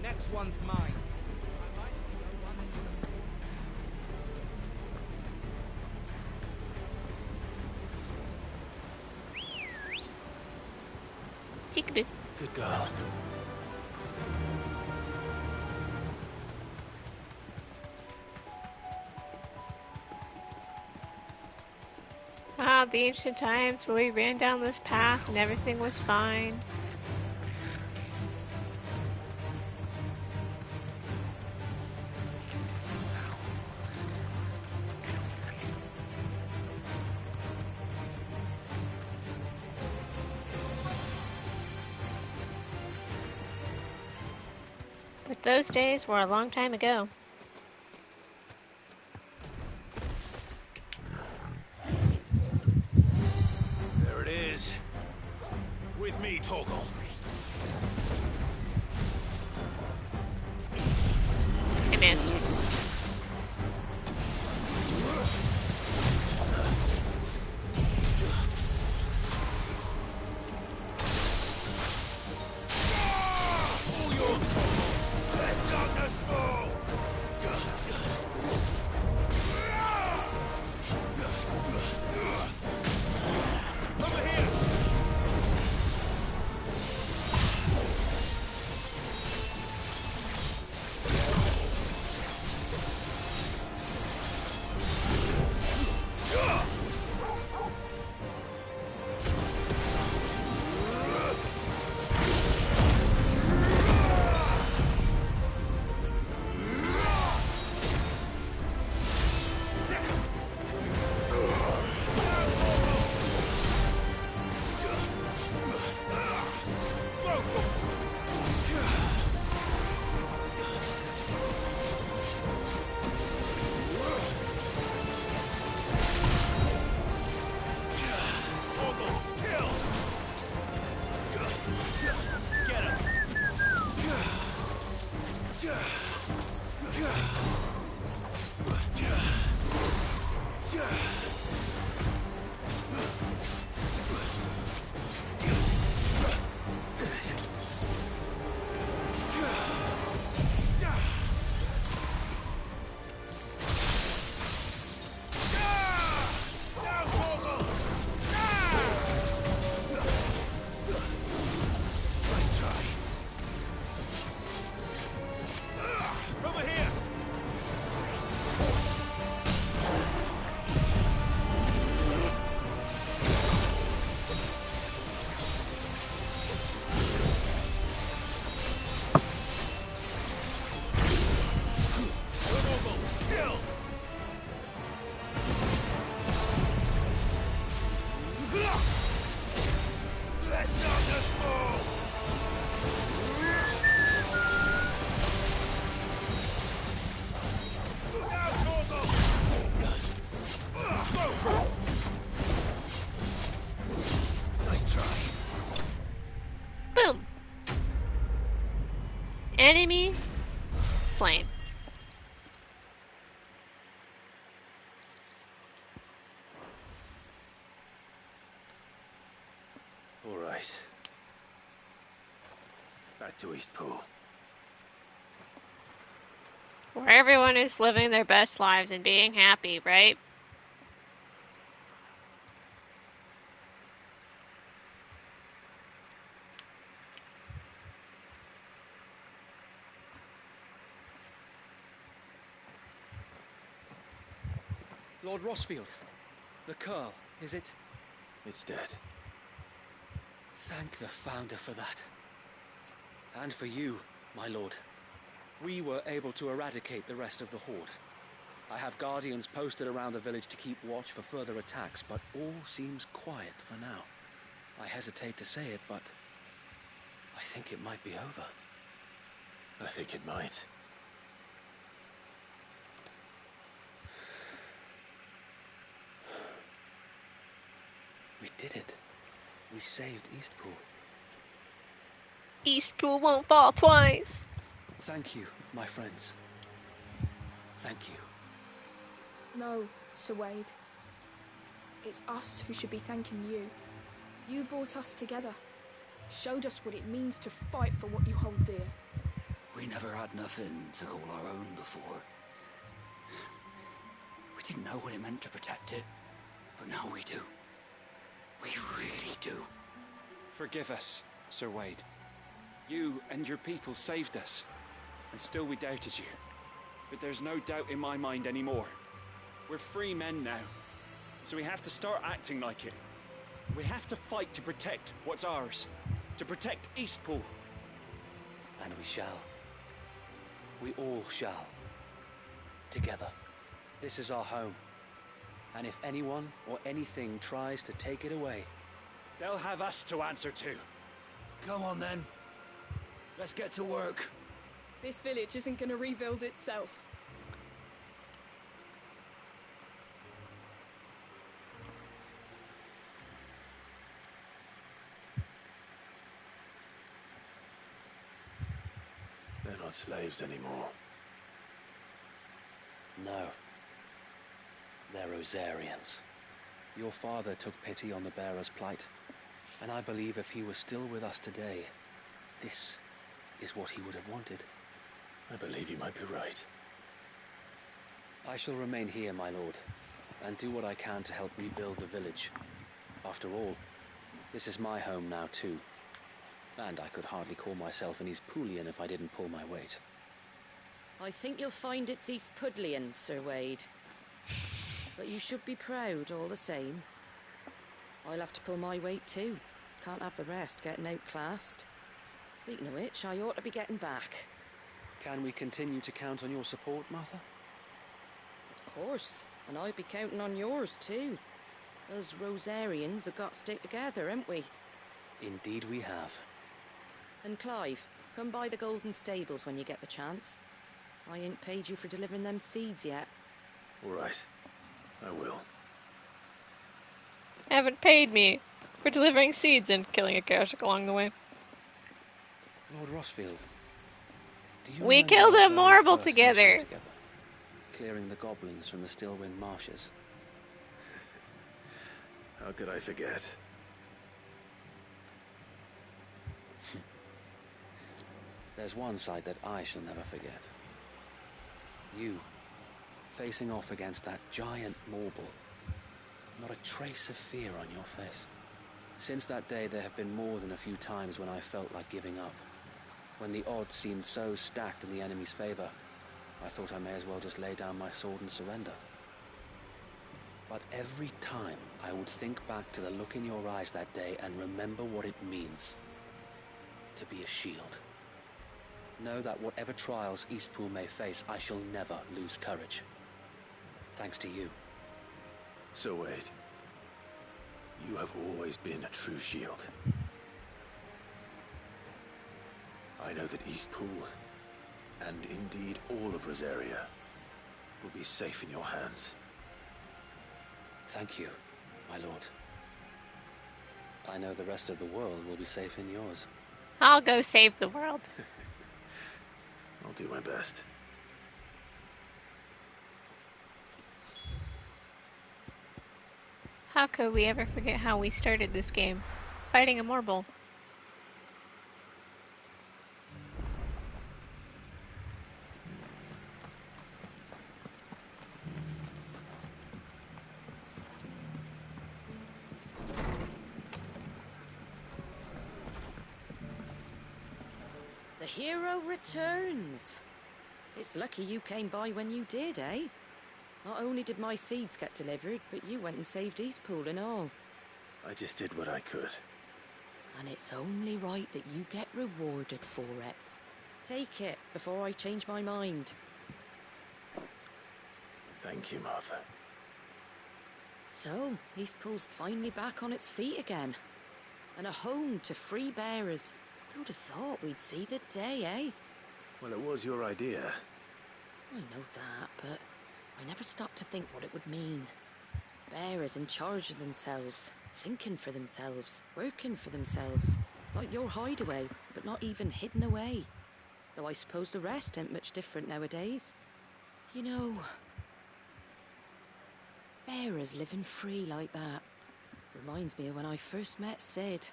Next one's mine. Chickadoo. Good girl. Ah, the ancient times where we ran down this path and everything was fine. But those days were a long time ago. There it is. With me, Torgal. I missed. Boom. Enemy slain. All right. Back to Eastpool. Where everyone is living their best lives and being happy, right? Lord Rossfield, the Curl, is it? It's dead. Thank the Founder for that. And for you, my lord. We were able to eradicate the rest of the Horde. I have guardians posted around the village to keep watch for further attacks, but all seems quiet for now. I hesitate to say it, but I think it might be over. I think it might. We did it. We saved Eastpool. Eastpool won't fall twice. Thank you, my friends. Thank you. No, Sir Wade. It's us who should be thanking you. You brought us together. Showed us what it means to fight for what you hold dear. We never had nothing to call our own before. We didn't know what it meant to protect it, but now we do. We really do. Forgive us, Sir Wade. You and your people saved us, and still we doubted you. But there's no doubt in my mind anymore. We're free men now, so we have to start acting like it. We have to fight to protect what's ours, to protect Eastpool. And we shall. We all shall. Together. This is our home. And if anyone or anything tries to take it away, they'll have us to answer to. Come on then. Let's get to work. This village isn't gonna rebuild itself. They're not slaves anymore. No. They're Rosarians. Your father took pity on the bearer's plight, and I believe if he was still with us today, this is what he would have wanted. I believe you might be right. I shall remain here, my lord, and do what I can to help rebuild the village. After all, this is my home now too. And I could hardly call myself an East Poolian if I didn't pull my weight. I think you'll find it's East Pudlian, Sir Wade. But you should be proud all the same. I'll have to pull my weight too. Can't have the rest getting outclassed. Speaking of which, I ought to be getting back. Can we continue to count on your support, Martha? Of course, and I'd be counting on yours too. Us Rosarians have got to stick together, haven't we? Indeed we have. And Clive, come by the Golden Stables when you get the chance. I ain't paid you for delivering them seeds yet. All right. I will. Haven't paid me for delivering seeds and killing a Kashik along the way. Lord Rossfield, do you We remember killed our a very marble first together. mission together, clearing the goblins from the Stillwind marshes? How could I forget? There's one sight that I shall never forget. You, facing off against that giant marble. Not a trace of fear on your face. Since that day, there have been more than a few times when I felt like giving up. When the odds seemed so stacked in the enemy's favor, I thought I may as well just lay down my sword and surrender. But every time, I would think back to the look in your eyes that day and remember what it means to be a shield. Know that whatever trials Eastpool may face, I shall never lose courage. Thanks to you. So Wade, you have always been a true shield. I know that Eastpool, and indeed all of Rosaria, will be safe in your hands. Thank you, my lord. I know the rest of the world will be safe in yours. I'll go save the world. I'll do my best. How could we ever forget how we started this game? Fighting a marble. The hero returns. It's lucky you came by when you did, eh? Not only did my seeds get delivered, but you went and saved Eastpool and all. I just did what I could. And it's only right that you get rewarded for it. Take it before I change my mind. Thank you, Martha. So, Eastpool's finally back on its feet again. And a home to free bearers. Who'd have thought we'd see the day, eh? Well, it was your idea. I know that, but I never stopped to think what it would mean. Bearers in charge of themselves, thinking for themselves, working for themselves. Like your hideaway, but not even hidden away. Though I suppose the rest ain't much different nowadays. You know, bearers living free like that reminds me of when I first met Sid.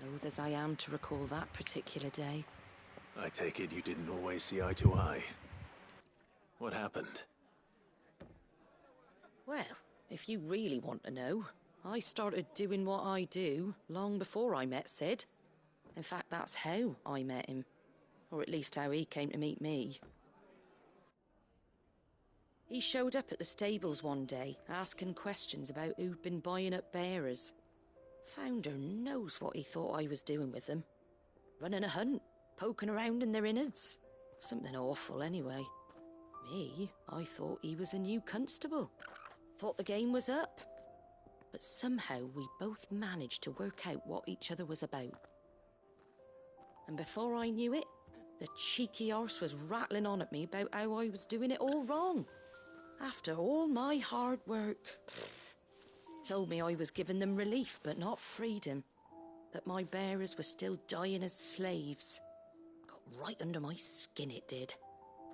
Loath as I am to recall that particular day. I take it you didn't always see eye to eye. What happened? Well, if you really want to know, I started doing what I do long before I met Sid. In fact, that's how I met him. Or at least how he came to meet me. He showed up at the stables one day, asking questions about who'd been buying up bearers. Founder knows what he thought I was doing with them. Running a hunt, poking around in their innards. Something awful anyway. Me, I thought he was a new constable. Thought the game was up. But somehow we both managed to work out what each other was about. And before I knew it, The cheeky arse was rattling on at me about how I was doing it all wrong. After all my hard work. Told me I was giving them relief, but not freedom. That my bearers were still dying as slaves. Got right under my skin, it did.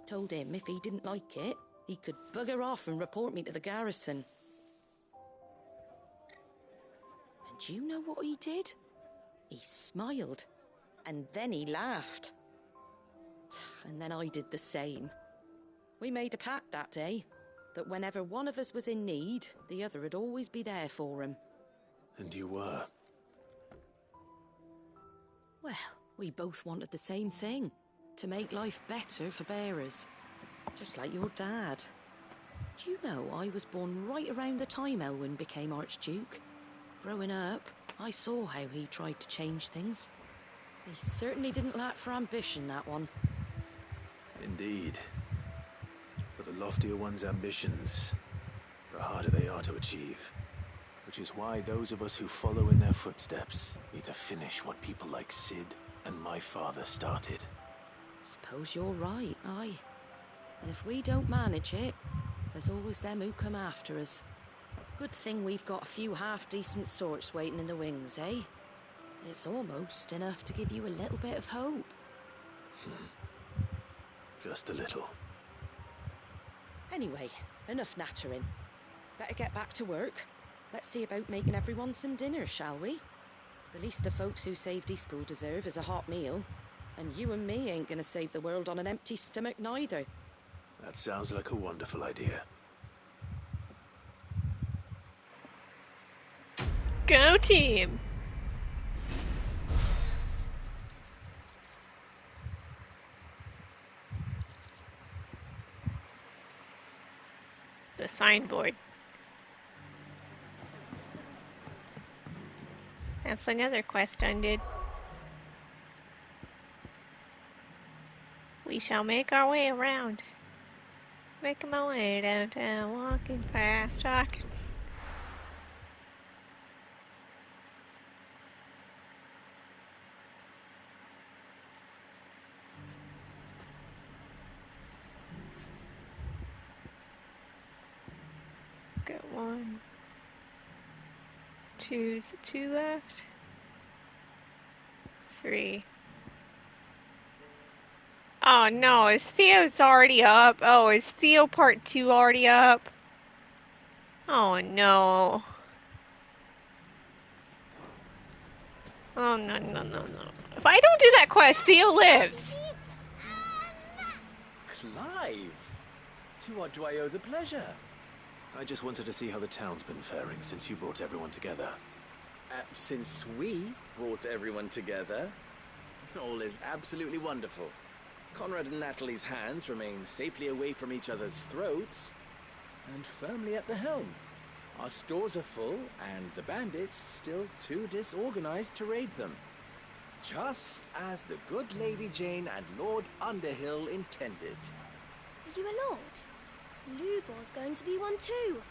Told him if he didn't like it, he could bugger off and report me to the garrison. And do you know what he did? He smiled, and then he laughed. And then I did the same. We made a pact that day, that whenever one of us was in need, the other would always be there for him. And you were? Well, we both wanted the same thing, to make life better for bearers. Just like your dad. Do you know I was born right around the time Elwyn became Archduke? Growing up, I saw how he tried to change things. He certainly didn't lack for ambition, that one. Indeed. But the loftier one's ambitions, the harder they are to achieve. Which is why those of us who follow in their footsteps need to finish what people like Sid and my father started. Suppose you're right, aye. And if we don't manage it, there's always them who come after us. Good thing we've got a few half-decent sorts waiting in the wings, eh? It's almost enough to give you a little bit of hope. Just a little. Anyway, enough nattering. Better get back to work. Let's see about making everyone some dinner, shall we? The least the folks who saved Eastpool deserve is a hot meal. And you and me ain't gonna save the world on an empty stomach neither. That sounds like a wonderful idea. Go team! The signboard. That's another quest undid. We shall make our way around. Making my way downtown, walking fast, talking. Got 1, 2, 2 left. 3. Oh no, is Theo's already up? Oh, is Theo part 2 already up? Oh no. Oh no, no, no, no. If I don't do that quest, Theo lives. Clive! To what do I owe the pleasure? I just wanted to see how the town's been faring since you brought everyone together. Since we brought everyone together, all is absolutely wonderful. Conrad and Natalie's hands remain safely away from each other's throats and firmly at the helm. Our stores are full and the bandits still too disorganized to raid them. Just as the good Lady Jane and Lord Underhill intended. Are you a lord? Lubor's going to be one too.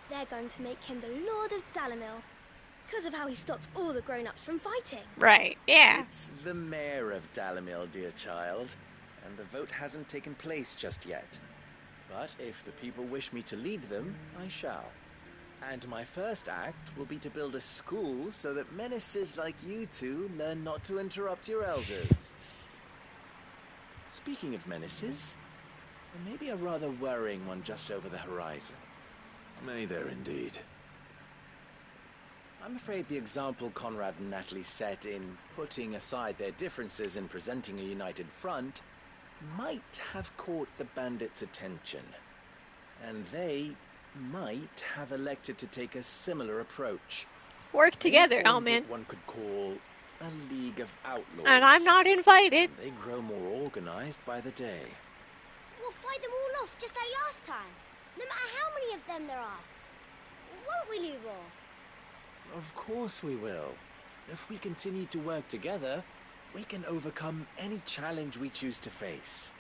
They're going to make him the Lord of Dalimil because of how he stopped all the grown-ups from fighting. Right, yeah. It's the mayor of Dalimil, dear child, and the vote hasn't taken place just yet. But if the people wish me to lead them, I shall. And my first act will be to build a school so that menaces like you two learn not to interrupt your elders. Speaking of menaces, there may be a rather worrying one just over the horizon. May there indeed. I'm afraid the example Conrad and Natalie set in putting aside their differences and presenting a united front might have caught the bandits' attention. And they might have elected to take a similar approach. Work together, They formed Elman. what one could call a League of Outlaws. And I'm not invited. They grow more organized by the day. We'll fight them all off just like last time, no matter how many of them there are. Won't we, Lubor? Of course we will. If we continue to work together, we can overcome any challenge we choose to face.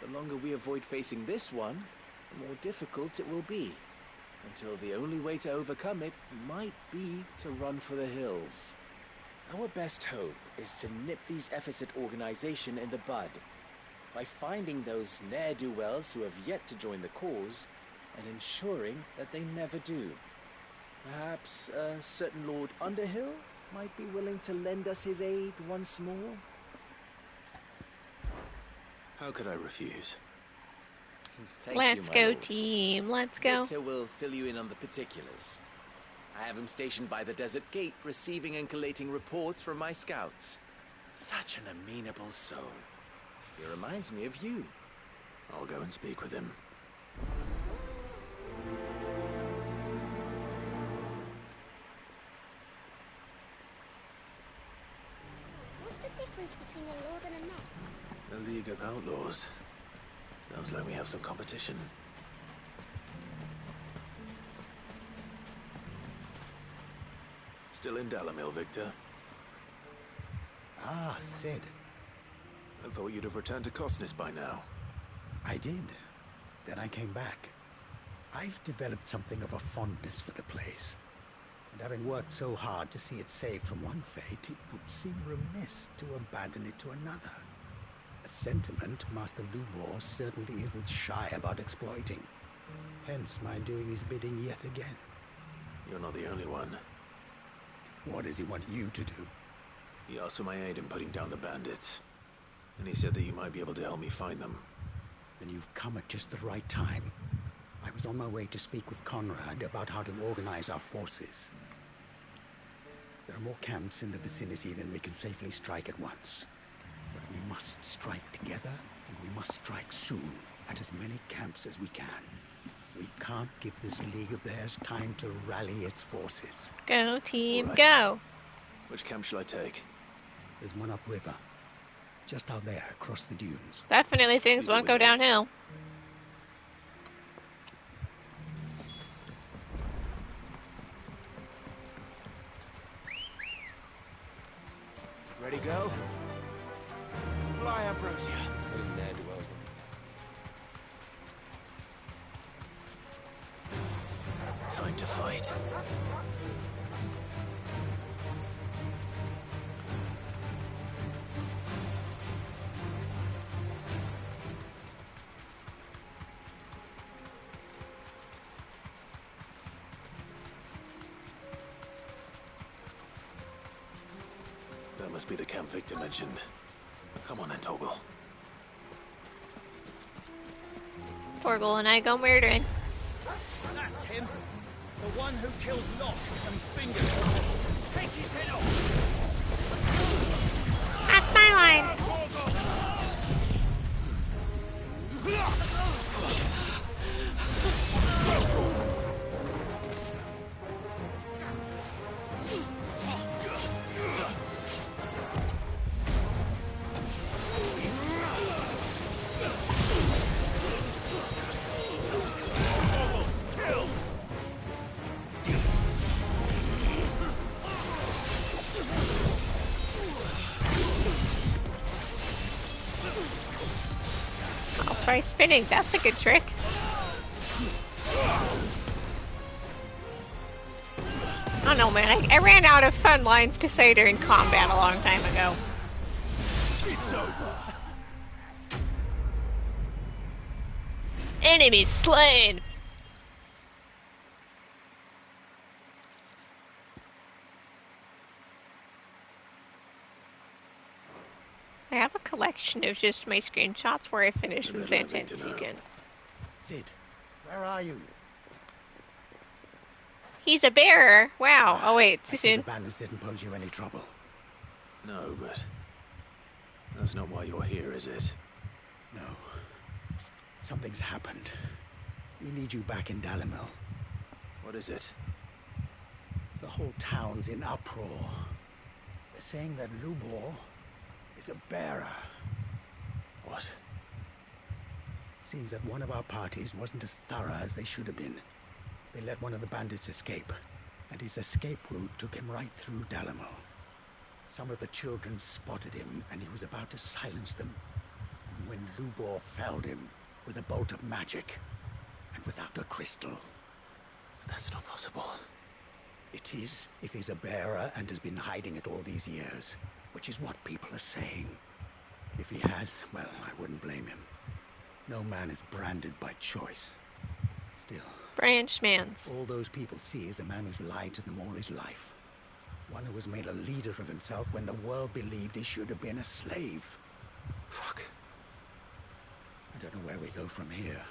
The longer we avoid facing this one, the more difficult it will be. Until the only way to overcome it might be to run for the hills. Our best hope is to nip these efforts at organization in the bud by finding those ne'er-do-wells who have yet to join the cause and ensuring that they never do. Perhaps a certain Lord Underhill might be willing to lend us his aid once more? How could I refuse? Let's go, team. Let's go. Victor will fill you in on the particulars. I have him stationed by the desert gate, receiving and collating reports from my scouts. Such an amenable soul. He reminds me of you. I'll go and speak with him. What's the difference between a lord and a knight? The League of Outlaws. Sounds like we have some competition. Still in Dalamil, Victor? Ah, Sid. I thought you'd have returned to Cosnis by now. I did. Then I came back. I've developed something of a fondness for the place. And having worked so hard to see it saved from one fate, it would seem remiss to abandon it to another. A sentiment Master Lubor certainly isn't shy about exploiting. Hence my doing his bidding yet again. You're not the only one. What does he want you to do? He asked for my aid in putting down the bandits. And he said that you might be able to help me find them. Then you've come at just the right time. I was on my way to speak with Conrad about how to organize our forces. There are more camps in the vicinity than we can safely strike at once. But we must strike together, and we must strike soon at as many camps as we can. We can't give this league of theirs time to rally its forces. Go, team, right. go! Which camp shall I take? There's one upriver. Just out there, across the dunes. Definitely things won't go downhill. Ready, go? Fly, Ambrosia. Time to fight. That must be the camp Victor mentioned. Come on then, Torgal. Torgal and I go murdering. That's him. The one who killed Locke and Fingers. Take his head off. That's my line. Try spinning, that's a good trick. I don't know, man. I ran out of fun lines to say during combat a long time ago. It's over. Enemy slain! I have a collection of just my screenshots where I finished with Zantan. Sid, where are you? He's a bearer. Wow. Oh wait, too soon. The bandits didn't pose you any trouble. No, but that's not why you're here, is it? No. Something's happened. We need you back in Dalamil. What is it? The whole town's in uproar. They're saying that Lubor is a bearer. What? Seems that one of our parties wasn't as thorough as they should have been. They let one of the bandits escape, and his escape route took him right through Dalamil. Some of the children spotted him, and he was about to silence them. And when Lubor felled him with a bolt of magic, and without a crystal. But that's not possible. It is, if he's a bearer and has been hiding it all these years, which is what people are saying. If he has, well, I wouldn't blame him. No man is branded by choice. Still, Branch mans. all those people see is a man who's lied to them all his life. One who was made a leader of himself when the world believed he should have been a slave. Fuck. I don't know where we go from here,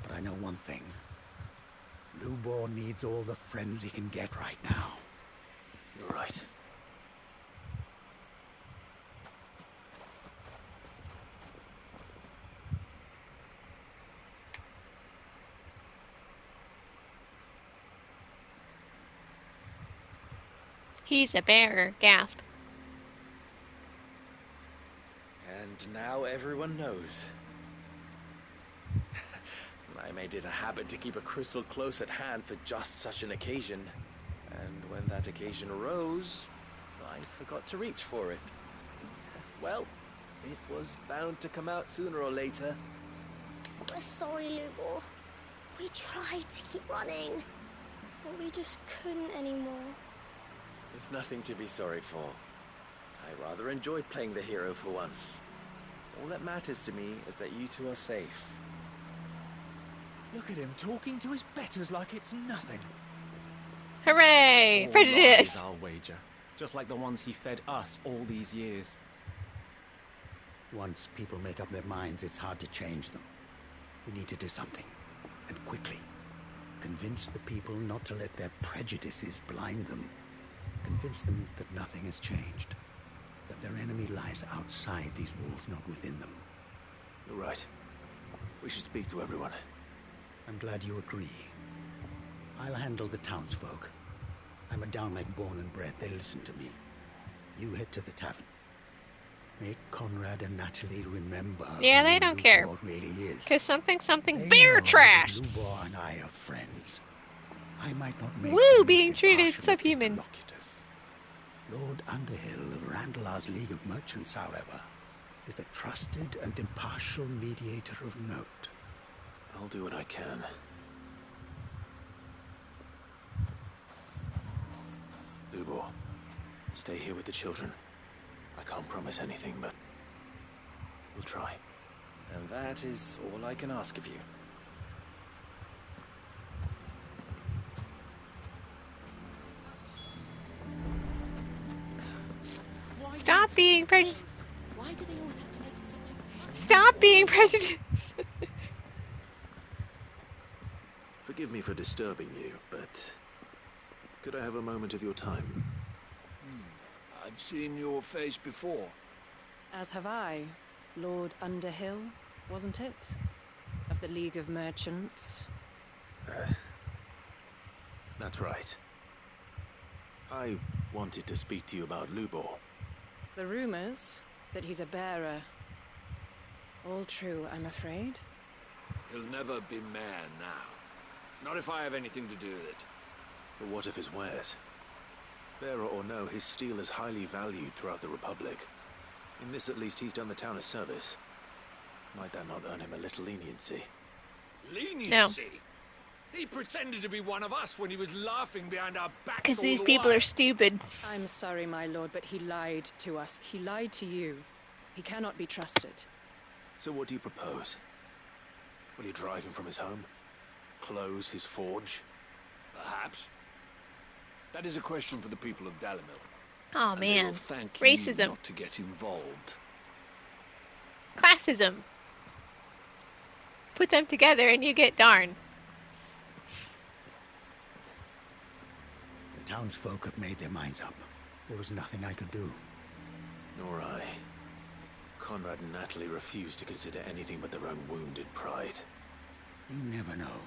but I know one thing. Lubor needs all the friends he can get right now. You're right. He's a bearer. Gasp. And now everyone knows. I made it a habit to keep a crystal close at hand for just such an occasion. And when that occasion arose, I forgot to reach for it. Well, it was bound to come out sooner or later. We're sorry, Lubor. We tried to keep running, but we just couldn't anymore. There's nothing to be sorry for. I rather enjoyed playing the hero for once. All that matters to me is that you two are safe. Look at him talking to his betters like it's nothing. Hooray! All Prejudice! lies, I'll wager. Just like the ones he fed us all these years. Once people make up their minds, it's hard to change them. We need to do something, and quickly. Convince the people not to let their prejudices blind them. Convince them that nothing has changed. That their enemy lies outside these walls, not within them. You're right. We should speak to everyone. I'm glad you agree. I'll handle the townsfolk. I'm a downlake born and bred. They listen to me. You head to the tavern. Make Conrad and Natalie remember Yeah, they who don't care. Lubor really is. Cause something They bear know trash! that Lubor and I are friends. I might not make Woo, the being most treated impartial of subhuman. interlocutors. Lord Underhill of Randalar's League of Merchants, however, is a trusted and impartial mediator of note. I'll do what I can. Lubor, stay here with the children. I can't promise anything, but we'll try. And that is all I can ask of you. Stop being prejudiced. Why do they always have to make such a... Stop being prejudiced. Forgive me for disturbing you, but could I have a moment of your time? I've seen your face before. As have I. Lord Underhill, wasn't it? Of the League of Merchants. That's right. I wanted to speak to you about Lubor. The rumors that he's a bearer. All true, I'm afraid. He'll never be mayor now. Not if I have anything to do with it. But what of his wares? Bearer or no, his steel is highly valued throughout the Republic. In this at least, he's done the town a service. Might that not earn him a little leniency? Leniency? No. He pretended to be one of us when he was laughing behind our backs. Because all these the people while. are stupid. I'm sorry, my lord, but he lied to us. He lied to you. He cannot be trusted. So what do you propose? Will you drive him from his home? Close his forge? Perhaps. That is a question for the people of Dalimil. Oh And they will man. thank Racism. you not to get involved. Classism. Put them together and you get darn. The townsfolk have made their minds up. There was nothing I could do. Nor I. Conrad and Natalie refused to consider anything but their own wounded pride. You never know.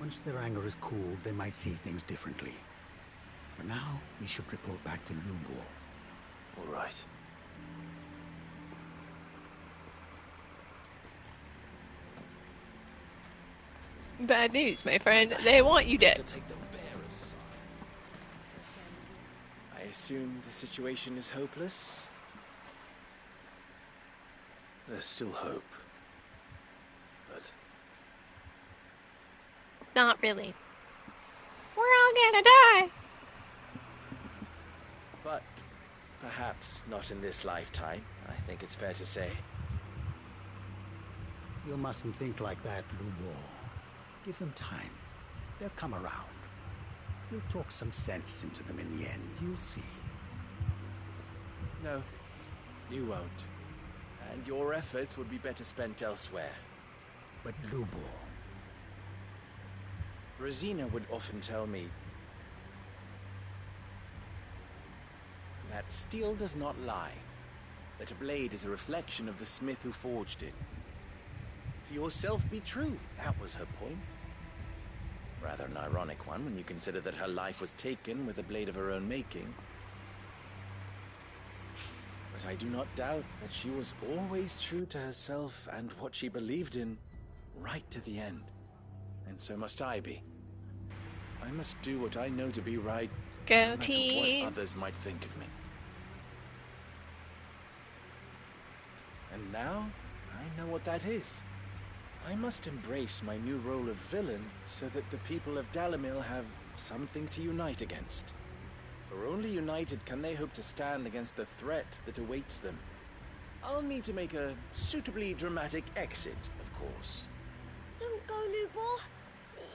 Once their anger is cooled, they might see things differently. For now, we should report back to Lubor. All right. Bad news, my friend. They want you dead. I assume the situation is hopeless? There's still hope. But Not really. We're all gonna die. But perhaps not in this lifetime, I think it's fair to say. You mustn't think like that, Lubor. Give them time. They'll come around. We'll talk some sense into them in the end, you'll see. No, you won't. And your efforts would be better spent elsewhere. But Lubor... Rosina would often tell me that steel does not lie, that a blade is a reflection of the smith who forged it. To yourself be true, that was her point. Rather an ironic one when you consider that her life was taken with a blade of her own making. But I do not doubt that she was always true to herself and what she believed in, right to the end. And so must I be. I must do what I know to be right, Go no matter team. what others might think of me. And now, I know what that is. I must embrace my new role of villain so that the people of Dalimil have something to unite against. For only united can they hope to stand against the threat that awaits them. I'll need to make a suitably dramatic exit, of course. Don't go, Lubor.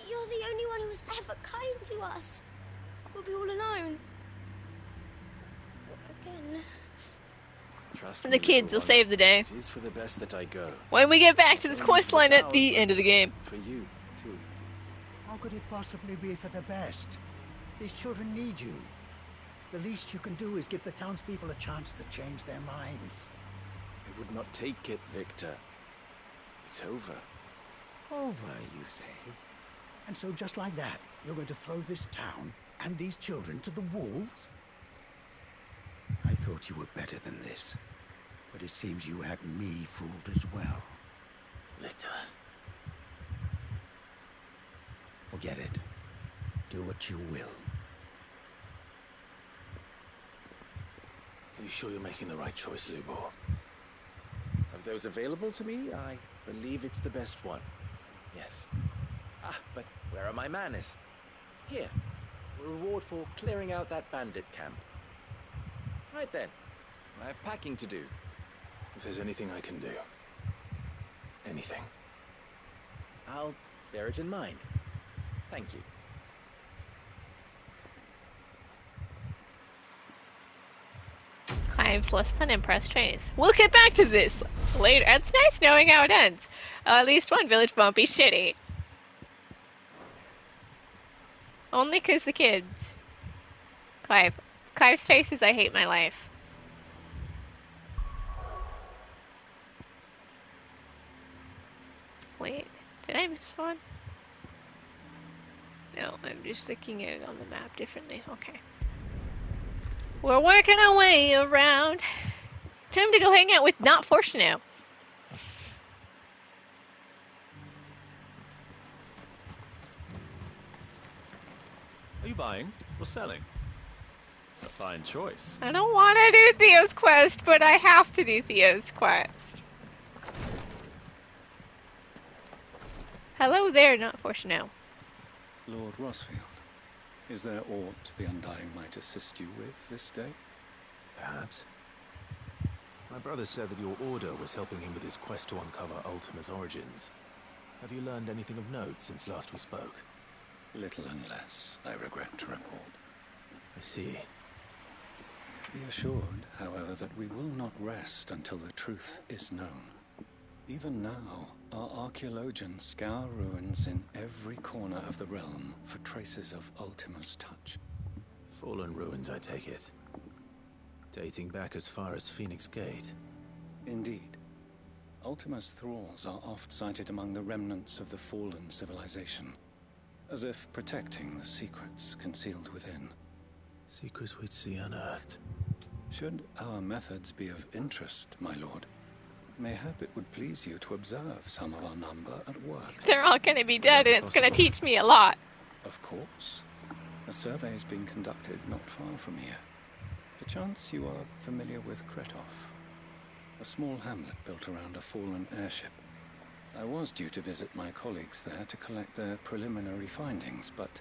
You're the only one who was ever kind to us. We'll be all alone. Again. Trust And me, the kids little will save ones. the day. It is for the best that I go. When we get back to this Only quest for the line at town, the end of the game. For you, too. How could it possibly be for the best? These children need you. The least you can do is give the townspeople a chance to change their minds. I would not take it, Victor. It's over. Over, you say? And so just like that, you're going to throw this town and these children to the wolves? I thought you were better than this. But it seems you had me fooled as well. Victor. Forget it. Do what you will. Are you sure you're making the right choice, Lubor? Of those available to me, I believe it's the best one. Yes. Ah, but where are my manners? Here. A reward for clearing out that bandit camp. Right then. I have packing to do. If there's anything I can do. Anything. I'll bear it in mind. Thank you. Clive's less than impressed face. We'll get back to this later. It's nice knowing how it ends. At least one village won't be shitty. Only 'cause the kids. Clive. Clive's face is I hate my life. Wait, did I miss one? No, I'm just looking at it on the map differently. Okay. We're working our way around. Time to go hang out with Not Forced now. Are you buying or selling? A fine choice. I don't want to do Theo's quest, but I have to do Theo's quest. Hello there, Not Forced now. Lord Rossfield, is there aught the Undying might assist you with this day? Perhaps. My brother said that your order was helping him with his quest to uncover Ultima's origins. Have you learned anything of note since last we spoke? Little and less, I regret to report. I see. Be assured, however, that we will not rest until the truth is known. Even now, our archaeologians scour ruins in every corner of the realm for traces of Ultima's touch. Fallen ruins, I take it. Dating back as far as Phoenix Gate. Indeed. Ultima's thralls are oft sighted among the remnants of the fallen civilization, as if protecting the secrets concealed within. Secrets we'd see unearthed. Should our methods be of interest, my lord, mayhap it would please you to observe some of our number at work. They're all going to be dead, and it's going to teach me a lot. Of course. A survey is being conducted not far from here. Perchance you are familiar with Kretov, a small hamlet built around a fallen airship. I was due to visit my colleagues there to collect their preliminary findings, but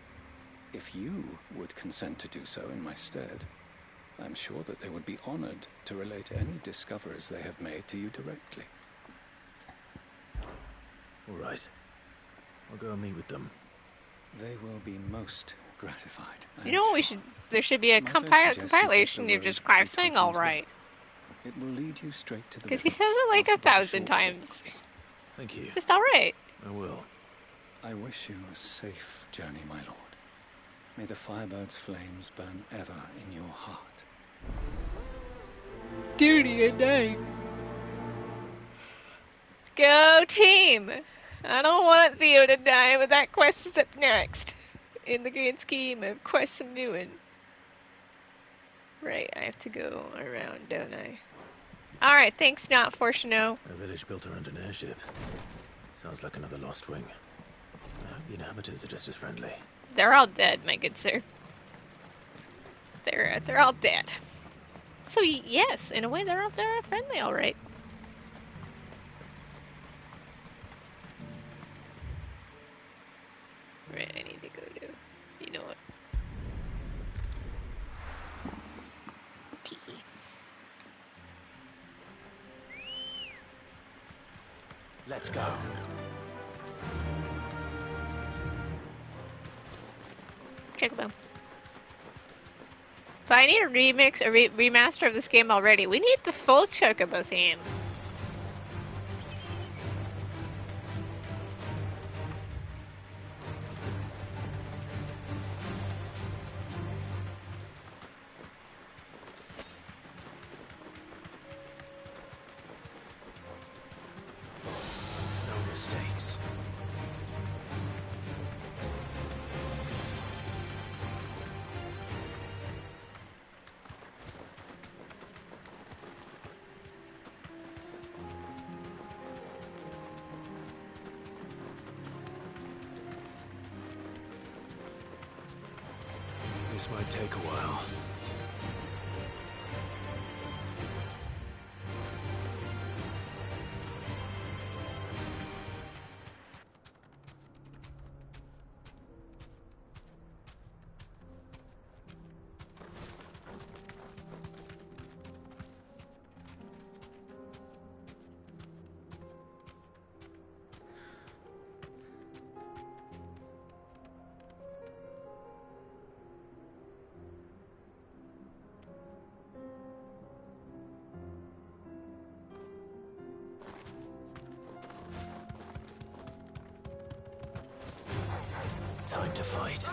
if you would consent to do so in my stead, I'm sure that they would be honored to relate any discoveries they have made to you directly. All right. I'll go and meet with them. They will be most gratified. You know what we should... There should be a compilation of just Clive saying all right. It will lead you straight to the Because he says it like 1,000 times. Thank you. Just alright. I will. I wish you a safe journey, my lord. May the Firebird's flames burn ever in your heart. Duty or die. Go team! I don't want Theo to die, but that quest is up next. In the grand scheme of quests I'm doing. Right, I have to go around, don't I? Alright, thanks not for Chanel. A village built around an airship. Sounds like another lost wing. I hope the inhabitants are just as friendly. They're all dead, my good sir. They're all dead. So yes, in a way they're friendly, all right. Right, I need to go to. You know what? Tea. Let's go. Chocobo. But I need a remaster of this game already. We need the full Chocobo theme. No mistakes. This might take a while. Time to fight.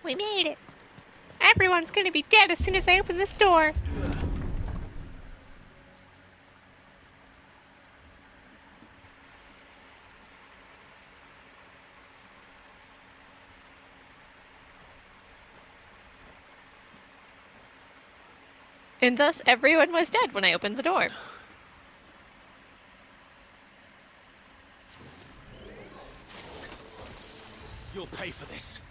We made it. Everyone's gonna be dead as soon as I open this door. And thus, everyone was dead when I opened the door. You'll pay for this.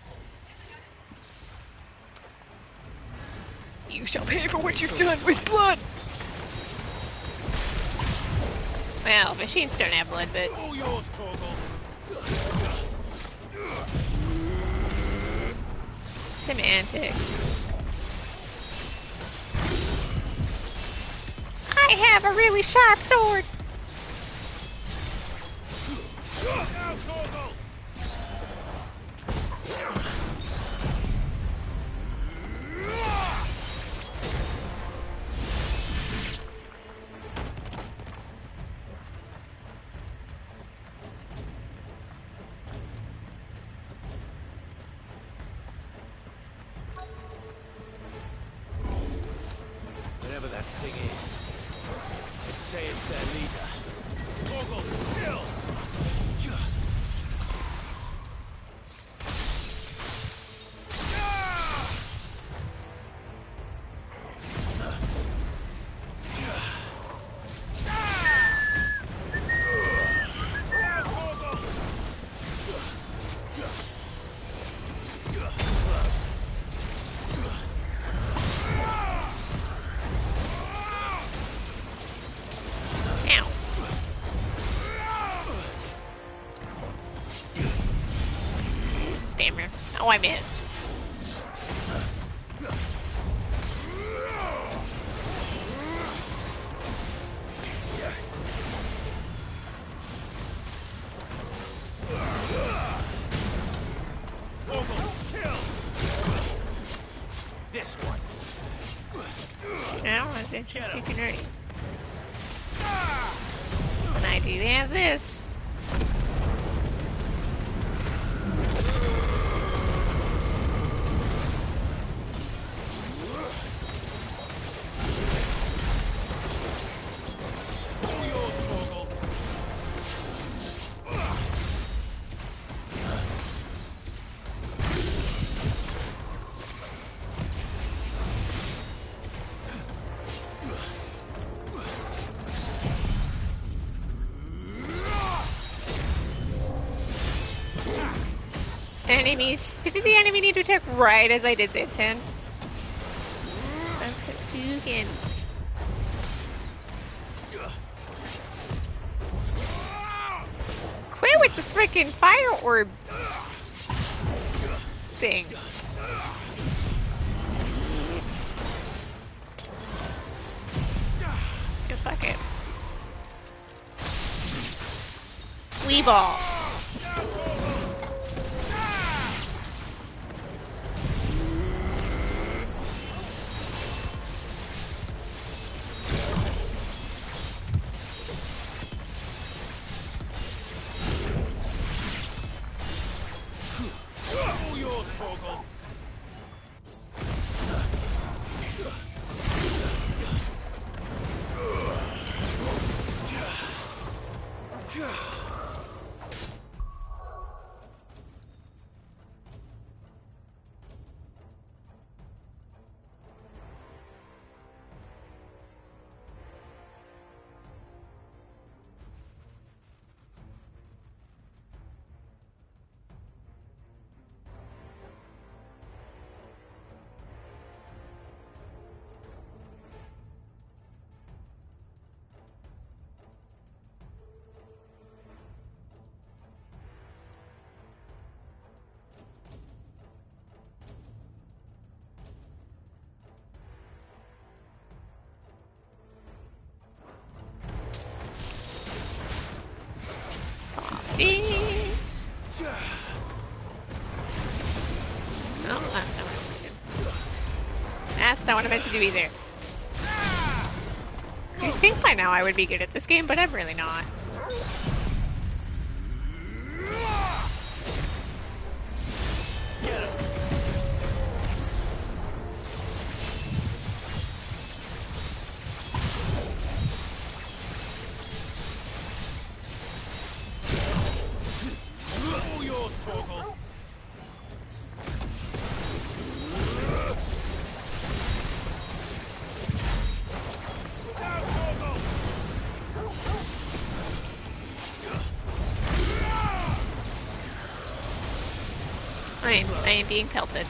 You shall pay for what you've done with blood! Well, machines don't have blood, but... All yours, Torgal. Semantics. I have a really sharp sword! Now, Torgal! Thing is, let's say it's their leader. Torgal, kill! Spammer. Oh, I missed. This one. Now, I think you can already. And I do have this. Enemies. Did the enemy need to attack right as I did this, Tin? Katsugen. Quit with the freaking fire orb thing. Go fuck it. Weeball. Please. No, that's not what I meant to do either. You'd think by now I would be good at this game, but I'm really not. I am being pelted.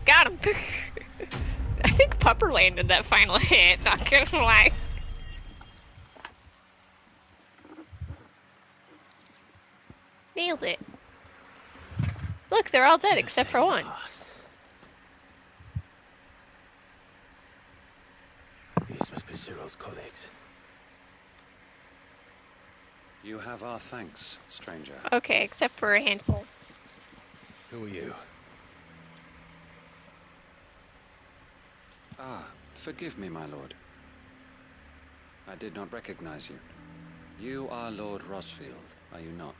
Got him. I think Pupper landed that final hit, not gonna lie. Nailed it. Look, they're all dead except for one. These must be Cyril's colleagues. You have our thanks, stranger. Okay, except for a handful. Who are you? Ah, forgive me, my lord. I did not recognize you. You are Lord Rosfield, are you not?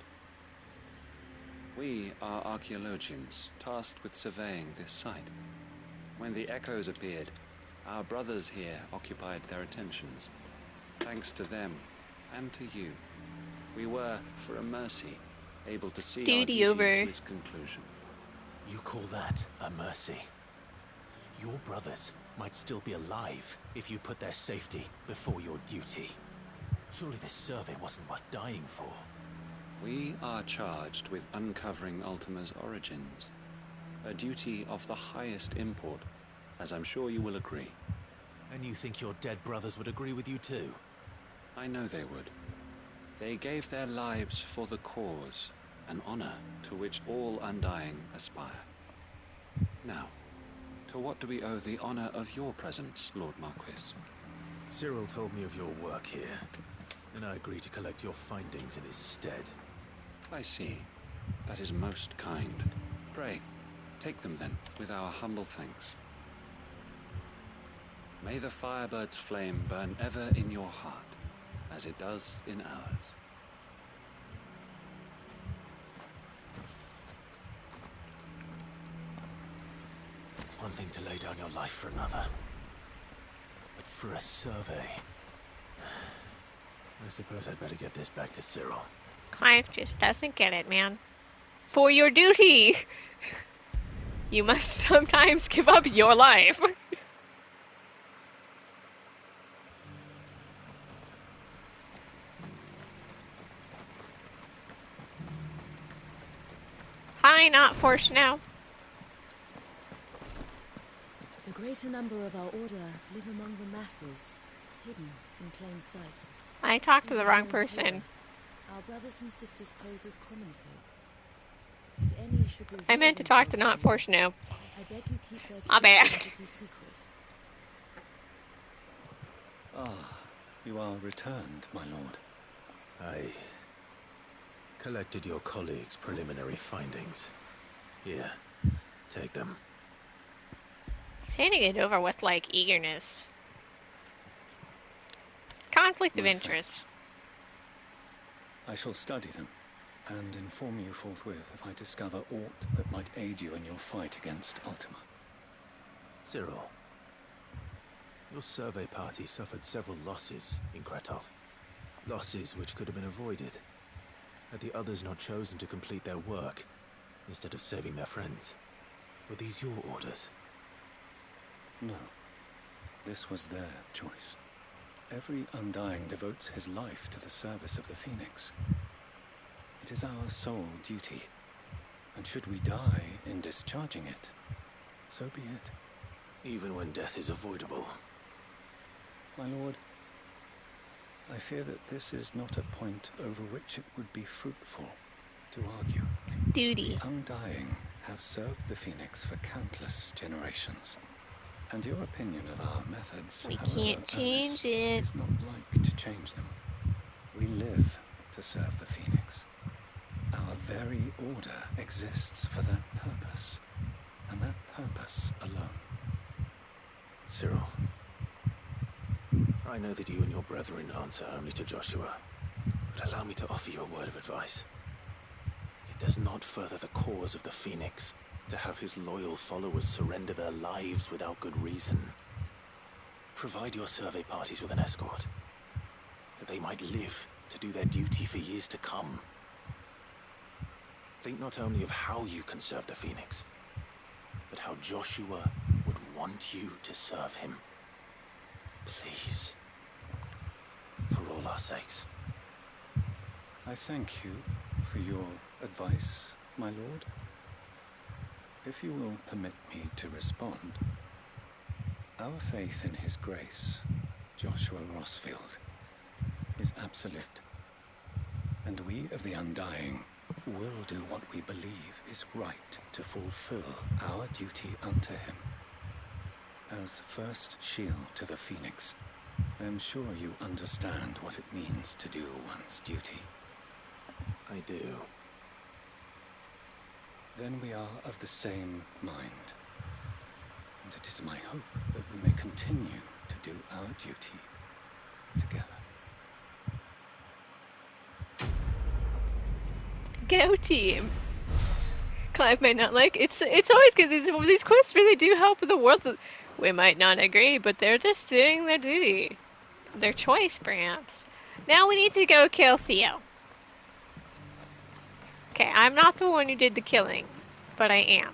We are archaeologians, tasked with surveying this site. When the echoes appeared, our brothers here occupied their attentions. Thanks to them, and to you, we were, for a mercy, able to see our duty over. to its conclusion. You call that a mercy? Your brothers might still be alive if you put their safety before your duty. Surely this survey wasn't worth dying for. We are charged with uncovering Ultima's origins. A duty of the highest import, as I'm sure you will agree. And you think your dead brothers would agree with you too? I know they would. They gave their lives for the cause, an honor to which all Undying aspire. Now, to what do we owe the honor of your presence, Lord Marquis? Cyril told me of your work here, and I agreed to collect your findings in his stead. I see. That is most kind. Pray, take them then, with our humble thanks. May the Firebird's flame burn ever in your heart, as it does in ours. It's one thing to lay down your life for another, but for a survey... I suppose I'd better get this back to Cyril. Clive just doesn't get it, man. For your duty, you must sometimes give up your life. Hi, not forced now. The greater number of our order live among the masses, hidden in plain sight. I talked to the wrong person. Our brothers and sisters pose as common folk. If any should reveal I meant to talk to themselves not forced now. I beg you keep their My true bad. identity secret. Ah, you are returned, my lord. I collected your colleagues' preliminary findings. Here, take them. He's handing it over with, like, eagerness. Conflict of My interest. thanks. I shall study them, and inform you forthwith if I discover aught that might aid you in your fight against Ultima. Cyril, your survey party suffered several losses in Kretov. Losses which could have been avoided, had the others not chosen to complete their work, instead of saving their friends. Were these your orders? No. This was their choice. Every Undying devotes his life to the service of the Phoenix. It is our sole duty, and should we die in discharging it, so be it. Even when death is avoidable. My lord, I fear that this is not a point over which it would be fruitful to argue. Duty. The Undying have served the Phoenix for countless generations, and your opinion of our methods, We however can't change earnest, it. is not like to change them. We live to serve the Phoenix. Our very order exists for that purpose, and that purpose alone. Cyril, I know that you and your brethren answer only to Joshua, but allow me to offer you a word of advice. It does not further the cause of the Phoenix to have his loyal followers surrender their lives without good reason. Provide your survey parties with an escort, that they might live to do their duty for years to come. Think not only of how you can serve the Phoenix, but how Joshua would want you to serve him. Please. For all our sakes. I thank you for your advice, my lord. If you will permit me to respond, our faith in his grace, Joshua Rosfield, is absolute, and we of the Undying will do what we believe is right to fulfill our duty unto him. As first shield to the Phoenix, I am sure you understand what it means to do one's duty. I do. Then we are of the same mind. And it is my hope that we may continue to do our duty together. Go team. Clive may not like it's always good. These quests really do help the world. We might not agree, but they're just doing their duty. Their choice, perhaps. Now we need to go kill Theo. Okay, I'm not the one who did the killing, but I am.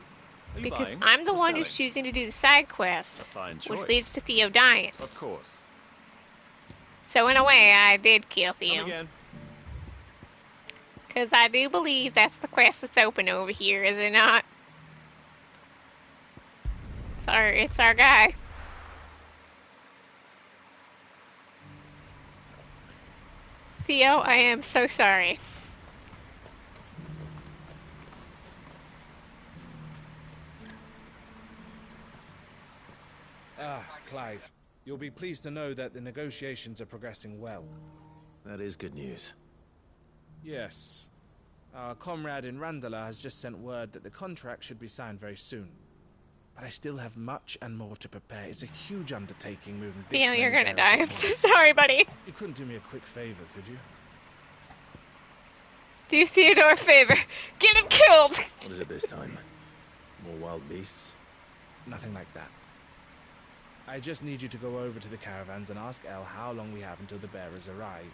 Because I'm the one who's choosing to do the side quest, which leads to Theo dying. Of course. So in a way, I did kill Theo. Come again. Because I do believe that's the quest that's open over here, is it not? It's our guy. Theo, I am so sorry. Clive, you'll be pleased to know that the negotiations are progressing well. That is good news. Yes. Our comrade in Randala has just sent word that the contract should be signed very soon. But I still have much and more to prepare. It's a huge undertaking moving this Theo, many you're gonna barrels die. at I'm so once. sorry, buddy. You couldn't do me a quick favor, could you? Do Theodore a favor. Get him killed! What is it this time? More wild beasts? Nothing like that. I just need you to go over to the caravans and ask El how long we have until the bearers arrive.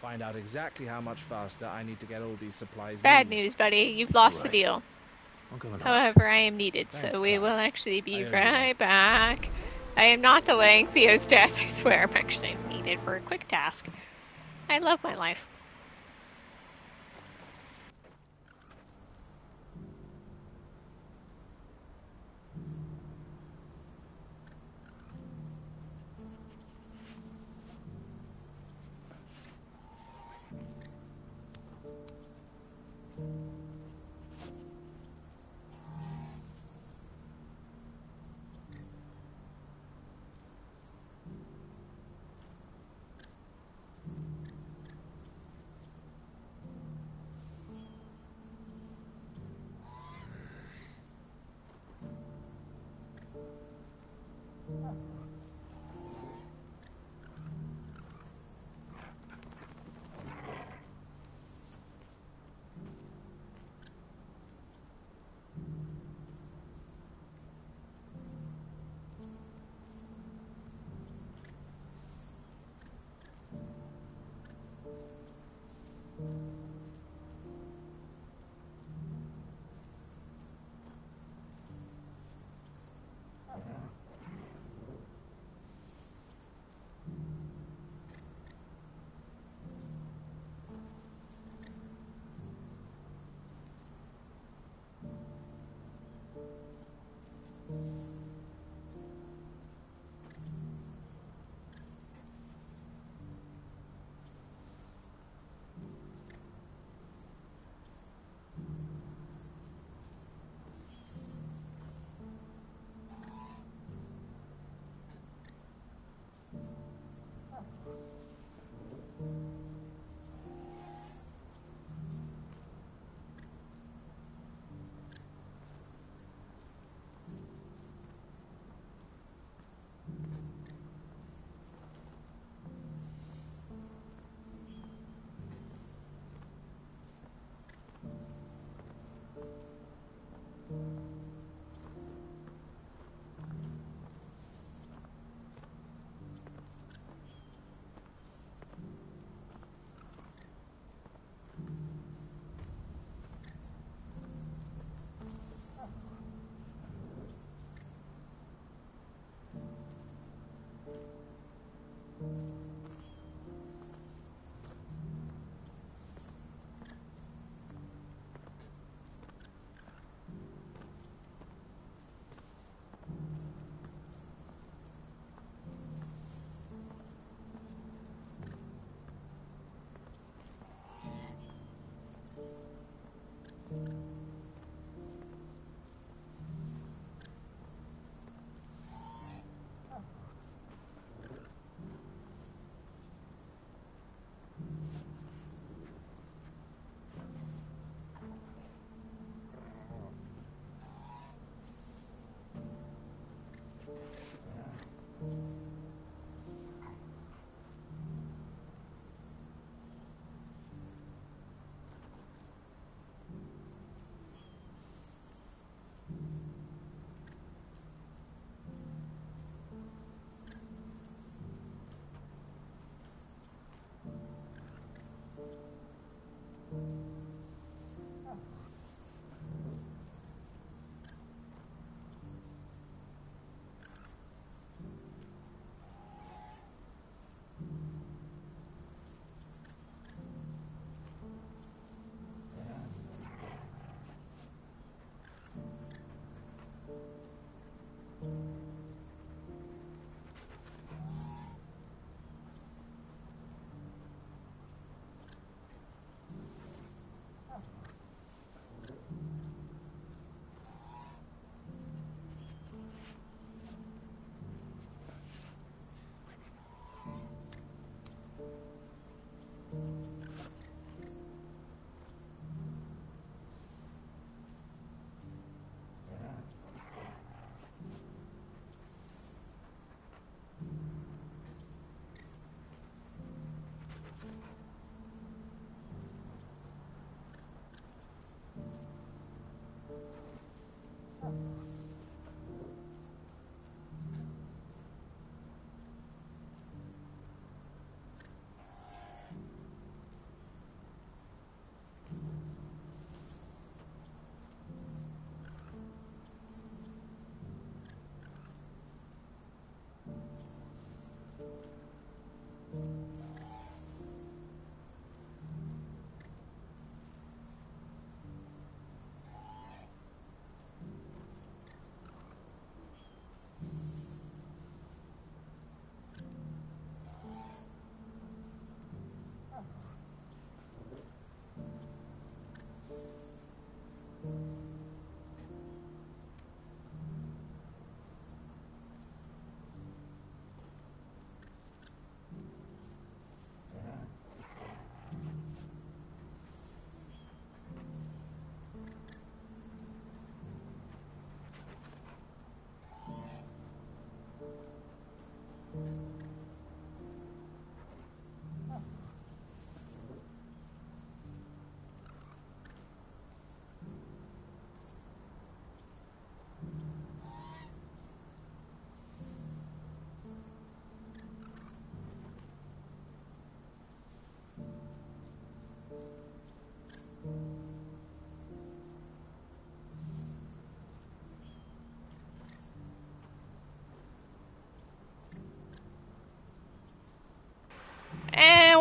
Find out exactly how much faster I need to get all these supplies Bad moved. news, buddy. You've lost the deal. I'll go and ask. However, I am needed, Thanks, so we Clive. will actually be I owe you right back. I am not delaying Theo's death, I swear. I'm actually needed for a quick task. I love my life.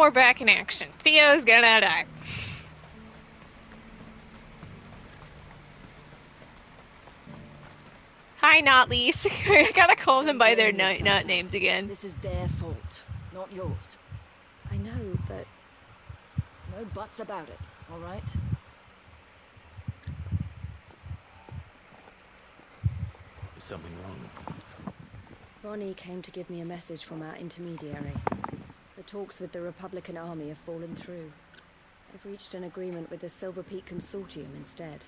we're back in action. Theo's gonna die. Hi, not least. I gotta call them by their not names again. This is their fault, not yours. I know, but no buts about it, all right? Is something wrong? Vonnie came to give me a message from our intermediary. The talks with the Republican Army have fallen through. They've reached an agreement with the Silver Peak Consortium instead.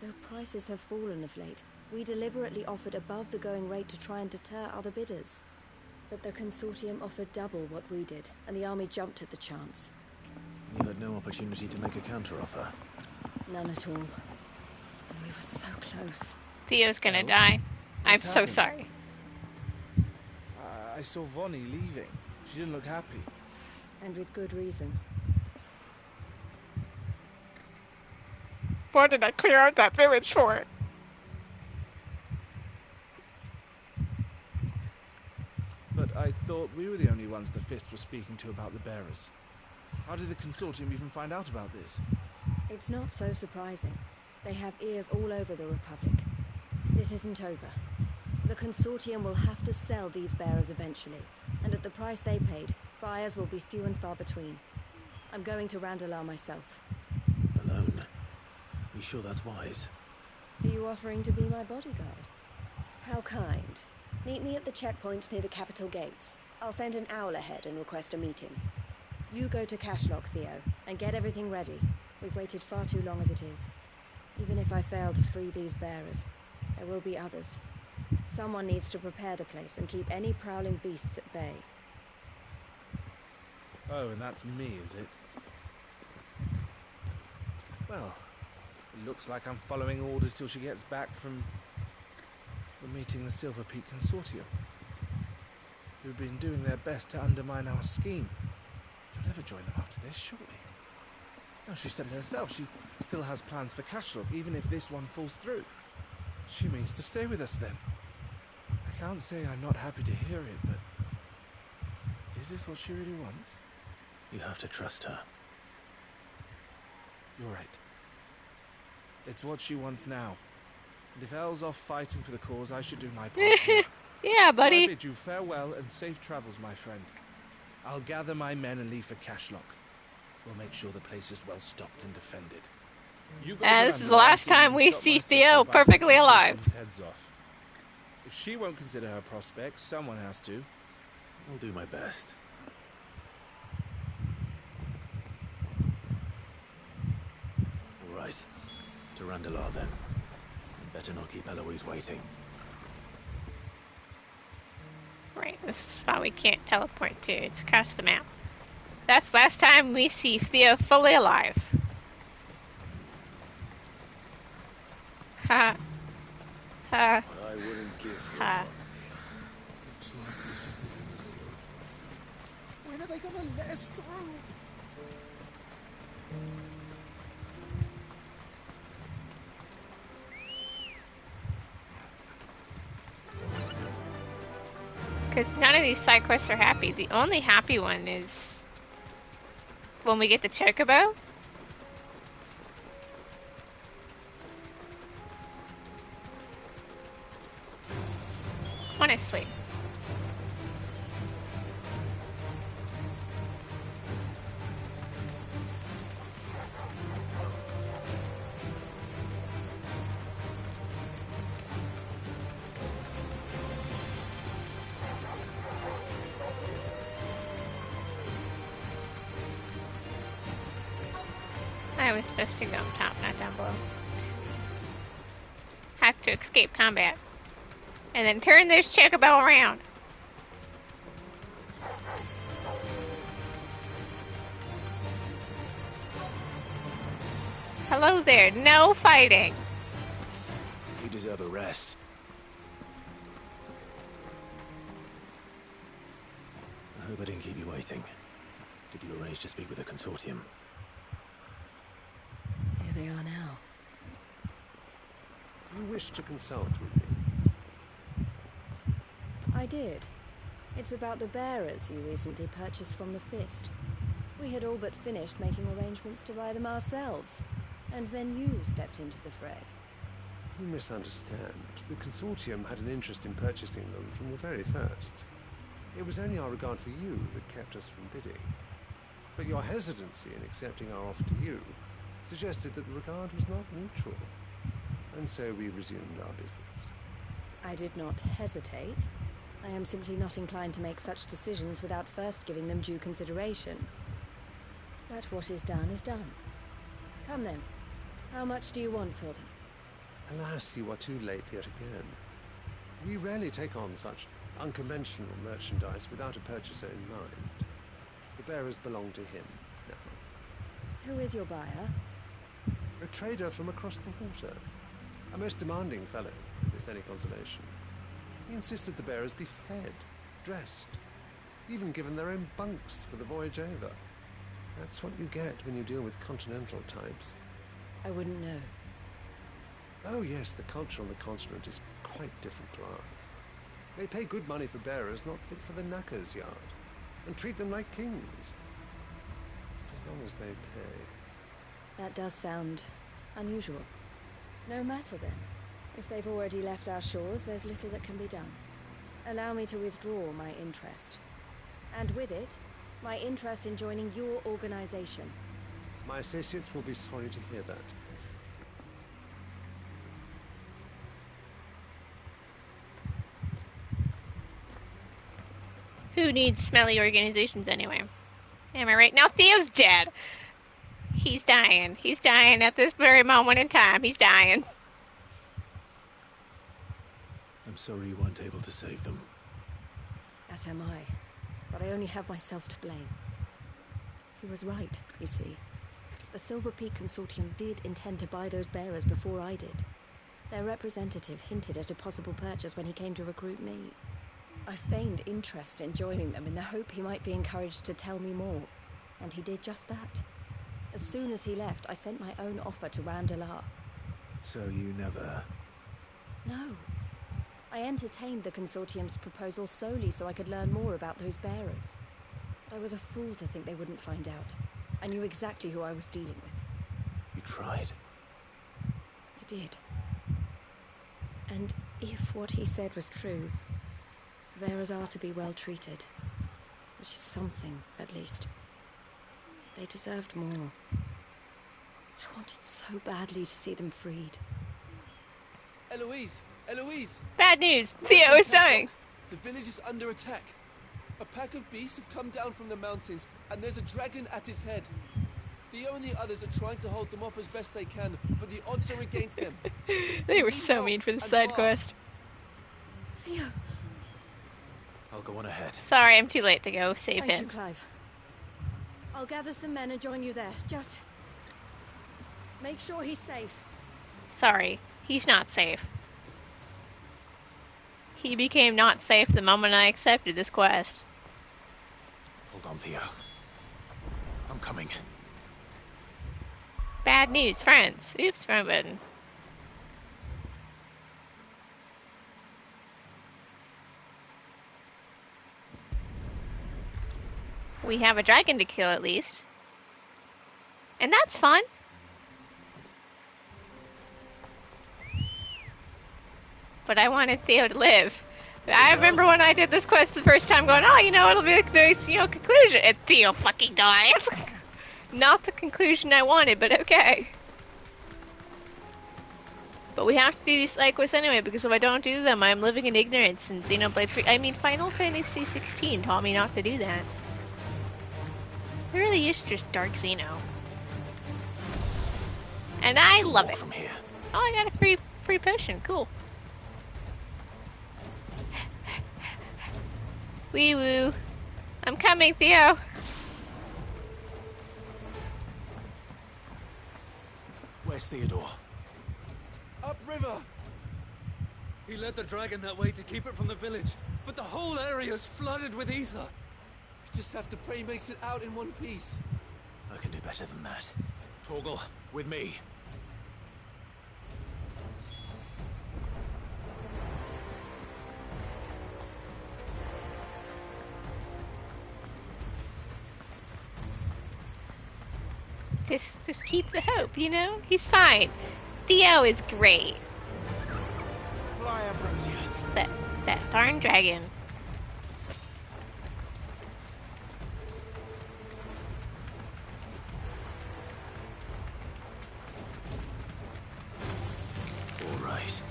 Though prices have fallen of late, we deliberately offered above the going rate to try and deter other bidders. But the Consortium offered double what we did, and the Army jumped at the chance. You had no opportunity to make a counteroffer? None at all. And we were so close. Theo's gonna die. I'm so sorry. I saw Vonnie leaving. She didn't look happy. And with good reason. What did I clear out that village for? But I thought we were the only ones the Fist was speaking to about the bearers. How did the Consortium even find out about this? It's not so surprising. They have ears all over the Republic. This isn't over. The Consortium will have to sell these bearers eventually, and at the price they paid, buyers will be few and far between. I'm going to Randalar myself. Alone? You sure that's wise? Are you offering to be my bodyguard? How kind. Meet me at the checkpoint near the capital gates. I'll send an owl ahead and request a meeting. You go to Cashlock, Theo, and get everything ready. We've waited far too long as it is. Even if I fail to free these bearers, there will be others. Someone needs to prepare the place and keep any prowling beasts at bay. Oh, and that's me, is it? Well, it looks like I'm following orders till she gets back from meeting the Silver Peak Consortium, who've been doing their best to undermine our scheme. She'll never join them after this, surely. No, she said it herself. She still has plans for Cashlock, even if this one falls through. She means to stay with us then. I can't say I'm not happy to hear it, but is this what she really wants? You have to trust her. You're right. It's what she wants now. And if Elle's off fighting for the cause, I should do my part too. Yeah, buddy. So I bid you farewell and safe travels, my friend. I'll gather my men and leave for Cashlock. We'll make sure the place is well stocked and defended. This is the last time we see Theo perfectly alive. Heads off. If she won't consider her prospects, someone has to. I'll do my best. All right. To Randalar, then. I'd better not keep Eloise waiting. Right, this is why we can't teleport to. It's across the map. That's the last time we see Theo fully alive. Ha. Ha. What I wouldn't give for ha. Looks like this is the end of the road. When are they gonna let us through? Because none of these side quests are happy. The only happy one is when we get the chocobo. Honestly. I was supposed to go on top, not down below. Oops. Have to escape combat. And then turn this chocobo around. Hello there, no fighting. You deserve a rest. I hope I didn't keep you waiting. Did you arrange to speak with the Consortium? Here they are now. You wish to consult with me? I did. It's about the bearers you recently purchased from the Fist. We had all but finished making arrangements to buy them ourselves, and then you stepped into the fray. You misunderstand. The Consortium had an interest in purchasing them from the very first. It was only our regard for you that kept us from bidding. But your hesitancy in accepting our offer to you suggested that the regard was not mutual. And so we resumed our business. I did not hesitate. I am simply not inclined to make such decisions without first giving them due consideration. But what is done is done. Come then. How much do you want for them? Alas, you are too late yet again. We rarely take on such unconventional merchandise without a purchaser in mind. The bearers belong to him now. Who is your buyer? A trader from across the water. A most demanding fellow, with any consolation. He insisted the bearers be fed, dressed, even given their own bunks for the voyage over. That's what you get when you deal with continental types. I wouldn't know. Oh yes, the culture on the continent is quite different to ours. They pay good money for bearers not fit for the knacker's yard, and treat them like kings. As long as they pay. That does sound unusual. No matter then. If they've already left our shores, there's little that can be done. Allow me to withdraw my interest. And with it, my interest in joining your organization. My associates will be sorry to hear that. Who needs smelly organizations anyway? Am I right? Now Theo's dead. He's dying. He's dying at this very moment in time. He's dying. I'm sorry you weren't able to save them. As am I. But I only have myself to blame. He was right, you see. The Silver Peak Consortium did intend to buy those bearers before I did. Their representative hinted at a possible purchase when he came to recruit me. I feigned interest in joining them in the hope he might be encouraged to tell me more, and he did just that. As soon as he left, I sent my own offer to Randalar. So you never... No. I entertained the Consortium's proposal solely so I could learn more about those bearers. But I was a fool to think they wouldn't find out. I knew exactly who I was dealing with. You tried. I did. And if what he said was true, the bearers are to be well treated. Which is something, at least. They deserved more. I wanted so badly to see them freed. Eloise! Eloise! Bad news! Theo is dying! The village is under attack. A pack of beasts have come down from the mountains, and there's a dragon at its head. Theo and the others are trying to hold them off as best they can, but the odds are against them. They were so mean for the side quest. Theo! I'll go on ahead. Sorry, I'm too late to go save Thank him. you, Clive. I'll gather some men and join you there. Just... make sure he's safe. Sorry, he's not safe. He became not safe the moment I accepted this quest. Hold on, Theo. I'm coming. Bad news, friends. Oops, wrong button. We have a dragon to kill at least. And that's fun. But I wanted Theo to live. I remember when I did this quest the first time going, oh, you know, it'll be a nice, you know, conclusion. And Theo fucking dies. Not the conclusion I wanted, but okay. But we have to do these side quests anyway, because if I don't do them, I'm living in ignorance. And Xenoblade 3, I mean, Final Fantasy XVI taught me not to do that. It really is just Dark Xeno. And I love it. From here. Oh, I got a free potion. Cool. Wee woo. I'm coming, Theo. Where's Theodore? Upriver! He led the dragon that way to keep it from the village, but the whole area's flooded with ether. We just have to pray he makes it out in one piece. I can do better than that. Torgal, with me. Just keep the hope, you know? He's fine. Theo is great. Fly, Ambrosia. That darn dragon. All right.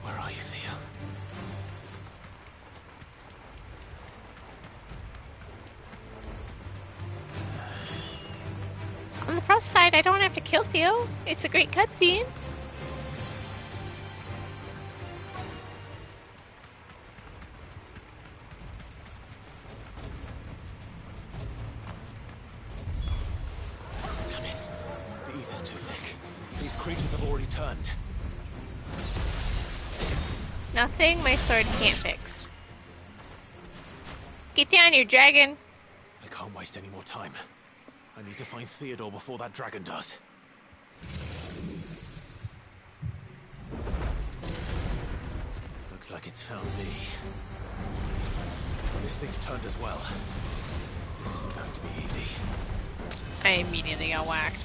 Where are you, Theo? On the plus side, I don't have to kill Theo. It's a great cutscene. Damn it. The ether's too thick. These creatures have already turned. Nothing my sword can't fix. Get down here, dragon. I can't waste any more time. I need to find Theodore before that dragon does. Looks like it's found me. This thing's turned as well. This isn't going to be easy. I immediately got whacked.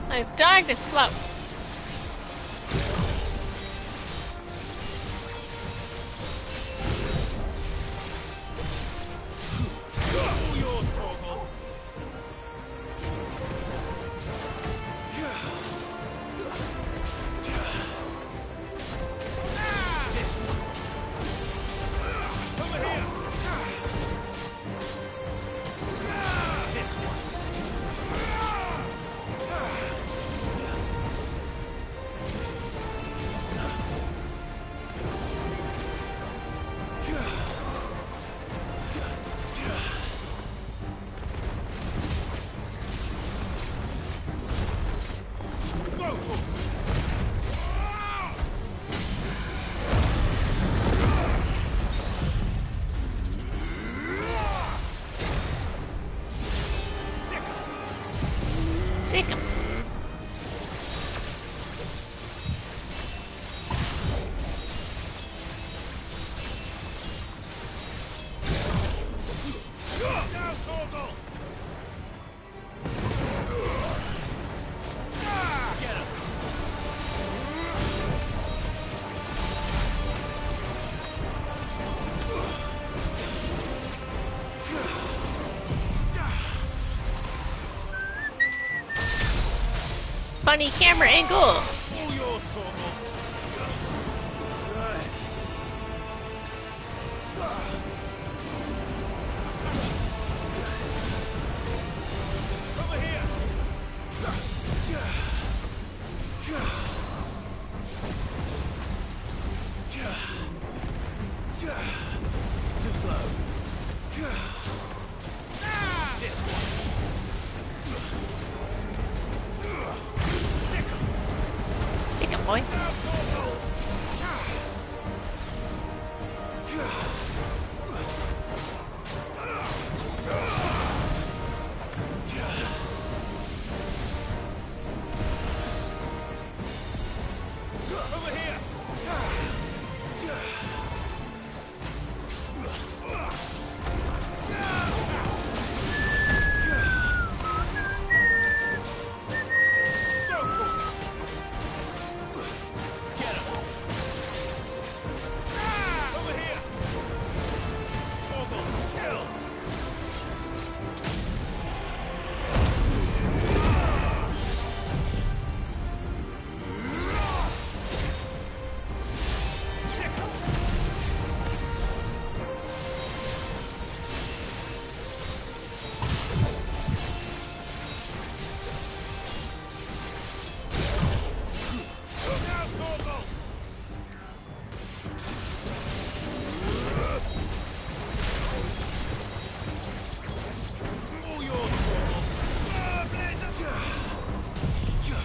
I've darkness float. Sick 'em. Funny camera angle. All yours, Torgal. Over here. Too slow. This one. Sick 'em, boy. Over here.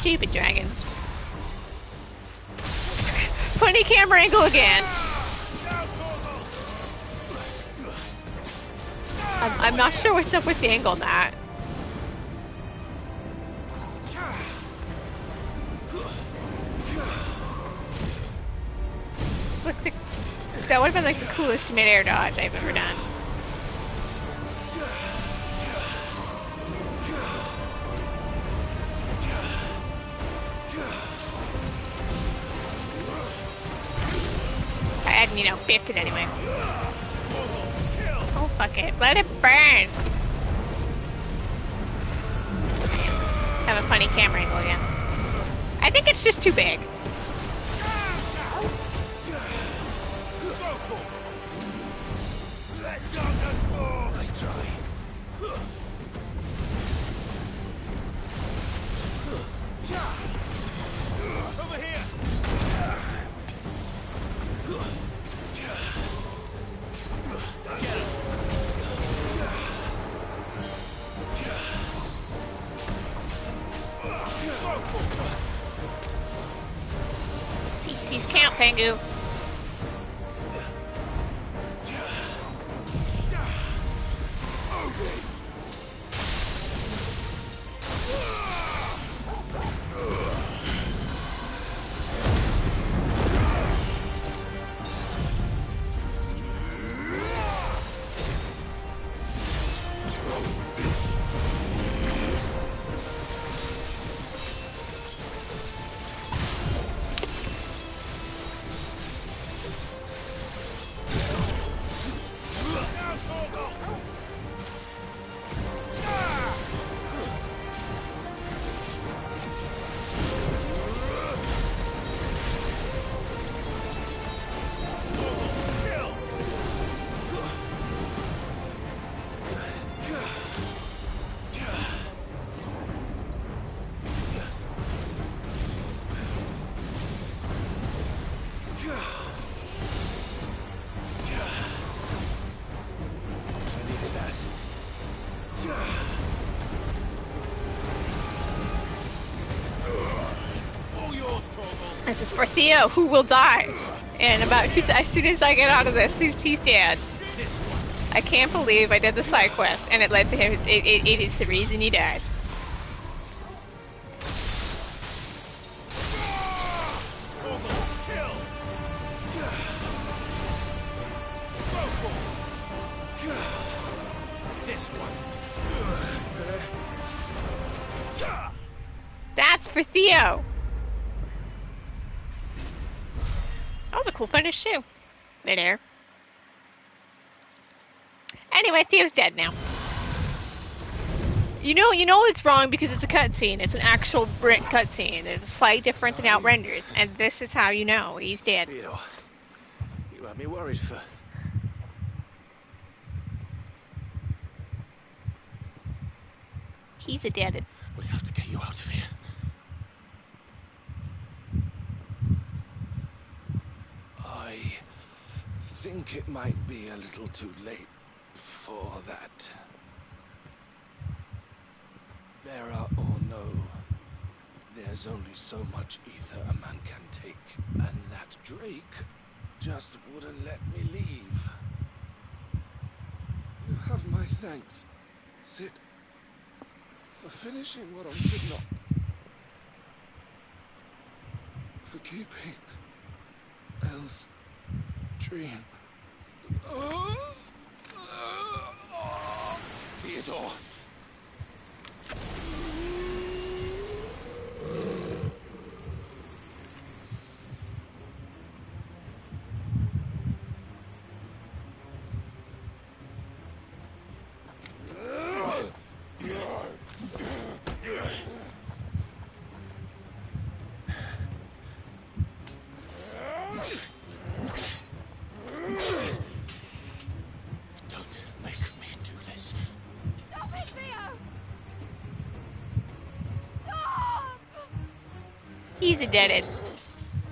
Stupid dragons. Funny camera angle again. I'm not sure what's up with the angle on that. That would have been like the coolest mid-air dodge I've ever done. I hadn't, you know, biffed it anyway. Oh, fuck it. Let it burn! Have a funny camera angle again. I think it's just too big. Nice try. Over here! PC's count, Pengu. This is for Theo, who will die. And as soon as I get out of this, he's dead. I can't believe I did the side quest, and it led to him. It is the reason he died. That's for Theo. That was a cool finish too. Midair. Anyway, Theo's dead now. You know it's wrong because it's a cutscene. It's an actual cutscene. There's a slight difference in how it renders, and this is how you know he's dead. Theo, you had me worried for... He's a dead. We have to get you out of here. I think it might be a little too late for that. Bearer or no, there's only so much ether a man can take, and that Drake just wouldn't let me leave. You have my thanks, Sid, for finishing what I could not. For keeping Elle's dream. Theodore. He's a deadhead.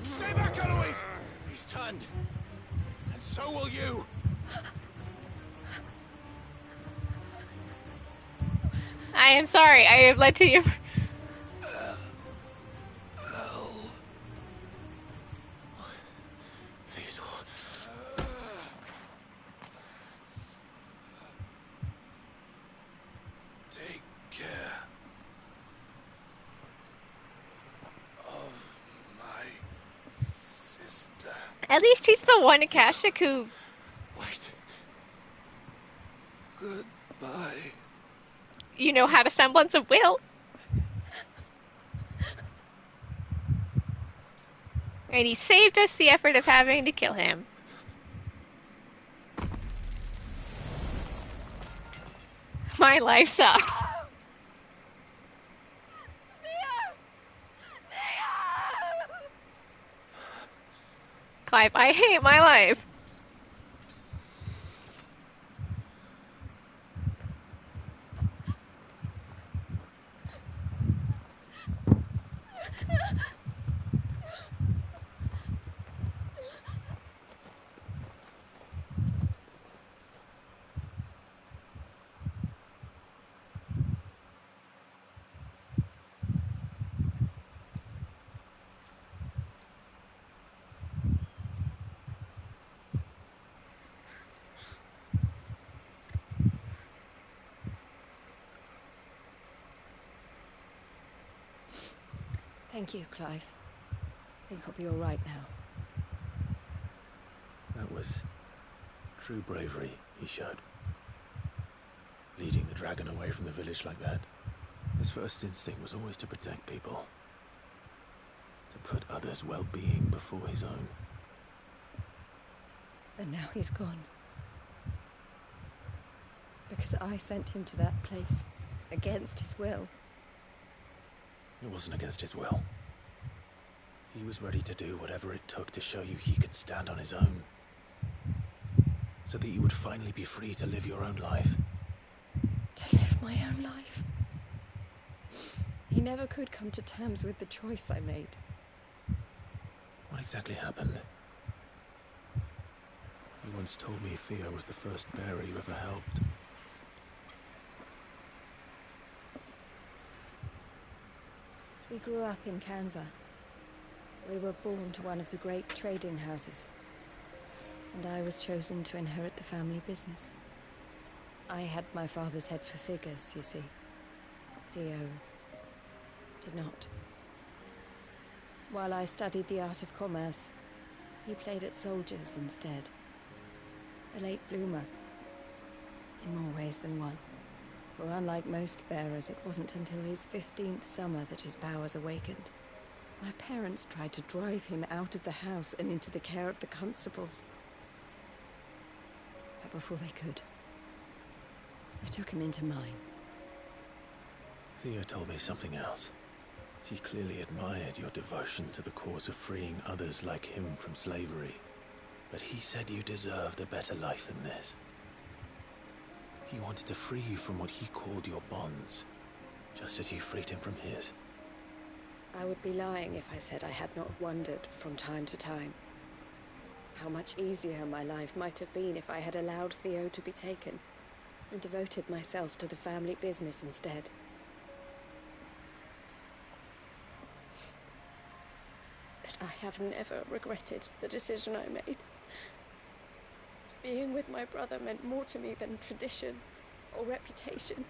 Stay back, Eloise! He's turned. And so will you. I am sorry. I have led to your... At least he's the one Akashic who... Wait. Goodbye. You know, had a semblance of will. And he saved us the effort of having to kill him. My life sucks. Clive, I hate my life. Thank you, Clive. I think I'll be all right now. That was true bravery he showed. Leading the dragon away from the village like that. His first instinct was always to protect people. To put others' well-being before his own. And now he's gone. Because I sent him to that place, against his will. It wasn't against his will. He was ready to do whatever it took to show you he could stand on his own. So that you would finally be free to live your own life. To live my own life? He never could come to terms with the choice I made. What exactly happened? You once told me Theo was the first bearer you ever helped. We grew up in Canva. We were born to one of the great trading houses. And I was chosen to inherit the family business. I had my father's head for figures, you see. Theo did not. While I studied the art of commerce, he played at soldiers instead. A late bloomer, in more ways than one. For unlike most bearers, it wasn't until his 15th summer that his powers awakened. My parents tried to drive him out of the house and into the care of the constables. But before they could, I took him into mine. Theo told me something else. He clearly admired your devotion to the cause of freeing others like him from slavery. But he said you deserved a better life than this. He wanted to free you from what he called your bonds, just as you freed him from his. I would be lying if I said I had not wondered from time to time how much easier my life might have been if I had allowed Theo to be taken and devoted myself to the family business instead. But I have never regretted the decision I made. Being with my brother meant more to me than tradition or reputation.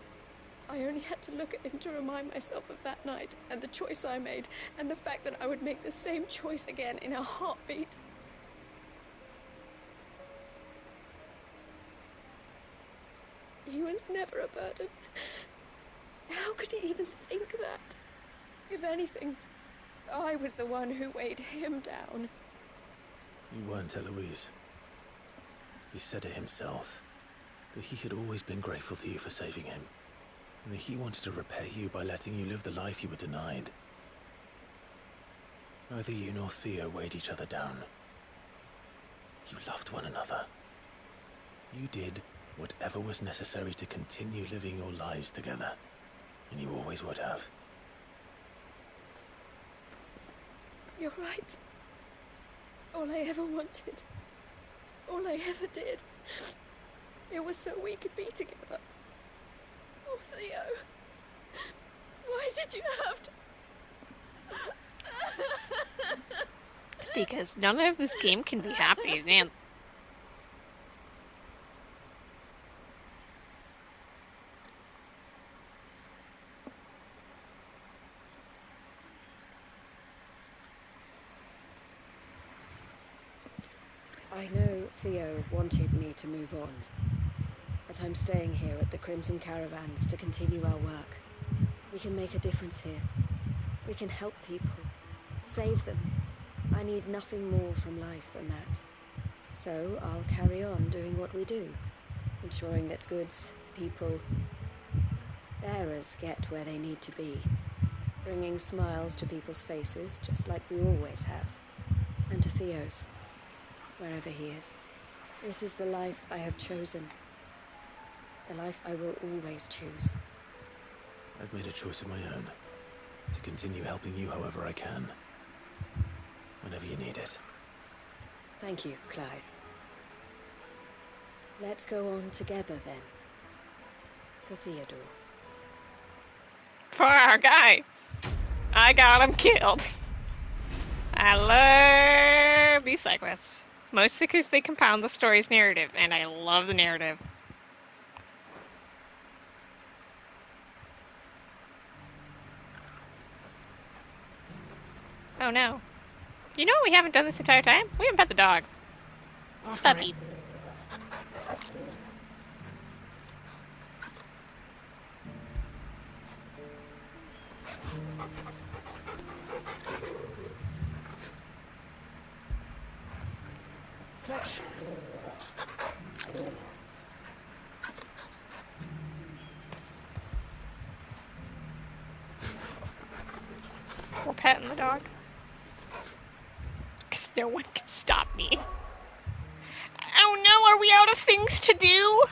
I only had to look at him to remind myself of that night and the choice I made and the fact that I would make the same choice again in a heartbeat. He was never a burden. How could he even think that? If anything, I was the one who weighed him down. You weren't, Eloise. He said it himself, that he had always been grateful to you for saving him, and that he wanted to repay you by letting you live the life you were denied. Neither you nor Theo weighed each other down. You loved one another. You did whatever was necessary to continue living your lives together, and you always would have. You're right. All I ever wanted, all I ever did, it was so we could be together. Oh, Theo, why did you have to... Because none of this game can be happy, man. I know Theo wanted me to move on, but I'm staying here at the Crimson Caravans to continue our work. We can make a difference here. We can help people, save them. I need nothing more from life than that. So I'll carry on doing what we do, ensuring that goods, people, bearers get where they need to be, bringing smiles to people's faces just like we always have, and to Theo's, wherever he is. This is the life I have chosen, the life I will always choose. I've made a choice of my own, to continue helping you however I can, whenever you need it. Thank you, Clive. Let's go on together, then. For Theodore. For our guy. I got him killed. I love these side quests. Mostly because they compound the story's narrative, and I love the narrative. Oh no. You know what we haven't done this entire time? We haven't pet the dog. Puppy. Fetch. We're petting the dog. Because no one can stop me. Oh no, are we out of things to do?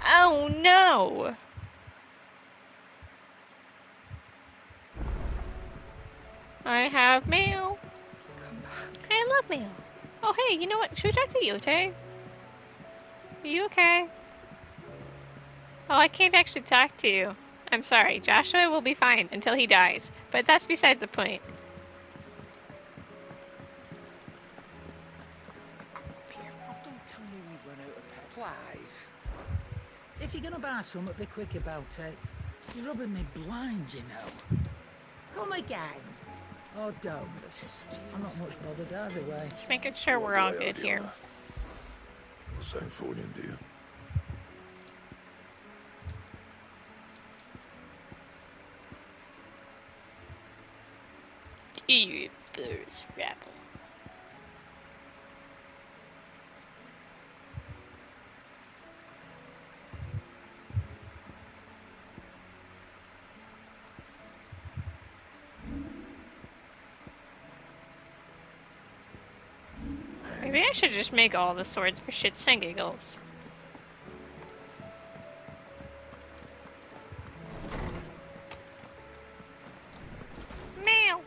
Oh no. I have mail. I love mail. Oh hey, you know what? Should we talk to Yote? Are you okay? Oh, I can't actually talk to you. I'm sorry. Joshua will be fine until he dies. But that's beside the point. Don't tell me we've run out of pep. Clive. If you're gonna buy something, be quick about it. You're rubbing me blind, you know. Come again. Oh, don't. I'm not much bothered either way. Just making sure we're all good here. Well, same for you, dear. You first rebel. Maybe I should just make all the swords for shits and giggles. Mail!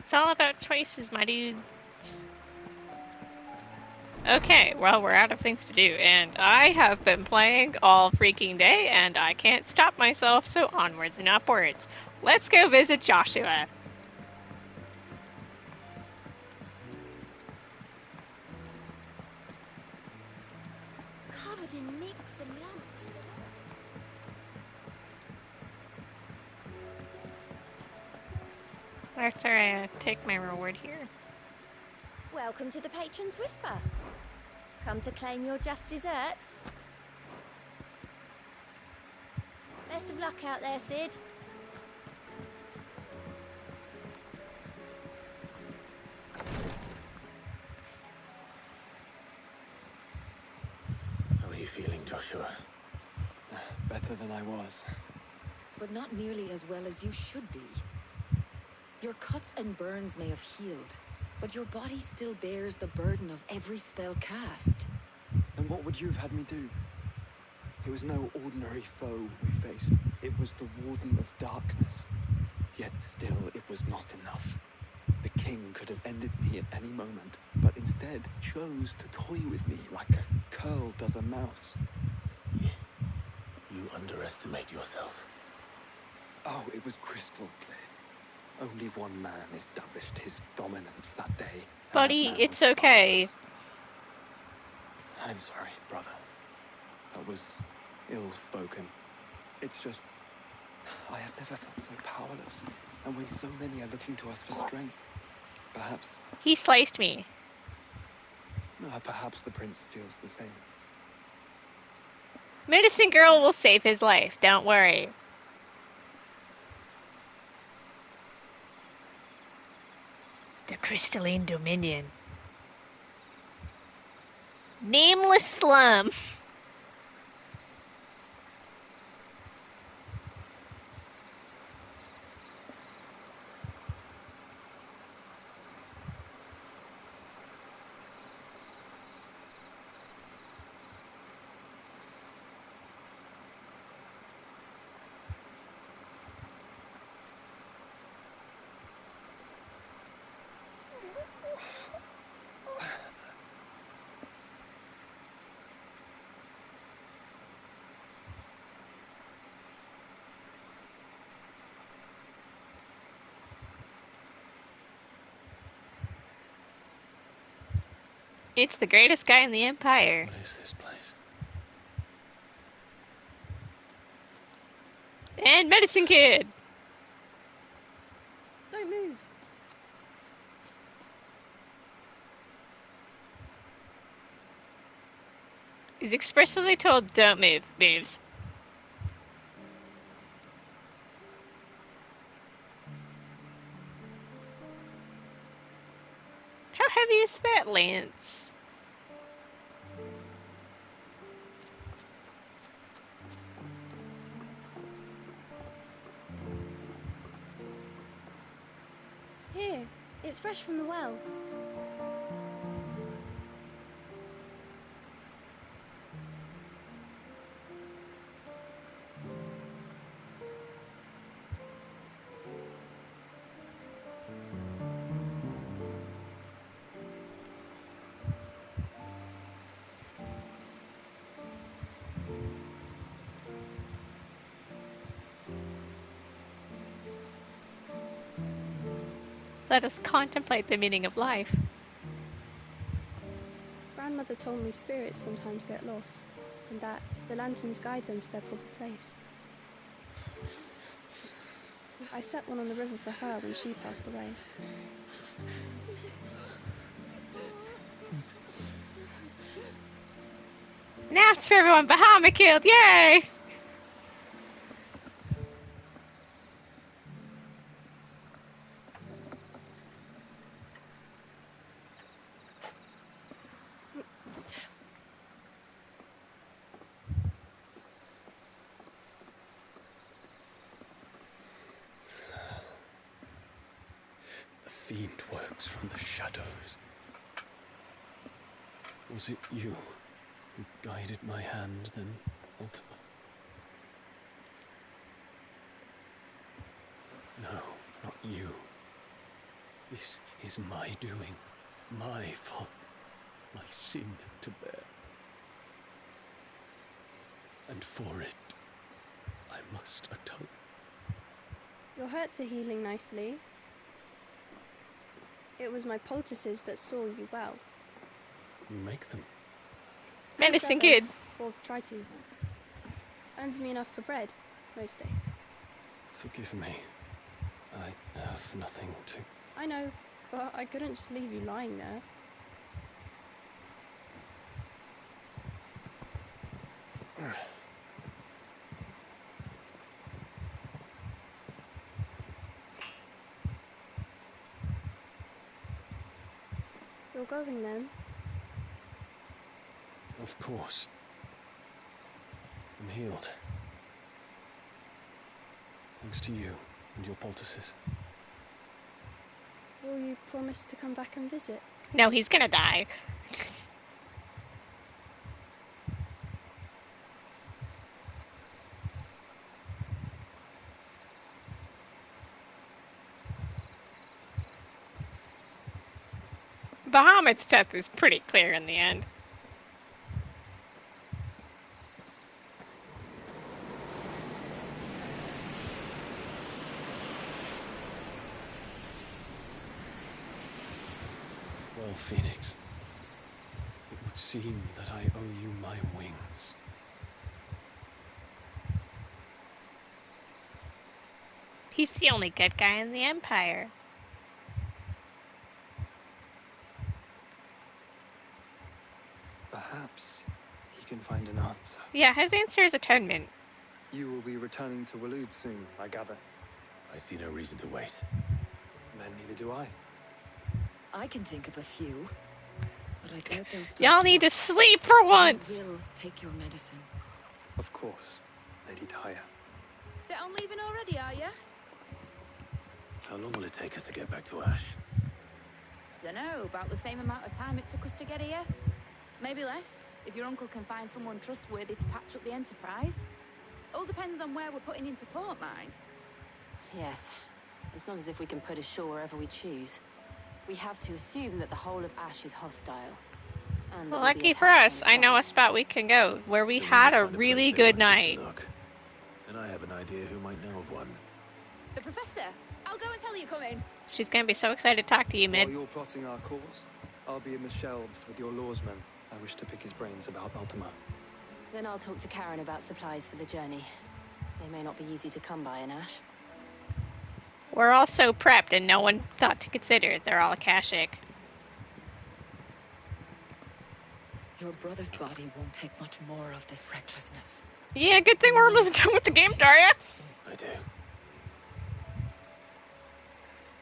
It's all about choices, my dudes. Okay, well, we're out of things to do, and I have been playing all freaking day, and I can't stop myself, so onwards and upwards. Let's go visit Joshua. Covered in nicks and lumps. After I take my reward here. Welcome to the Patron's Whisper. Come to claim your just desserts. Best of luck out there, Sid. How are you feeling, Joshua? Better than I was. But not nearly as well as you should be. Your cuts and burns may have healed, but your body still bears the burden of every spell cast. And what would you have had me do? It was no ordinary foe we faced. It was the Warden of Darkness. Yet still, it was not enough. The king could have ended me at any moment, but instead chose to toy with me like a curl does a mouse. You underestimate yourself. Oh, it was crystal clear. Only one man established his dominance that day. and Buddy, that man it's was okay. Barnabas. I'm sorry, brother. That was ill-spoken. It's just... I have never felt so powerless. And when so many are looking to us for strength, perhaps... He sliced me. Perhaps the prince feels the same. Medicine Girl will save his life, don't worry. The Crystalline Dominion. Nameless slum. It's the greatest guy in the Empire. What is this place? And Medicine Kid! Don't move. He's expressly told, don't move. Moves. How heavy is that lance? Here, it's fresh from the well. Let us contemplate the meaning of life. Grandmother told me spirits sometimes get lost, and that the lanterns guide them to their proper place. I set one on the river for her when she passed away. Now it's for everyone. Bahama killed. Yay! The fiend works from the shadows. Was it you who guided my hand, then, Ultima? No, not you. This is my doing, my fault, my sin to bear. And for it, I must atone. Your hurts are healing nicely. It was my poultices that saw you well. You make them. Medicine Kid. Or try to. Earns me enough for bread, most days. Forgive me. I have nothing to... I know, but I couldn't just leave you lying there. You're going then? Of course. I'm healed. Thanks to you and your poultices. Will you promise to come back and visit? No, he's gonna die. Bahamut's death is pretty clear in the end. Well, Phoenix, it would seem that I owe you my wings. He's the only good guy in the Empire. Perhaps he can find an answer. Yeah, his answer is atonement. You will be returning to Waloed soon, I gather. I see no reason to wait. Then neither do I. I can think of a few, but I doubt they'll stop Y'all need to sleep for once! You will take your medicine. Of course, Lady Daya. Set on leaving already, are ya? How long will it take us to get back to Ash? Dunno, about the same amount of time it took us to get here. Maybe less, if your uncle can find someone trustworthy to patch up the Enterprise. All depends on where we're putting into port, mind. Yes. It's not as if we can put ashore wherever we choose. We have to assume that the whole of Ash is hostile. And that we'll be Lucky for attacked us, on I know a sight. spot we can go where we had a really good night. And I have an idea who might know of one. The Professor! I'll go and tell you come in. She's gonna be so excited to talk to you, While Mid. you're plotting our course, I'll be in the shelves with your lawsman. I wish to pick his brains about Ultima. Then I'll talk to Karen about supplies for the journey. They may not be easy to come by in Ash. We're all so prepped and no one thought to consider it. They're all Akashic. Your brother's body won't take much more of this recklessness. Yeah, good thing we're almost done with the game, Daria. I do.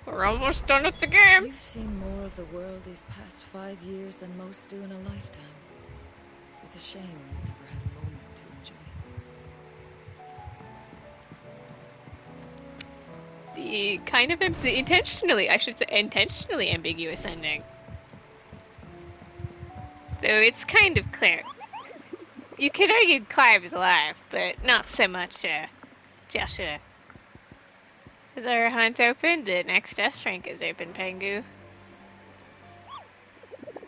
We're almost done with the game. You've seen more of the world these past 5 years than most do in a lifetime. It's a shame you never had a moment to enjoy it. The kind of the intentionally ambiguous ending. Though it's kind of clear. You could argue Clive is alive, but not so much Joshua. Is our hunt open? The next S rank is open, Pengu.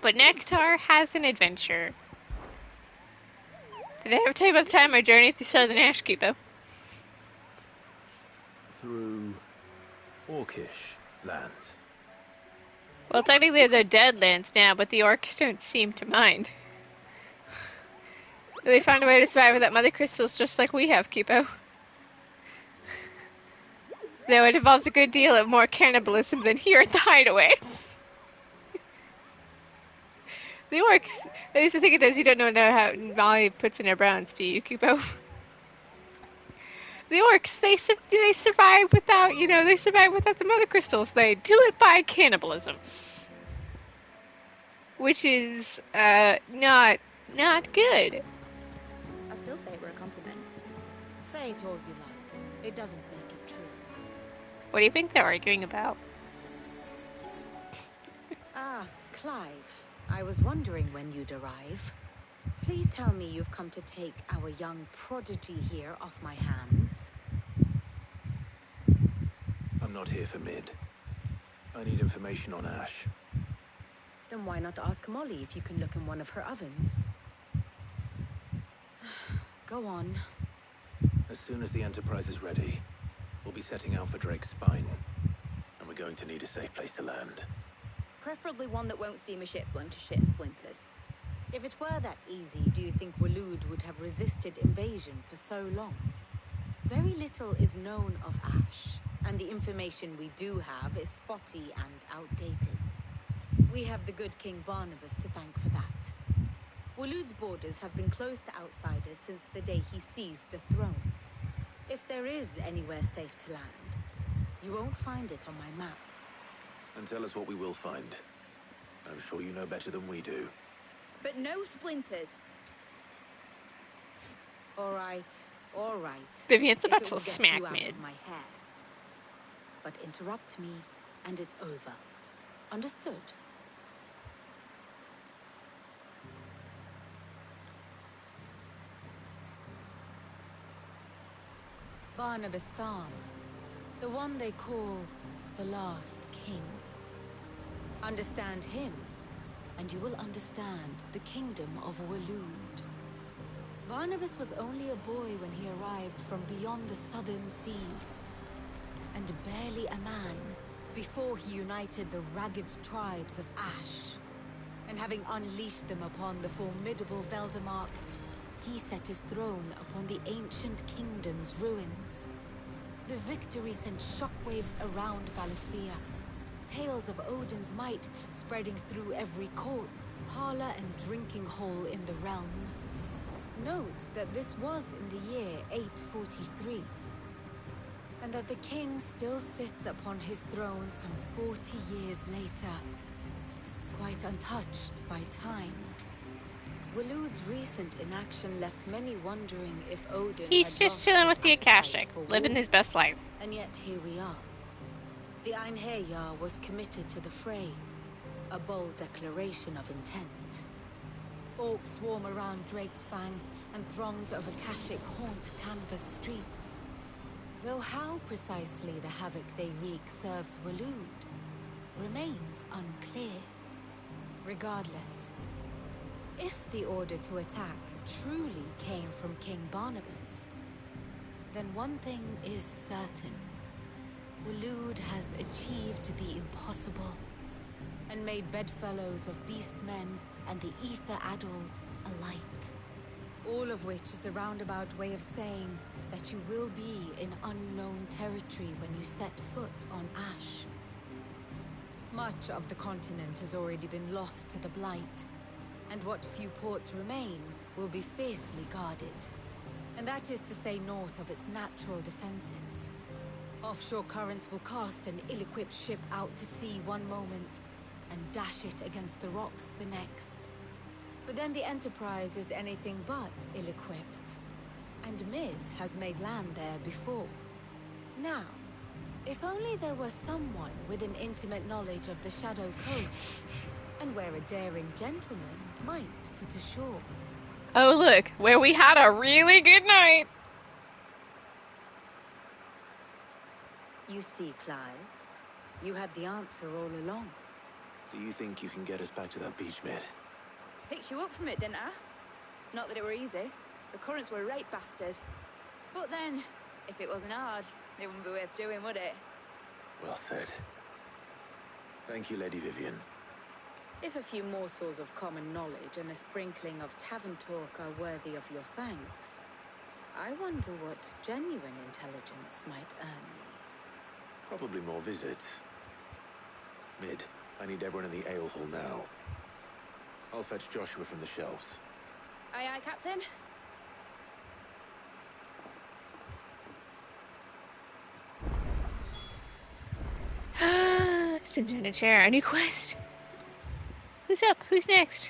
But Nektar has an adventure. Did I ever tell you about the time I journeyed through Southern Ash, Kupo? Through Orcish lands. Well, technically they're Deadlands now, but the orcs don't seem to mind. They found a way to survive without mother crystals just like we have, Kupo. Though it involves a good deal of more cannibalism than here at the Hideaway. The orcs, at least I think it does, you don't know how Molly puts in her browns, do you, Kupo? The orcs, they survive without, they survive without the mother crystals. They do it by cannibalism. Which is, not good. I still say it were a compliment. Say it all you like. It doesn't make it true. What do you think they're arguing about? Ah, Clive. I was wondering when you'd arrive. Please tell me you've come to take our young prodigy here off my hands. I'm not here for Mid. I need information on Ash. Then why not ask Molly if you can look in one of her ovens? Go on. As soon as the Enterprise is ready, we'll be setting out for Drake's Spine. And we're going to need a safe place to land. Preferably one that won't see my ship blown to shit and splinters. If it were that easy, do you think Waloed would have resisted invasion for so long? Very little is known of Ash, and the information we do have is spotty and outdated. We have the good King Barnabas to thank for that. Waloed's borders have been closed to outsiders since the day he seized the throne. If there is anywhere safe to land, you won't find it on my map. And tell us what we will find. I'm sure you know better than we do. But no splinters. All right. Vivian's If about it to will get smack you out Mid. of my hair. But interrupt me, and it's over. Understood? Barnabas Tham, the one they call the last king. Understand him, and you will understand the kingdom of Waloed. Barnabas was only a boy when he arrived from beyond the southern seas, and barely a man before he united the ragged tribes of Ash. And having unleashed them upon the formidable Veldemark, he set his throne upon the ancient kingdom's ruins. The victory sent shockwaves around Valisthea, tales of Odin's might spreading through every court, parlor, and drinking hole in the realm. Note that this was in the year 843, and that the king still sits upon his throne some 40 years later, quite untouched by time. Waloed's recent inaction left many wondering if Odin He's had just lost chilling his with the appetite Akashic, for living war. his best life. And yet here we are. The Einherjar was committed to the fray, a bold declaration of intent. Orcs swarm around Drake's Fang, and throngs of Akashic haunt Canvas streets. Though how precisely the havoc they wreak serves Waloed remains unclear. Regardless, if the order to attack truly came from King Barnabas, then one thing is certain. Waloed has achieved the impossible, and made bedfellows of beastmen and the ether-addled alike. All of which is a roundabout way of saying that you will be in unknown territory when you set foot on Ash. Much of the continent has already been lost to the Blight, and what few ports remain will be fiercely guarded. And that is to say naught of its natural defenses. Offshore currents will cast an ill-equipped ship out to sea one moment, and dash it against the rocks the next. But then the Enterprise is anything but ill-equipped, and Mid has made land there before. Now, if only there were someone with an intimate knowledge of the Shadow Coast, and where a daring gentleman might put ashore. Oh look, where we had a really good night! You see, Clive, you had the answer all along. Do you think you can get us back to that beach, Mid? Picked you up from it, didn't I? Not that it were easy. The currents were a right bastard. But then, if it wasn't hard, it wouldn't be worth doing, would it? Well said. Thank you, Lady Vivian. If a few morsels of common knowledge and a sprinkling of tavern talk are worthy of your thanks, I wonder what genuine intelligence might earn me. Probably more visits. Mid, I need everyone in the ale hall now. I'll fetch Joshua from the shelves. Aye, aye, Captain. Spins her in a chair. A new quest. Who's up? Who's next?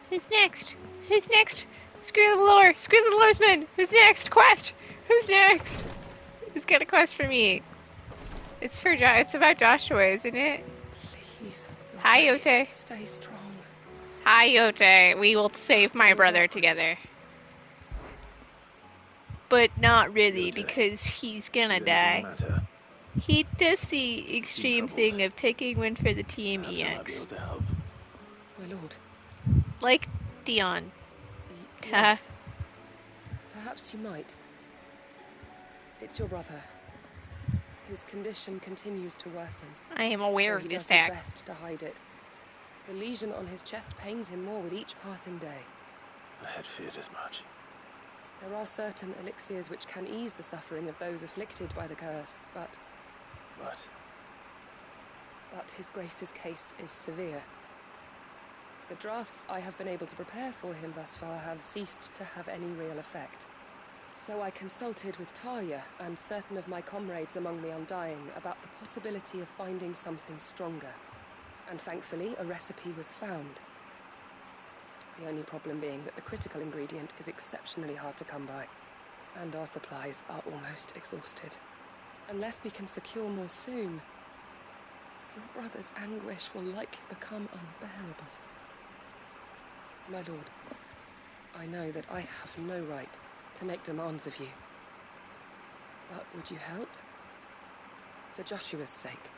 Who's next? Who's next? Screw the lure! Screw the luresman! Who's next? Quest! Who's next? Who's got a quest for me? It's for it's about Joshua, isn't it? Please. Hi, Yote. Stay strong. Hi, Yote. We will save my brother together. But not really, because he's gonna die. He does the extreme thing of taking one for the team EX. My lord. Like Dion. Yes. Perhaps you might. It's your brother. His condition continues to worsen. I am aware of he this does his fact. best to hide it. The lesion on his chest pains him more with each passing day. I had feared as much. There are certain elixirs which can ease the suffering of those afflicted by the curse, but his Grace's case is severe. The drafts I have been able to prepare for him thus far have ceased to have any real effect. So I consulted with Tarja and certain of my comrades among the Undying about the possibility of finding something stronger. And thankfully, a recipe was found. The only problem being that the critical ingredient is exceptionally hard to come by, and our supplies are almost exhausted. Unless we can secure more soon, your brother's anguish will likely become unbearable. My lord, I know that I have no right to make demands of you. But would you help? For Joshua's sake.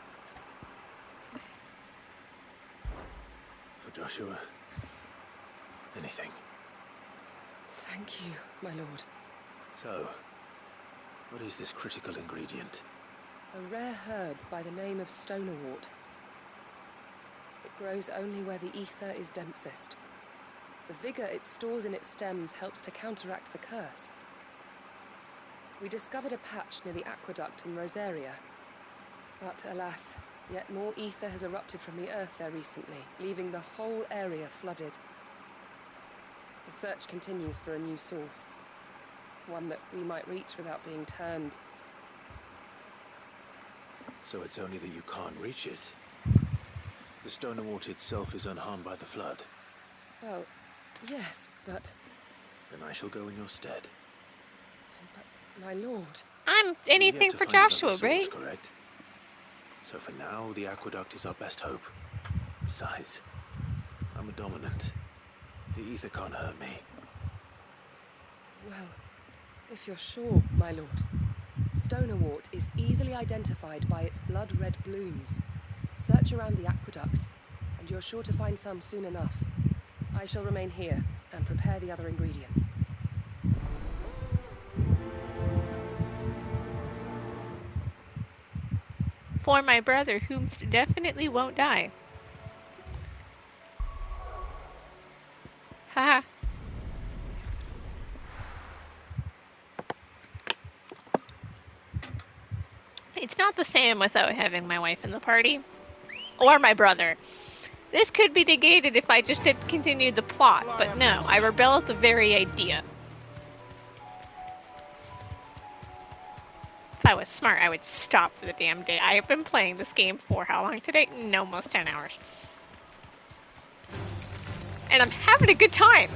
For Joshua, anything. Thank you, my lord. So, What is this critical ingredient? A rare herb by the name of stonerwort. It grows only where the ether is densest. The vigor it stores in its stems helps to counteract the curse. We discovered a patch near the aqueduct in Rosaria. But alas, yet more ether has erupted from the earth there recently, leaving the whole area flooded. The search continues for a new source. One that we might reach without being turned. So it's only that you can't reach it. The stonerwort itself is unharmed by the flood. Well, yes, but... Then I shall go in your stead. But, my lord... I'm anything for Joshua, right? Correct? So for now, the aqueduct is our best hope. Besides, I'm a dominant. The ether can't hurt me. Well, if you're sure, my lord. Stonerwort is easily identified by its blood-red blooms. Search around the aqueduct, and you're sure to find some soon enough. I shall remain here and prepare the other ingredients. For my brother, whom definitely won't die. Haha. It's not the same without having my wife in the party. Or my brother. This could be negated if I just had continued the plot, but no, I rebel at the very idea. If I was smart, I would stop for the damn day. I have been playing this game for how long today? No, almost 10 hours. And I'm having a good time.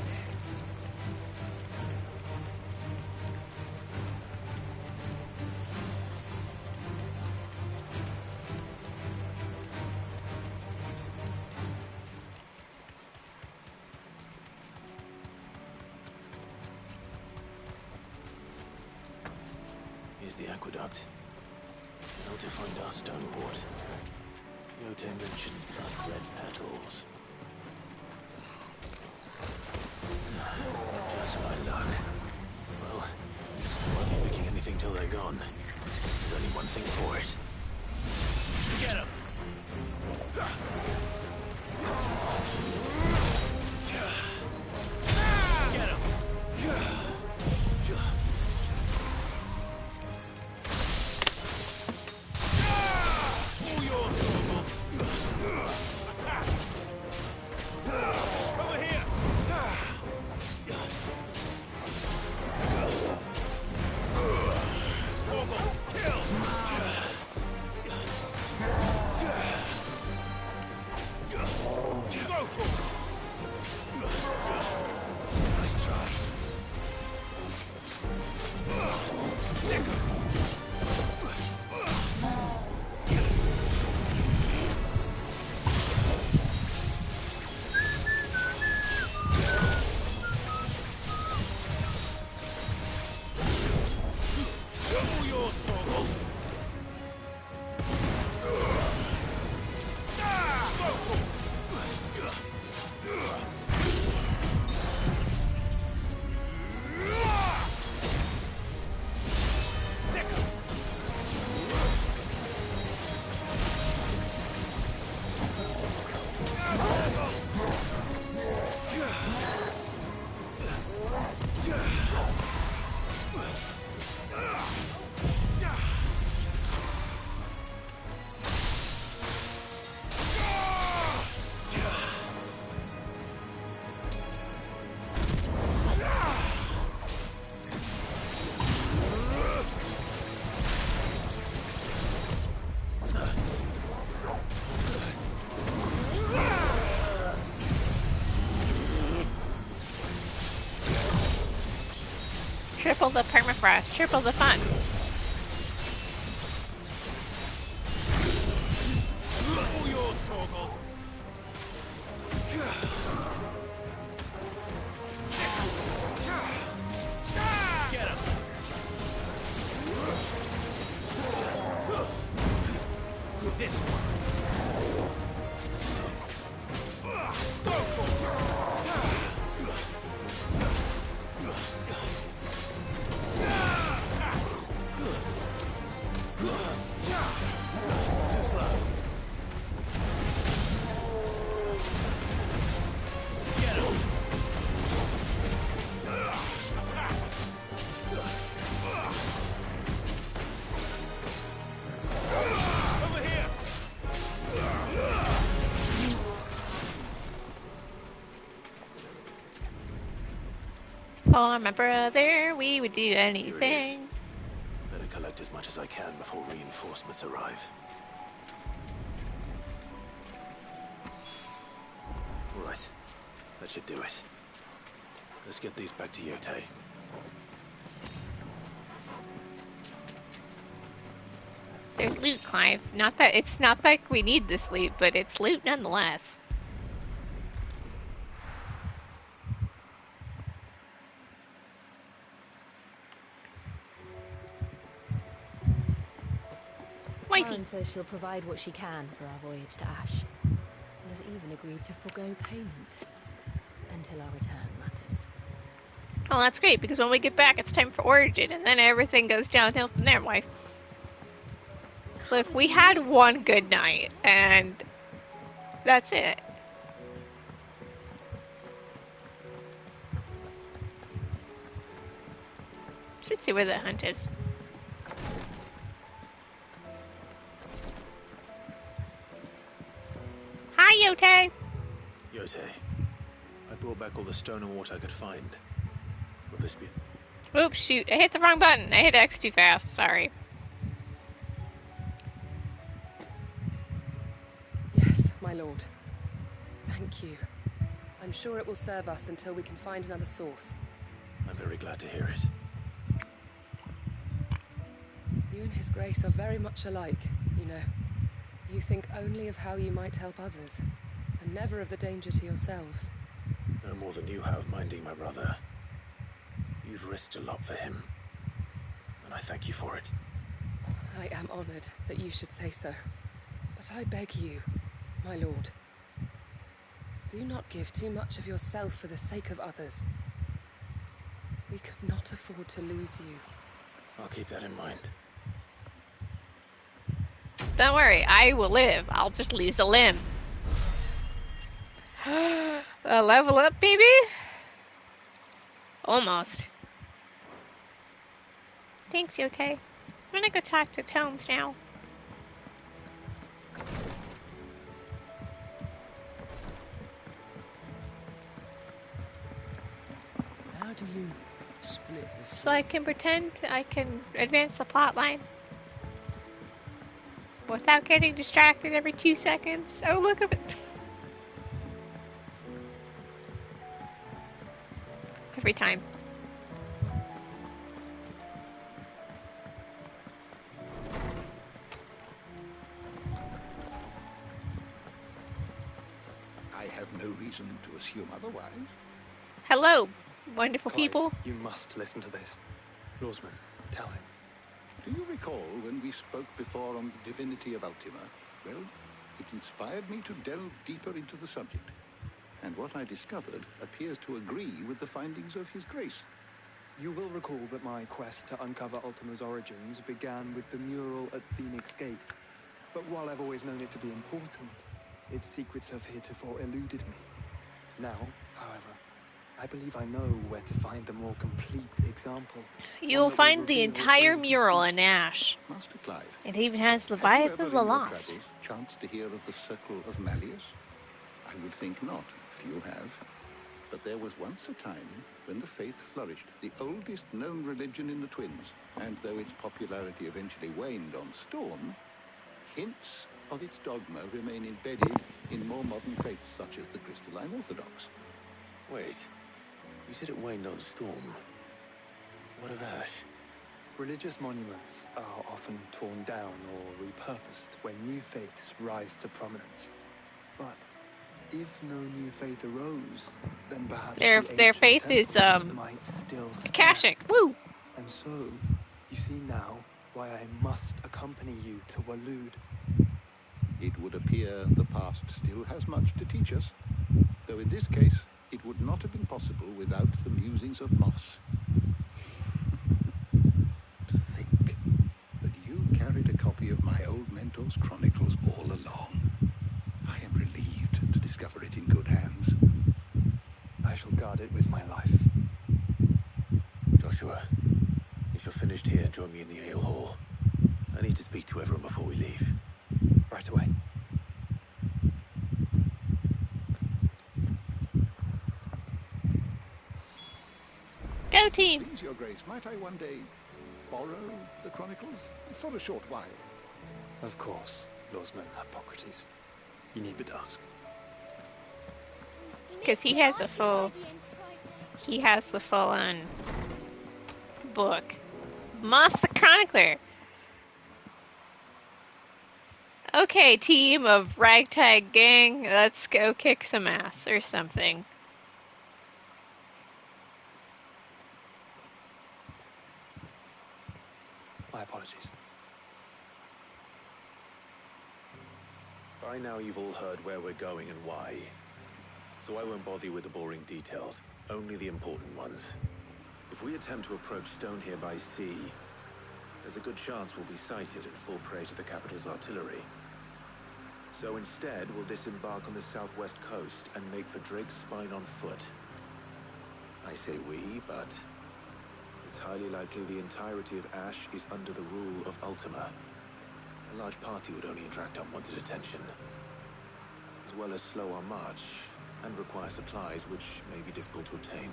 Here's the aqueduct. Now to find our stonerwort. Yote mentioned blood-red petals. Just my luck. Well, I won't be picking anything till they're gone. There's only one thing for it. Get him! Get him! All yours, attack! Over here! Kill! Nice try. All yours, Torgal. Triple the permafrost, triple the fun. All yours, Torgal. Get him! This one. For my brother, we would do Here it is. anything. Better collect as much as I can before reinforcements arrive. Right. That should do it. Let's get these back to Yotei. There's loot, Clive. It's not like we need this loot, but it's loot nonetheless. Karen says she'll provide what she can for our voyage to Ash, and has even agreed to forego payment. Until our return, that is. Oh, that's great, because when we get back, it's time for Origin, and then everything goes downhill from there, wife. Look, we had one good night, and that's it. Should see where the hunt is. Hi, Yotei! Yotei, I brought back all the stone and water I could find. Will this be... Oops, shoot, I hit the wrong button. I hit X too fast, sorry. Yes, my lord. Thank you. I'm sure it will serve us until we can find another source. I'm very glad to hear it. You and His Grace are very much alike, you know. You think only of how you might help others, and never of the danger to yourselves. No more than you have minding my brother. You've risked a lot for him, and I thank you for it. I am honored that you should say so. But I beg you, my lord, do not give too much of yourself for the sake of others. We could not afford to lose you. I'll keep that in mind. Don't worry, I will live. I'll just lose a limb. A level up, baby? Almost. Thanks, Yotei. I'm gonna go talk to Tomes now. How do you split this? So I can pretend I can advance the plot line without getting distracted every 2 seconds. Oh, look at it. Every time. I have no reason to assume otherwise. Hello, wonderful Clive, people. You must listen to this. Rosamund, tell him. Do you recall when we spoke before on the divinity of Ultima? Well, it inspired me to delve deeper into the subject. And what I discovered appears to agree with the findings of His Grace. You will recall that my quest to uncover Ultima's origins began with the mural at Phoenix Gate. But while I've always known it to be important, its secrets have heretofore eluded me. Now, however, I believe I know where to find the more complete example. You'll find the entire mural in Ash. Master Clive, It even has have you Leviathan ever the in your Lost. travels chanced to hear of the Circle of Malleus? I would think not, if you have. But there was once a time when the faith flourished, the oldest known religion in the Twins. And though its popularity eventually waned on Storm, hints of its dogma remain embedded in more modern faiths such as the Crystalline Orthodox. Wait, you said it waned on Storm. What of Ash? Religious monuments are often torn down or repurposed when new faiths rise to prominence. But if no new faith arose, then perhaps Their the faith ancient is temples might still Akashic. Woo! And so, you see now why I must accompany you to Walud. It would appear the past still has much to teach us, though in this case, it would not have been possible without the musings of Moss. To think that you carried a copy of my old mentor's chronicles all along. I am relieved to discover it in good hands. I shall guard it with my life. Joshua, if you're finished here, join me in the ale hall. I need to speak to everyone before we leave. Right away. team. Please, Your Grace, might I one day borrow the Chronicles for a short while? Of course, Lordman Hippocrates. You need but ask. Because he has the full... He has the full-on book. Moss the Chronicler. Okay, team of ragtag gang, let's go kick some ass or something. My apologies. By now you've all heard where we're going and why. So I won't bother you with the boring details, only the important ones. If we attempt to approach Stone here by sea, there's a good chance we'll be sighted and fall prey to the capital's artillery. So instead, we'll disembark on the southwest coast and make for Drake's Spine on foot. I say we, but it's highly likely the entirety of Ash is under the rule of Ultima. A large party would only attract unwanted attention, as well as slow our march and require supplies which may be difficult to obtain.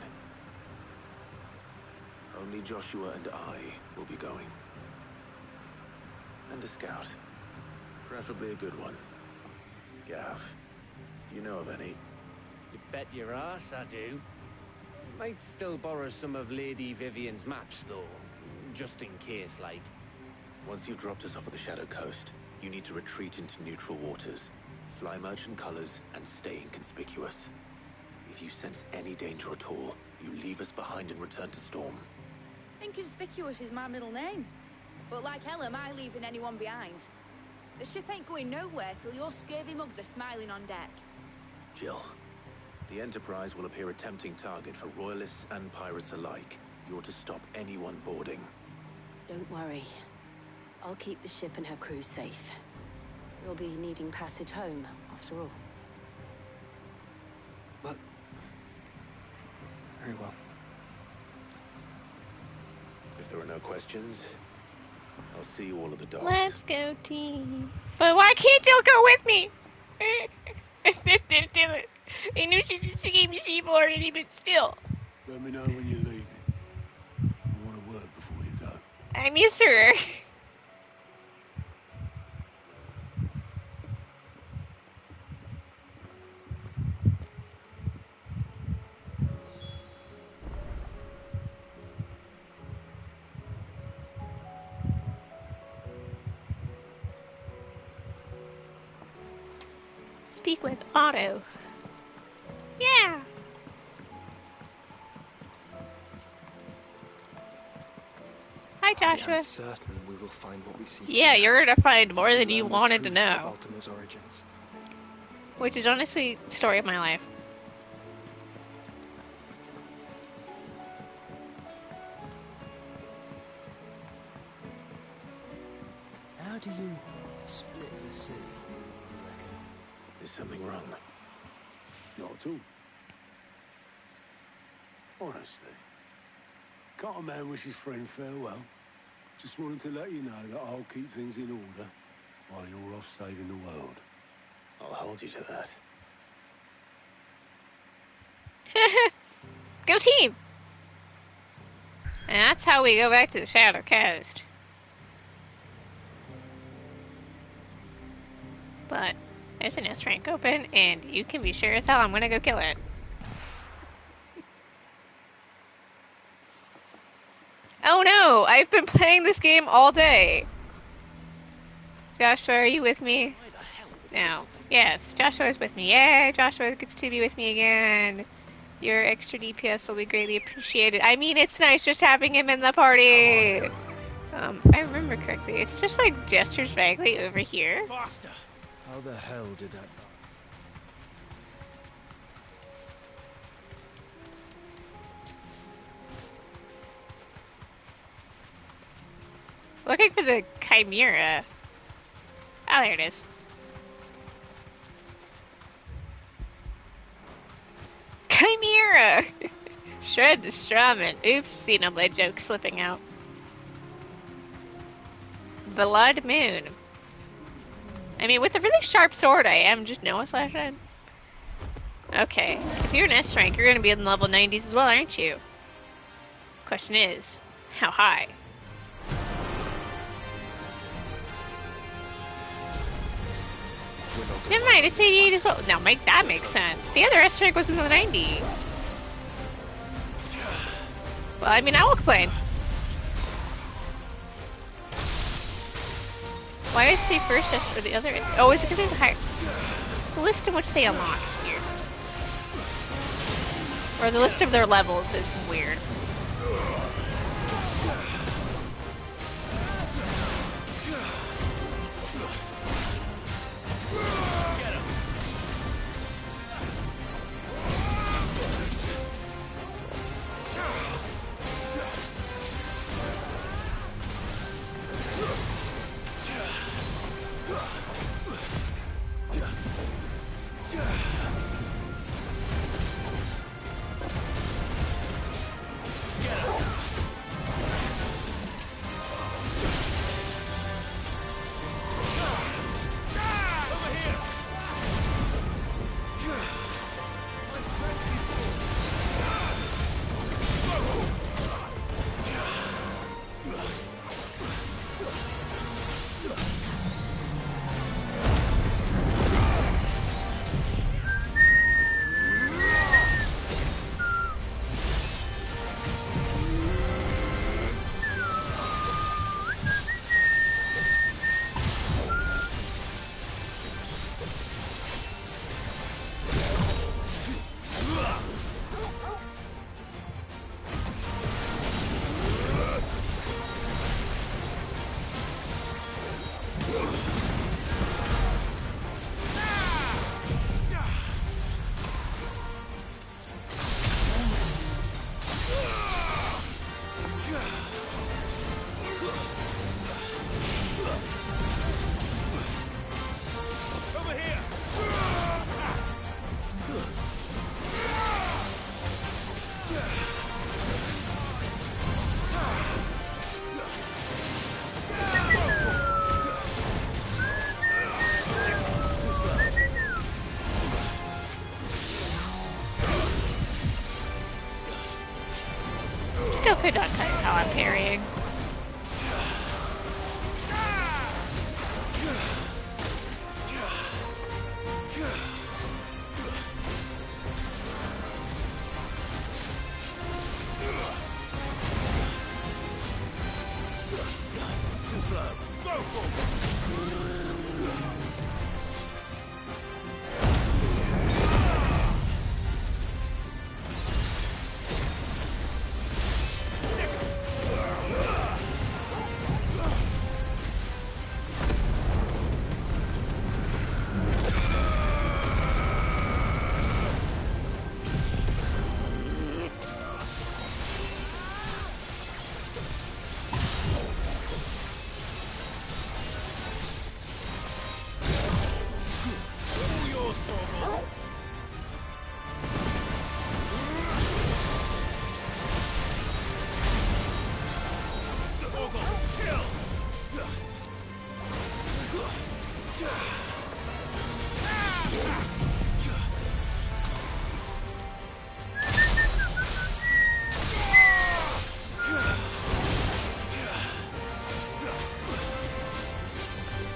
Only Joshua and I will be going. And a scout. Preferably a good one. Gav, do you know of any? You bet your ass I do. Might still borrow some of Lady Vivian's maps, though. Just in case, like. Once you've dropped us off at the Shadow Coast, you need to retreat into neutral waters, fly merchant colors, and stay inconspicuous. If you sense any danger at all, you leave us behind and return to Storm. Inconspicuous is my middle name. But like hell am I leaving anyone behind. The ship ain't going nowhere till your scurvy mugs are smiling on deck. Jill, the Enterprise will appear a tempting target for royalists and pirates alike. You're to stop anyone boarding. Don't worry. I'll keep the ship and her crew safe. We'll be needing passage home, after all. But... very well. If there are no questions, I'll see you all at the docks. Let's go, team. But why can't Jill go with me? I knew she gave me sheep already, but still. Let me know when you're leaving. I want a word before you go. I miss her. Speak with Otto. Yeah. Hi, Joshua. I am certain we will find what we seek. Yeah, you're gonna find more than you Learn the wanted to truth know. of Ultima's origins. Which is honestly the story of my life. How do you split the sea, you reckon? Is something wrong? Not at all. Honestly. Can't a man wish his friend farewell? Just wanted to let you know that I'll keep things in order while you're off saving the world. I'll hold you to that. Go team! And that's how we go back to the Shadow Coast. But there's an S-rank open, and you can be sure as hell I'm gonna go kill it. Oh no! I've been playing this game all day! Joshua, are you with me? No. Yes, Joshua is with me. Yay! Joshua gets to be with me again. Your extra DPS will be greatly appreciated. I mean, it's nice just having him in the party! If I remember correctly, it's just like gestures vaguely over here. Faster! How the hell did that... Looking for the Chimera. Oh, there it is. Chimera! Shred the Strawman. Oops, Xenoblade joke slipping out. Blood Moon. I mean, with a really sharp sword, I am just Noah/Red. Okay, if you're an S rank, you're gonna be in level 90s as well, aren't you? Question is, how high? Never mind, it's 88 as well. Now, that makes sense. The other airstrike was in the 90. Well, I mean, I will complain. Why did I say first just for the other? Oh, is it because it's higher? The list in which they unlock is weird. Or the list of their levels is weird. Still could not tell you how I'm parrying.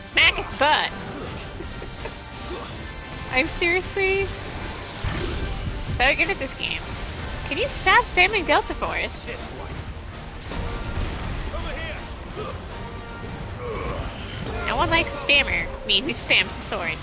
Smack its butt. I'm seriously so good at this game. Can you stop spamming Delta Force? No one likes a spammer. Me who spams the sword.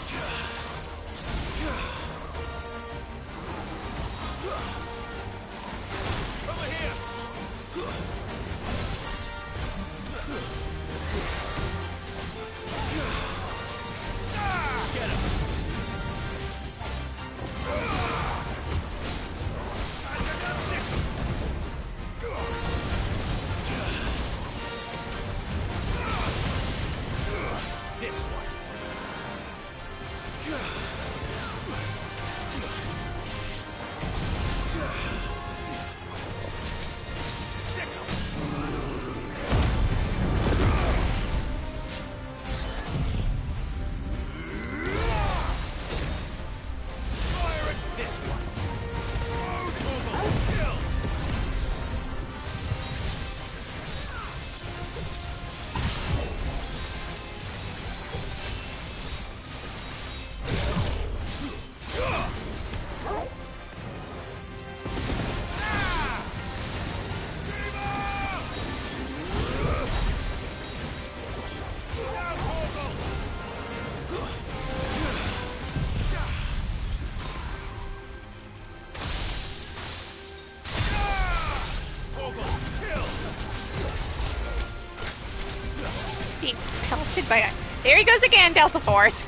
But there he goes again, Delta Force.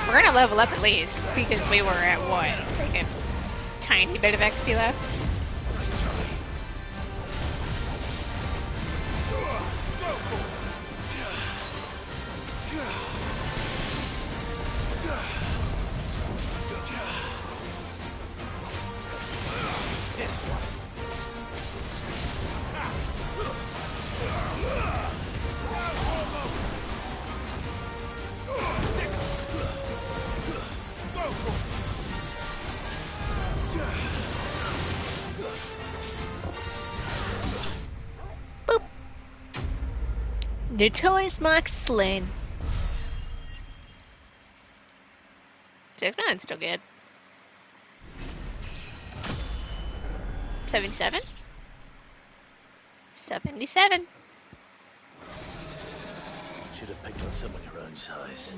We're gonna level up at least, because we were at what? Like a tiny bit of XP left. The toys mark slain. 69's still good. 77? 77. Should have picked on someone your own size.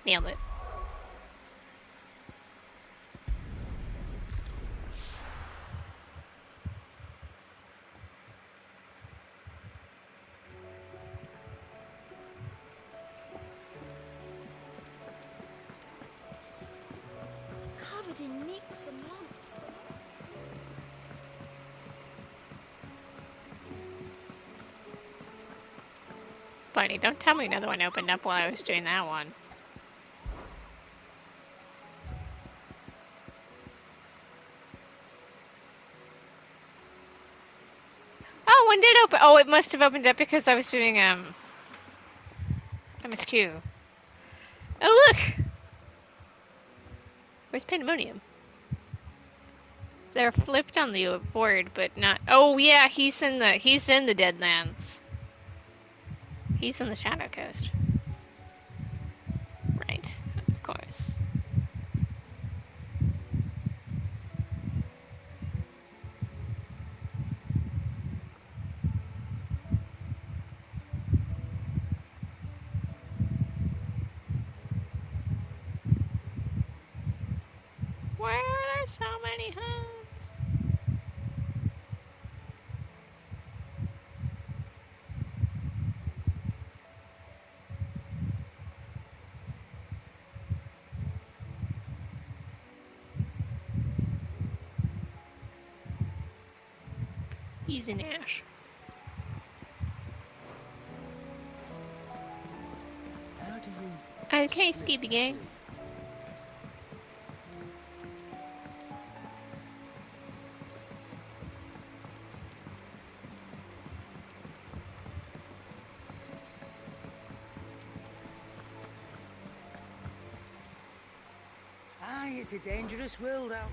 Nailed it. Covered in nicks and lumps. Buddy, don't tell me another one opened up while I was doing that one. Oh, one did open. Oh, it must have opened up because I was doing MSQ. Oh, look! Where's Pandemonium? They're flipped on the board, but not. Oh yeah, he's in the Deadlands. He's in the Shadow Coast. Right, of course. Why are there so many homes? He's an Ash. How do you... Okay, Skippy Gang. Aye, it's a dangerous world out.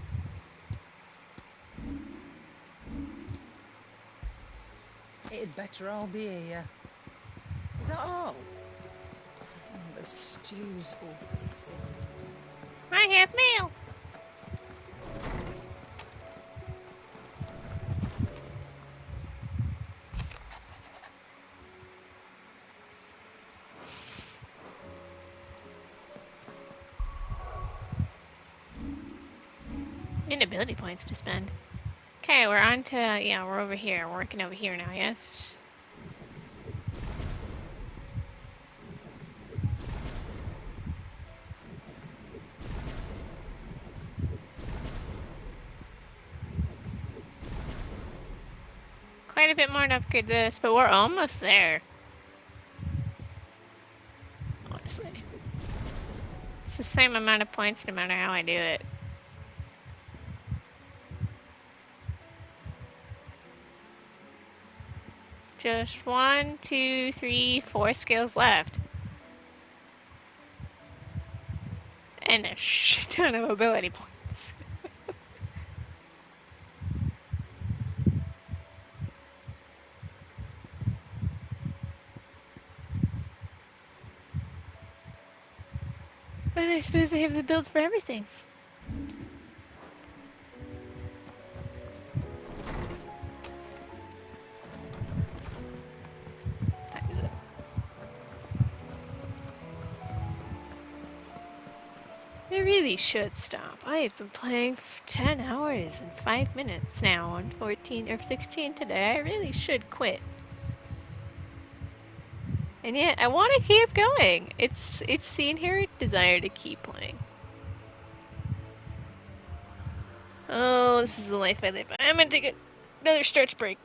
It'd better all be here. Is that all? Oh, the stew's awfully thin these days. I have mail. Ability points to spend. Okay, we're on to, yeah, we're over here. We're working over here now, yes? Quite a bit more to upgrade this, but we're almost there. Honestly. It's the same amount of points no matter how I do it. Just 1, 2, 3, 4 skills left. And a shit ton of ability points. But I suppose they have the build for everything. Time's up. I really should stop. I have been playing for 10 hours and 5 minutes now on 14 or 16 today. I really should quit. And yet, I want to keep going. It's the inherent desire to keep playing. Oh, this is the life I live. I'm gonna take another stretch break.